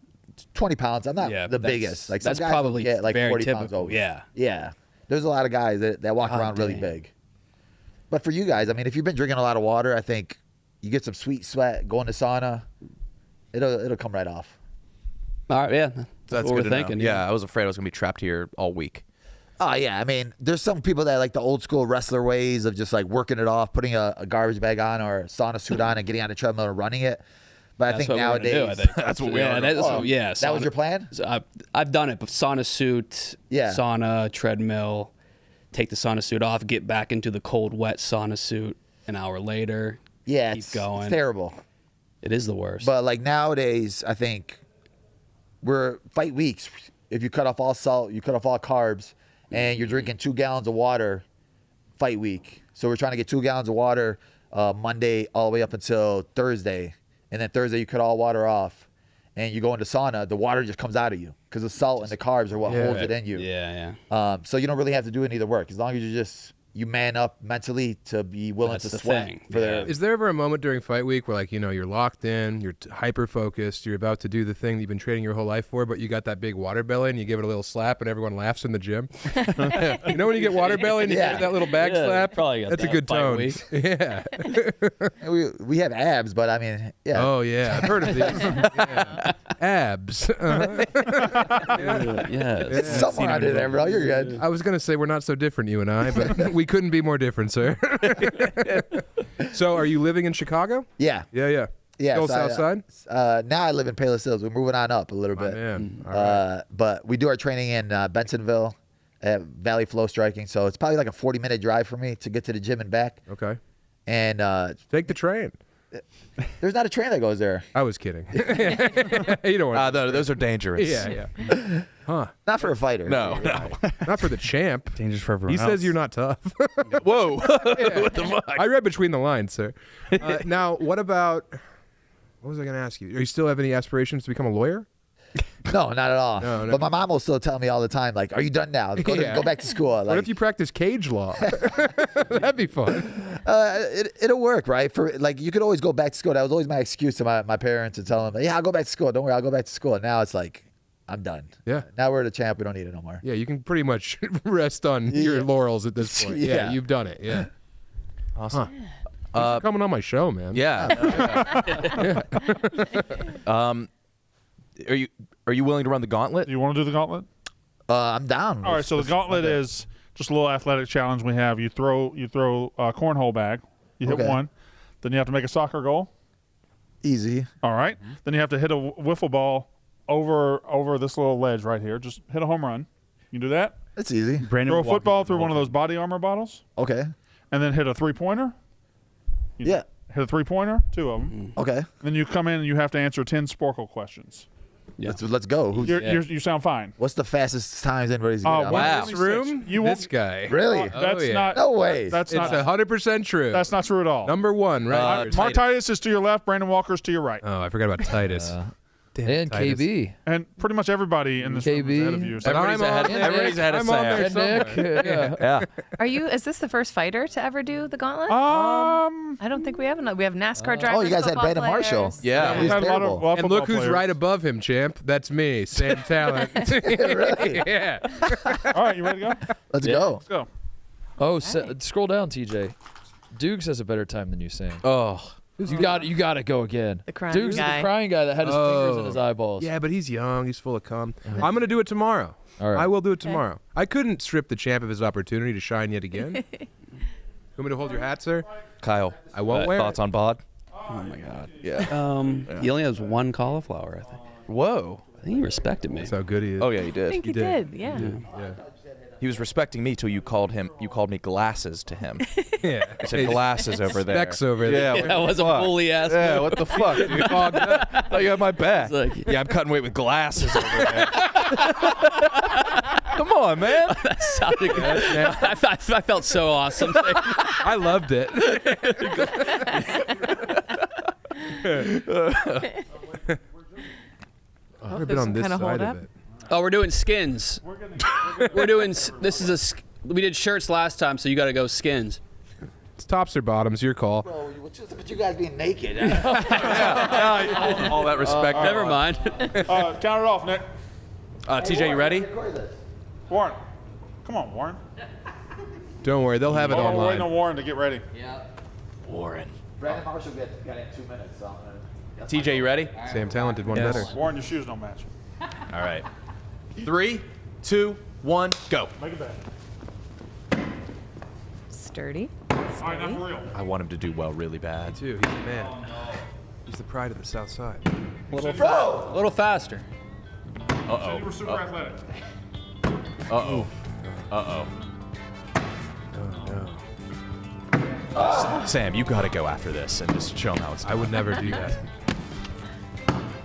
20 pounds. I'm not the biggest. Some that's guys probably get very 40 typical. pounds over. Yeah. Yeah. There's a lot of guys that walk around really big. But for you guys, I mean, if you've been drinking a lot of water, I think you get some sweet sweat, go in the sauna, it'll come right off. All right, yeah. That's what good we're to thinking. know. Yeah, I was afraid I was going to be trapped here all week. Oh, yeah. I mean, there's some people that like the old school wrestler ways of just working it off, putting a garbage bag on or a sauna suit on and getting on the treadmill and running it. But I think what we're gonna nowadays do, I think. That's what we yeah, are. that's what, yeah. that was your plan. I've done it, but sauna suit, sauna, treadmill, take the sauna suit off, get back into the cold, wet sauna suit an hour later. Yeah, keep going. It's terrible. It is the worst. But like nowadays, I think we're fight weeks. If you cut off all salt, you cut off all carbs, and you're drinking 2 gallons of water, fight week. So we're trying to get 2 gallons of water Monday all the way up until Thursday. And then Thursday you cut all water off and you go into sauna, the water just comes out of you because the salt and the carbs are what holds it in you. Yeah. So you don't really have to do any of the work as long as you man up mentally to be willing to sweat. Is there ever a moment during fight week where, like, you're locked in, you're hyper focused, you're about to do the thing that you've been training your whole life for, but you got that big water belly and you give it a little slap and everyone laughs in the gym? You know when you get water belly and you get that little back slap? That's a good tone. Week. Yeah. we have abs, but I mean, yeah. Oh yeah, I've heard of these. Yeah. Abs. It's somewhere under there, bro. You're good. I was gonna say we're not so different, you and I, but we couldn't be more different, sir. So, are you living in Chicago? Yeah. Yeah. Yeah. Still South Side? Now I live in Palos Hills. We're moving on up a little bit. Man. All right. But we do our training in Bensonville at Valley Flow Striking. So it's probably like a 40-minute drive for me to get to the gym and back. Okay. And take the train. There's not a train that goes there. I was kidding. You don't want those are dangerous. Yeah. Huh. Not for a fighter. No. Not for the champ. Dangerous for everyone He else. says you're not tough. Whoa. Yeah. What the fuck? I read between the lines, sir. Now, what about... What was I going to ask you? Do you still have any aspirations to become a lawyer? No, not at all. No. But my mom will still tell me all the time, like, "Are you done now? Go back to school." Like, What if you practice cage law? That'd be fun. It'll work, right? For like, you could always go back to school. That was always my excuse to my parents to tell them, "Yeah, I'll go back to school. Don't worry, I'll go back to school." And now it's like, I'm done. Yeah. Now we're the champ. We don't need it no more. Yeah, you can pretty much rest on your laurels at this point. Yeah, you've done it. Yeah. Awesome. Thanks for coming on my show, man. Yeah. Are you willing to run the gauntlet? Do you want to do the gauntlet? I'm down. All right, so the gauntlet is just a little athletic challenge we have. You throw a cornhole bag. You hit one. Then you have to make a soccer goal. Easy. All right. Then you have to hit a wiffle ball over this little ledge right here. Just hit a home run. You can do that? That's easy. Throw a football through one of those body armor bottles. Okay. And then hit a three-pointer. Yeah. Hit a three-pointer, 2 of them. Okay. Then you come in and you have to answer 10 Sporkle questions. Yeah. Let's go. You sound fine. What's the fastest times anybody's Wow. This room? This guy. Really? That's not. No way. That's It's not 100% true. That's not true at all. Number one, right? Mark Titus is to your left. Brandon Walker's to your right. Oh, I forgot about Titus. And Titus. KB. And pretty much everybody in this room is ahead of you. So Everybody's ahead of I'm on there Sam. somewhere. Yeah. Is this the first fighter to ever do the gauntlet? I don't think we have. We have NASCAR drivers. you guys had football Brandon Marshall. players. Yeah. He's had a lot of terrible. And look who's right above him, champ. That's me, Sam Talent. Really? Yeah. All right, you ready to go? Let's go. Let's go. Oh, scroll down, TJ. Dukes has a better time than you, Sam. Oh. You got to go again. The crying Dukes is guy. the crying guy that had his fingers in his eyeballs. Yeah, but he's young. He's full of cum. I'm going to do it tomorrow. All right. I will do it tomorrow. I couldn't strip the champ of his opportunity to shine yet again. Want me to hold your hat, sir? Kyle, I won't wear thoughts on Bod? Oh my God. Yeah. He only has 1 cauliflower, I think. Whoa. I think he respected me. That's how good he is. Oh yeah, he did. I think he did. Yeah. Yeah. He was respecting me till you called me glasses to him. Yeah. I said glasses over there. Specs over there. Yeah, That was a bully ass. Yeah, what the fuck, dude? Fogged up. I thought you had my back. It's like- Yeah, I'm cutting weight with glasses over there. Come on, man. That sounded good. I felt so awesome. I loved it. I've never been on this kinda side hold of up. it. Oh, we're doing skins. We're doing. This is we did shirts last time, so you got to go skins. It's tops or bottoms, your call. Bro, but you guys being naked. All that respect. Never mind. Count it off, Nick. TJ, you ready? Warren. Come on, Warren. Don't worry, they'll have it We're online. waiting on Warren to get ready. Warren. Brandon Marshall got in 2 minutes. So TJ, you ready? Sam Talent did one better. Warren, your shoes don't match. All right. 3, 2, 1, go. Make it back. Sturdy. All right, not for real. I want him to do well really bad. Too. He's a man. He's the pride of the South Side. A little faster. So you were super athletic. Uh-oh. Uh-oh. Sam, you got to go after this and just show him how it's done. I would never do that.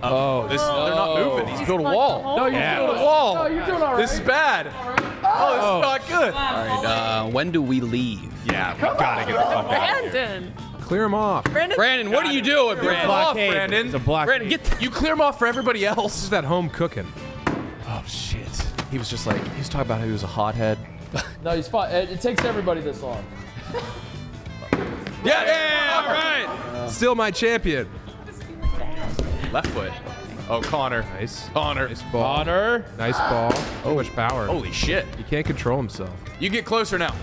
They're not moving. He's built a wall. No, you're doing a wall. No, you're doing all right. This is bad. Oh, this is not good. All right. When do we leave? Yeah, we got to get the fuck out of here. Brandon. Clear him off. Brandon, what are you doing, Clear him Brandon? off, Brandon. It's a block. Brandon, get. You clear him off for everybody This else. is that home cooking. Oh, shit. He was just like, he was talking about how he was a hothead. No, he's fine. It takes everybody this long. Yeah, all right. Still my champion. Left foot. Oh, Connor. Nice. Connor. Nice ball. Nice ball. So much power. Holy shit. He can't control himself. You get closer now.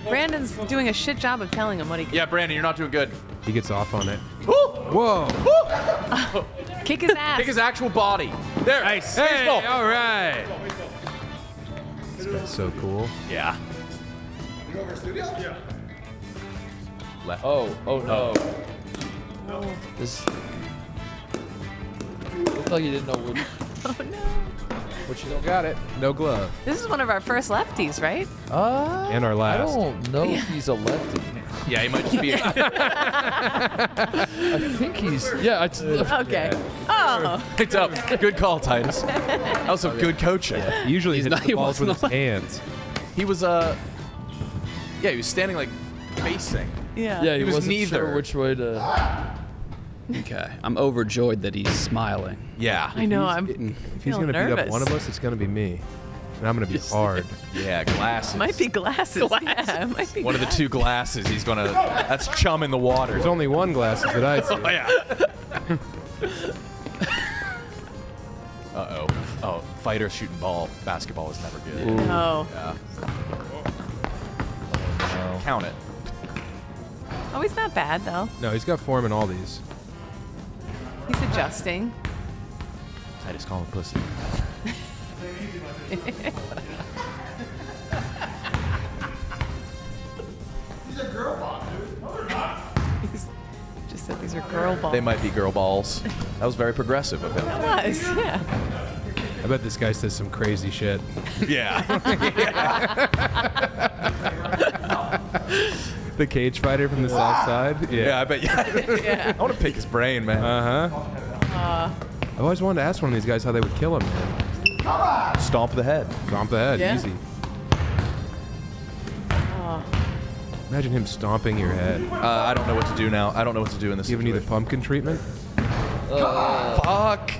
Brandon's doing a shit job of telling him what he can. Yeah, Brandon, you're not doing good. He gets off on it. Woo! Whoa. Kick his ass. Kick his actual body. There. Nice. Hey, all right. This guy's so cool. Yeah. Left. Oh no. This looked like he didn't know which. Oh no. Which you don't got it. No glove. This is one of our first lefties, right? And our I last. don't know if he's a lefty. Yeah, he might just be. I think he's. Yeah. It's, Okay. Oh. Picked up. Good call, Titus. That was some good coaching. He usually hits not- the he balls with his wasn't hands. He was yeah, he was standing like facing. Yeah. yeah, he was wasn't neither. sure which way to. Okay. I'm overjoyed that he's smiling. Yeah. I know. I'm If he's feeling gonna beat nervous. up one of us, it's gonna be me, and I'm gonna be hard. Yeah, glasses. Might be glasses. Yeah, it might be One of the two glasses. He's gonna. That's chum in the water. There's only one glasses that I see. Oh yeah. Uh-oh. Oh, fighter shooting ball. Basketball is never good. Oh. Yeah. Count it. Oh, he's not bad though. No, he's got form in all these. He's adjusting. I just call him pussy. He's a girl ball, dude. No, they're not. He's just said these are girl balls. They might be girl balls. That was very progressive of him. That was, yeah. I bet this guy says some crazy shit. Yeah. The cage fighter from the South Side. Yeah, I bet. Yeah. I want to pick his brain, man. I've always wanted to ask one of these guys how they would kill him, man. Stomp the head. Stomp the head, Yeah. easy. Oh. Imagine him stomping your head. I don't know what to do now. I don't know what to do in this Giving you the situation. pumpkin treatment. Fuck.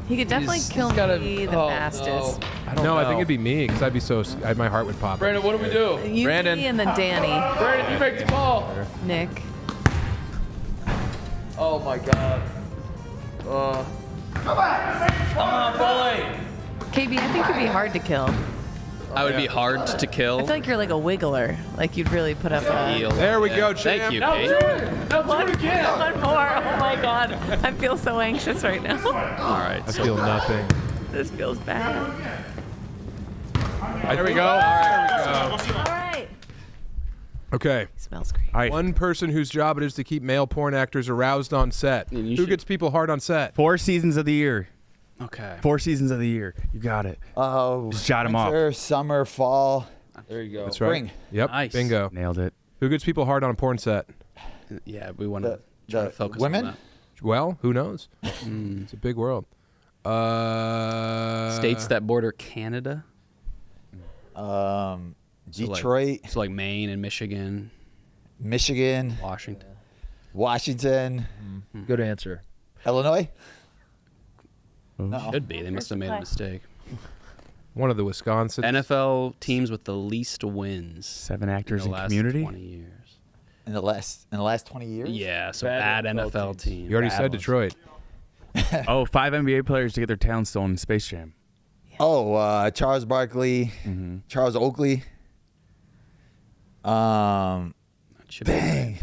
He could definitely kill me the fastest. I don't know. I think it'd be me because I'd be so. My heart would pop. Brandon, what do we do? You, Brandon. me, and then Danny. Brandon, you make the call. Nick. Oh my God. Come on, boy. KB, I think you'd be hard to kill. I would be hard to kill. I feel like you're like a wiggler. Like you'd really put up a... There we go, champ. Thank you, Now Kate. do it. Now do it again. One more. Oh my God. I feel so anxious right now. All right. I feel nothing. This feels bad. There we go. All right. Okay. Smells great. All right. One person whose job it is to keep male porn actors aroused on set. And you Who should- gets people hard on set? 4 seasons of the year. Okay. 4 seasons of the year. You got it. Oh, Just jot 'em off. winter, summer, fall, There you go. That's right. spring. Yep. Nice. Bingo. Nailed it. Who gets people hard on a porn set? Yeah, we want to The- try the to focus women? on Well, who knows? It's a big world. that. States that border Canada. Detroit, So like Maine and Michigan, Michigan, Washington. Washington, Good answer. Illinois. Should be. They must have made a mistake. One of the Wisconsin. NFL teams with the least wins. 7 actors in in the last Community. 20 years. In the last 20 years. Yeah, so Bad bad NFL NFL team. You already Bad said ones. Detroit. Oh, 5 NBA players to get their talent stolen in Space Jam. Oh, Charles Barkley, Charles Oakley. Should be Dang.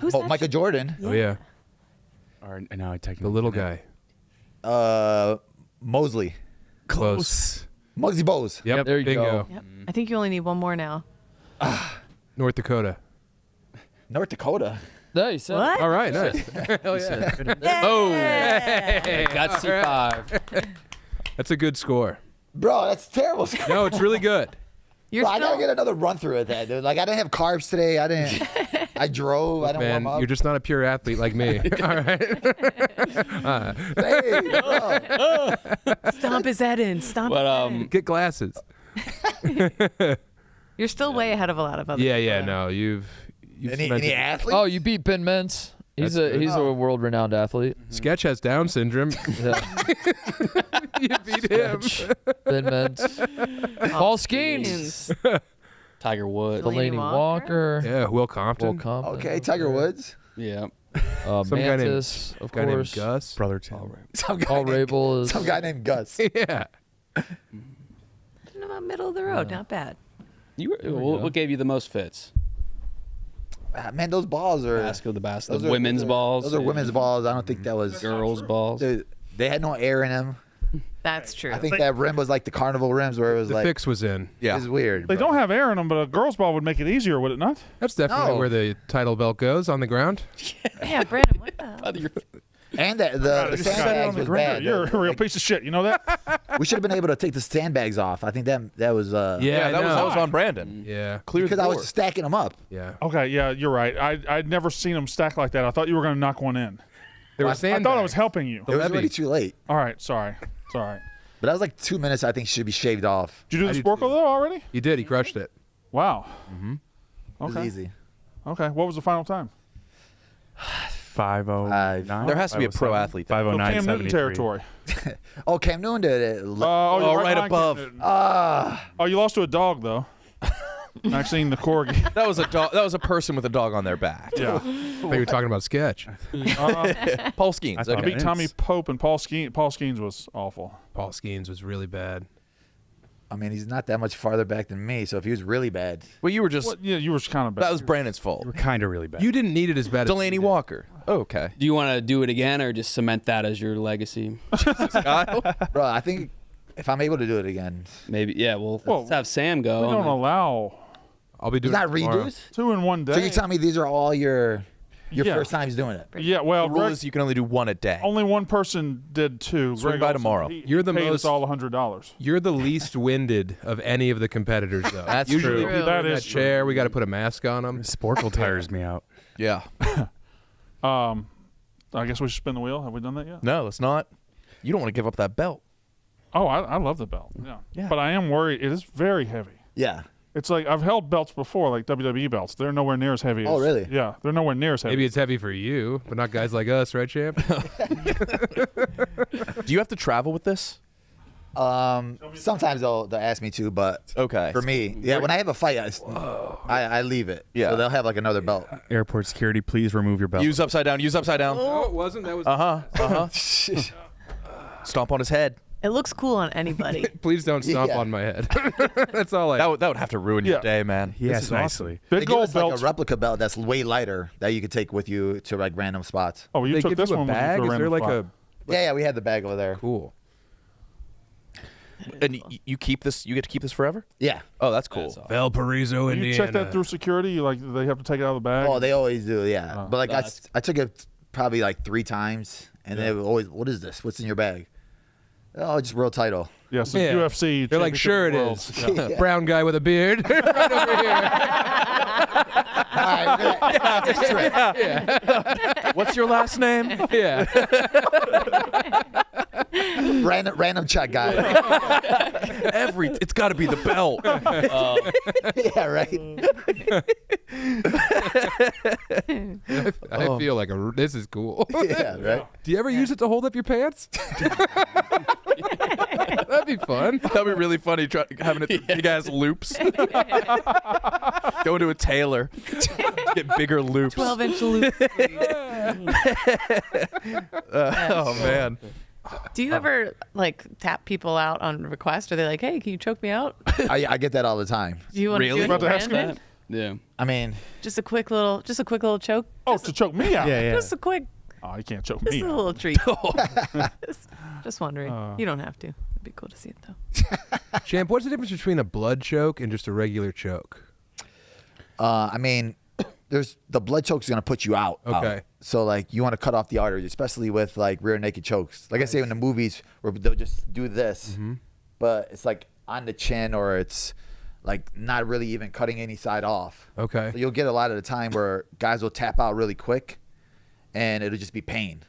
Who's Oh, that? Michael Jordan. Oh yeah, Or now I technically the little know. guy. Mosley. Close. Muggsy Bogues. Yep. There you Bingo. go. Yep. I think you only need one more now. North Dakota. North Dakota. No, you said What? All right, nice. Hell yeah. Oh, hey. Gutsy 5. That's a good score. Bro, that's terrible. No, it's really good. Bro, I gotta get another run through of that, dude. Like, I didn't have carbs today. I drove. I didn't Man, warm up. you're just not a pure athlete like me. All right. Hey, bro. Stomp his head in. Stomp his head in. Get glasses. You're still way ahead of a lot of other Yeah, people. yeah, no, you've Any athletes? Oh, you beat Ben Mintz. He's a world-renowned athlete. Sketch has Down syndrome. Yeah. You beat him. Ben Mintz. Paul Skeens. Tiger Woods. Delaney Walker. Yeah, Will Compton. Will Compton. Okay, Tiger Woods. Yeah. Some guy named, Mantis, of guy named course. Gus. Brother Tim. Paul Rabel is. Some guy named Gus. Yeah. About middle of the road, not bad. What gave you the most fits? Man, those balls are the women's balls. Those are women's balls. I don't think that was girls' balls. They had no air in them. That's true. I think that rim was like the carnival rims where it was The like fix was in. it was weird. They bro. don't have air in them, but a girl's ball would make it easier, would it not? That's definitely No. where the title belt goes, on the ground. Yeah, Brandon, what the hell? And the sandbags was bad. You're a real piece of shit. You know that? We should have been able to take the sandbags off. I think that was Yeah, that was on Brandon. Yeah. Clear because the I board. was stacking them up. Yeah. Okay, yeah, you're right. I'd never seen them stacked like that. I thought you were going to knock one in. There were I thought I was helping you. It was already too late. All right, sorry. But that was like 2 minutes. I think should be shaved off. Did you do the Sporkle though already? He did. He crushed it. Wow. Mm-hmm. It was Okay. easy. Okay. What was the final time? 509. There has to be a pro athlete there. 509. Cam Newton territory. Oh, Cam Newton did it. You're right behind above. Cam Newton. Oh, you lost to a dog though. Maxine the corgi. That was a dog. That was a person with a dog on their back. Yeah. I thought you were talking about Sketch. Paul Skeens. thought Okay. Beat Tommy Pope and Paul Skeens. Paul Skeens was awful. Paul Skeens was really bad. I mean, he's not that much farther back than me. So if he was really bad, Well, you were just. Well, yeah, you were kind of bad. That was Brandon's fault. We're kind of really bad. You didn't need it as bad Delaney as he did. Walker. Oh, okay. Do you want to do it again or just cement that as your legacy? Kyle? bro, I think if I'm able to do it again, Maybe. Yeah. Well, Well, let's have Sam we go. don't and then- allow I'll be it's doing not it tomorrow. redos. 2 in 1 day. So you're telling me these are all your Yeah. first times doing it? Yeah, well, The rule Greg, is you can only do one a day. only one person did 2. Swing Greg by Olson. tomorrow. He You're the paid most- us all $100. You're the least winded of any of the competitors, though. That's Usually true. people That in is that chair, we got to put a mask on them. Sporkle tires me out. Yeah. I guess we should spin the wheel. Have we done that yet? No, let's not. You don't want to give up that belt. Oh, I love the belt. Yeah. But I am worried. It is very heavy. Yeah. It's like I've held belts before, like WWE belts. They're nowhere near as heavy as. Oh, really? Yeah, they're nowhere near as heavy. Maybe it's heavy for you, but not guys like us, right, champ? Do you have to travel with this? Sometimes they'll ask me to, but Okay. for me, yeah, when I have a fight, I leave it. Yeah. So they'll have like another belt. Airport security, please remove your belt. Use upside down. Use upside down. No, it wasn't. That was. Stomp on his head. It looks cool on anybody. Please don't stomp Yeah. on my head. That's all I. That would have to ruin your Yeah. day, man. He This asked is awesome. nicely. They Big give gold us like belts. a replica belt that's way lighter that you could take with you to like random spots. Oh, you They took give this you a one bag. with you Is to a there random like spot. Yeah, we had the bag over there. Cool. And you keep this. You get to keep this forever. Yeah. Oh, that's cool. Valparaiso, You Indiana. check that through security. You like they have to take it out of the bag. Oh, they always do. Yeah. But like That's- I took it probably like 3 times, and they would always, what is this? What's in your bag? Oh, just world title. Yes, Yeah. UFC. They're like, Championship sure of it the World. is. Yeah. Brown guy with a beard. Right over here. All right, we're gonna have this trip. What's your last name? Yeah. Random check guy. It's got to be the belt. Yeah, right. I feel like this is cool. Yeah, right. Do you ever use it to hold up your pants? That'd be fun. That'd be really funny. Having it big ass loops. Going to a tailor. Get bigger loops. 12-inch loops. Oh man. Do you ever like tap people out on request? Are they like, hey, can you choke me out? I get that all the time. Do you want to do it About to ask Brandon? me? Yeah. I mean, Just a quick little choke. Oh, to choke me out. Yeah. Just a quick, Oh, you can't choke just me a out. little treat. Just wondering. You don't have to. It'd be cool to see it though. Champ, what's the difference between a blood choke and just a regular choke? I mean, the blood choke's gonna put you out. Okay. So like you want to cut off the artery, especially with like rear naked chokes. Like I say in the movies where they'll just do this, but it's like on the chin or it's like not really even cutting any side off. Okay. So you'll get a lot of the time where guys will tap out really quick, and it'll just be pain,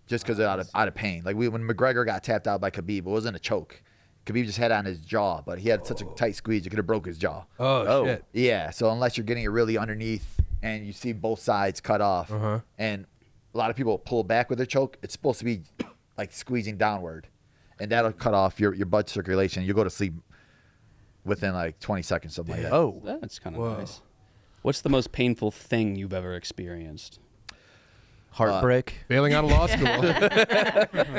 just because they're out of pain. Like when McGregor got tapped out by Khabib, it wasn't a choke. Khabib just had it on his jaw, but he had such a tight squeeze, it could have broke his jaw. Oh, shit. Yeah, so unless you're getting it really underneath and you see both sides cut off, and a lot of people pull back with their choke, it's supposed to be like squeezing downward, and that'll cut off your blood circulation. You go to sleep within like 20 seconds, something like that. Oh, that's kind of nice. What's the most painful thing you've ever experienced? Heartbreak. Failing out of law school.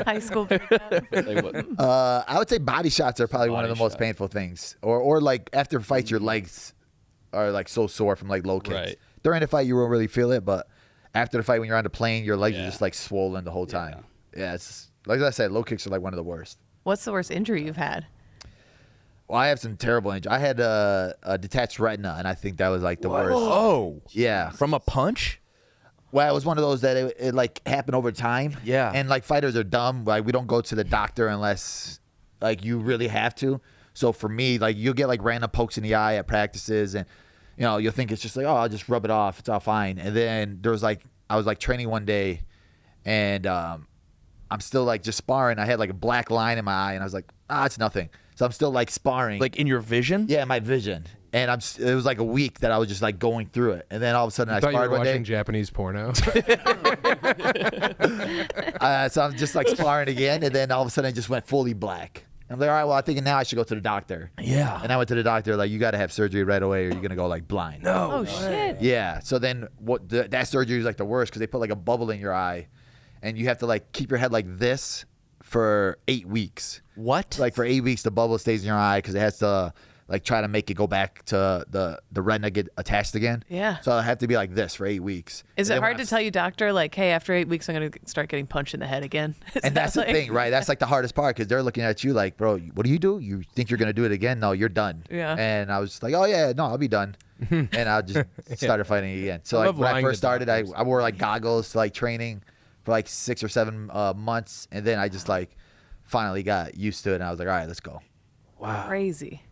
High school. I would say body shots are probably one of the most painful things. Or like after fights, your legs are like so sore from like low kicks. Right. During the fight, you won't really feel it, but after the fight, when you're on the plane, your legs are just like swollen the whole time. Yeah, it's like I said, low kicks are like one of the worst. What's the worst injury you've had? Well, I have some terrible injuries. I had a detached retina, and I think that was like the worst. Oh, yeah. From a punch? Well, it was one of those that it like happened over time. Yeah. And like fighters are dumb. Like we don't go to the doctor unless like you really have to. So for me, like you'll get like random pokes in the eye at practices, and you know you'll think it's just like, oh, I'll just rub it off, it's all fine. And then there was like I was like training one day, and I'm still like just sparring. I had like a black line in my eye, and I was like, it's nothing. So I'm still like sparring. Like in your vision? Yeah, my vision. And it was like a week that I was just like going through it, and then all of a sudden I thought sparred you were one watching day. Japanese porno. So I'm just like sparring again, and then all of a sudden I just went fully black. I'm like, all right, well, I think now I should go to the doctor. Yeah. And I went to the doctor, like, you got to have surgery right away, or you're gonna go like blind. No. Oh shit. Yeah. So then that surgery is like the worst because they put like a bubble in your eye, and you have to like keep your head like this for 8 weeks. What? Like for 8 weeks, the bubble stays in your eye because it has to like try to make it go back to the retina get attached again. Yeah. So I have to be like this for 8 weeks. Is And it then when hard to tell you, doctor, like, hey, after 8 weeks, I'm going to start getting punched in the head again? And that's the thing, right? That's like the hardest part because they're looking at you like, bro, what do? You think you're going to do it again? No, you're done. Yeah. And I was just like, oh, yeah, no, I'll be done. And I just started fighting again. So like when I first started, I wore like goggles to like training for like 6 or 7 months. And then I just like finally got used to it. And I was like, all right, let's go. Wow. Crazy.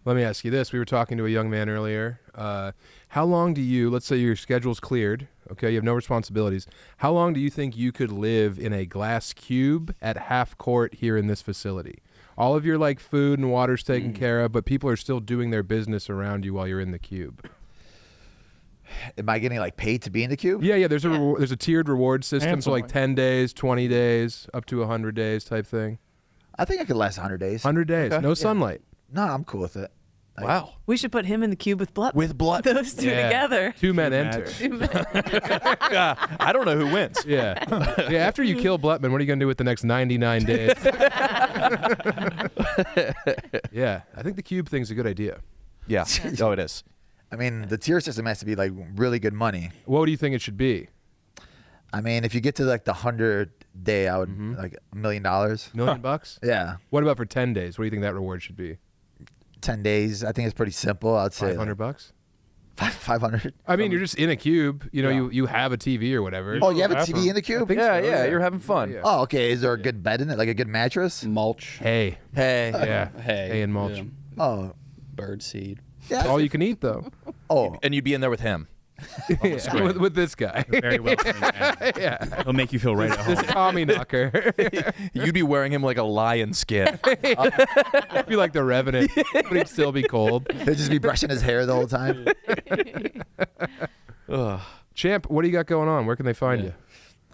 Let me ask you this. We were talking to a young man earlier. How long do you, let's say your schedule's cleared, okay, you have no responsibilities. How long do you think you could live in a glass cube at half court here in this facility? All of your like food and water's taken care of, but people are still doing their business around you while you're in the cube. Am I getting like paid to be in the cube? Yeah. There's a tiered reward system, so like 10 days, 20 days, up to 100 days type thing. I think I could last 100 days. 100 days, no sunlight. No, I'm cool with it. Wow. We should put him in the cube with Blutman. With Blutman. Those two together. 2 men enter. I don't know who wins. Yeah. After you kill Blutman, what are you going to do with the next 99 days? Yeah. I think the cube thing's a good idea. Yeah. Oh, it is. I mean, the tier system has to be like really good money. What do you think it should be? I mean, if you get to like the 100 day, I would like $1 million. $1 million? Yeah. What about for 10 days? What do you think that reward should be? 10 days. I think it's pretty simple. I'd say $500. 500. I mean, you're just in a cube. You know, you have a TV or whatever. Oh, you have a TV in the cube? Yeah, you're having fun. Yeah. Oh, okay. Is there a good bed in it? Like a good mattress? Mulch. Hay. Yeah. Hay and mulch. Yeah. Oh. Bird seed. Yeah. All you can eat, though. Oh. And you'd be in there with him. Yeah, with this guy. Very well trained man. Yeah. He'll make you feel right at home. This Tommy knocker. You'd be wearing him like a lion skin. I'd be like the Revenant, but he'd still be cold. He'll just be brushing his hair the whole time. Champ, what do you got going on? Where can they find you?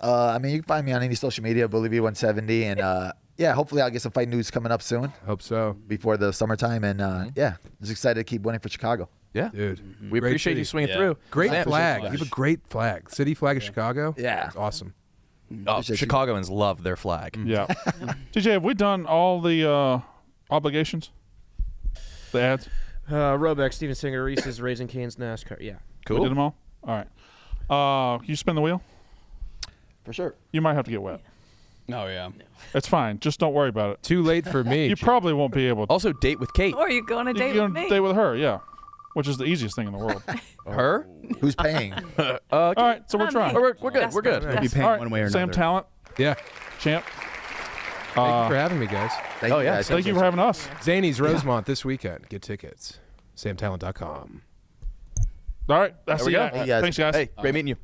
I mean, you can find me on any social media, Bolivia170, and yeah, hopefully I'll get some fight news coming up soon. Hope so. Before the summertime, and yeah, just excited to keep winning for Chicago. Yeah, dude. We Great appreciate city. you swinging through. Great Sam, flag. You have a great flag. City flag of Chicago. Yeah. It's awesome. Oh, Chicagoans love their flag. Yeah. DJ, have we done all the obligations? The ads? Robeck, Steven Singer, Reese's, Raising Cane's, NASCAR. Yeah. We did them all? All right. Can you spin the wheel? For sure. You might have to get wet. Oh, yeah. It's fine. Just don't worry about it. Too late for me. You probably won't be able to. Also, date with Kate. Or you go on a date You're with on me. a date with her, yeah. which is the easiest thing in the world. Her? Who's paying? All right, so we're trying. We're good. We're good. We'll be paying All right, one way or Sam another. Talent, Yeah. champ. Thank you for having me, guys. Thank you guys. Thank you for having us. Zany's Rosemont this weekend. Get tickets. SamTalent.com. All right, that's There we the go. Yak. Hey, guys. Thanks, guys. Hey, great meeting you.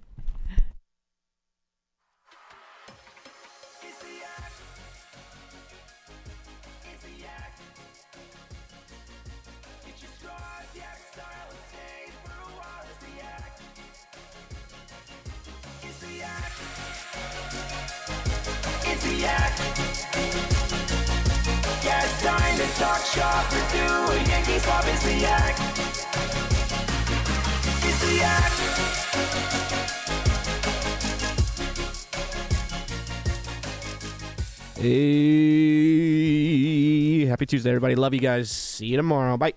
Yeah, it's time to talk shop or do a Yankees pop. It's the Yak. It's the Yak. Hey, happy Tuesday, everybody. Love you guys. See you tomorrow. Bye.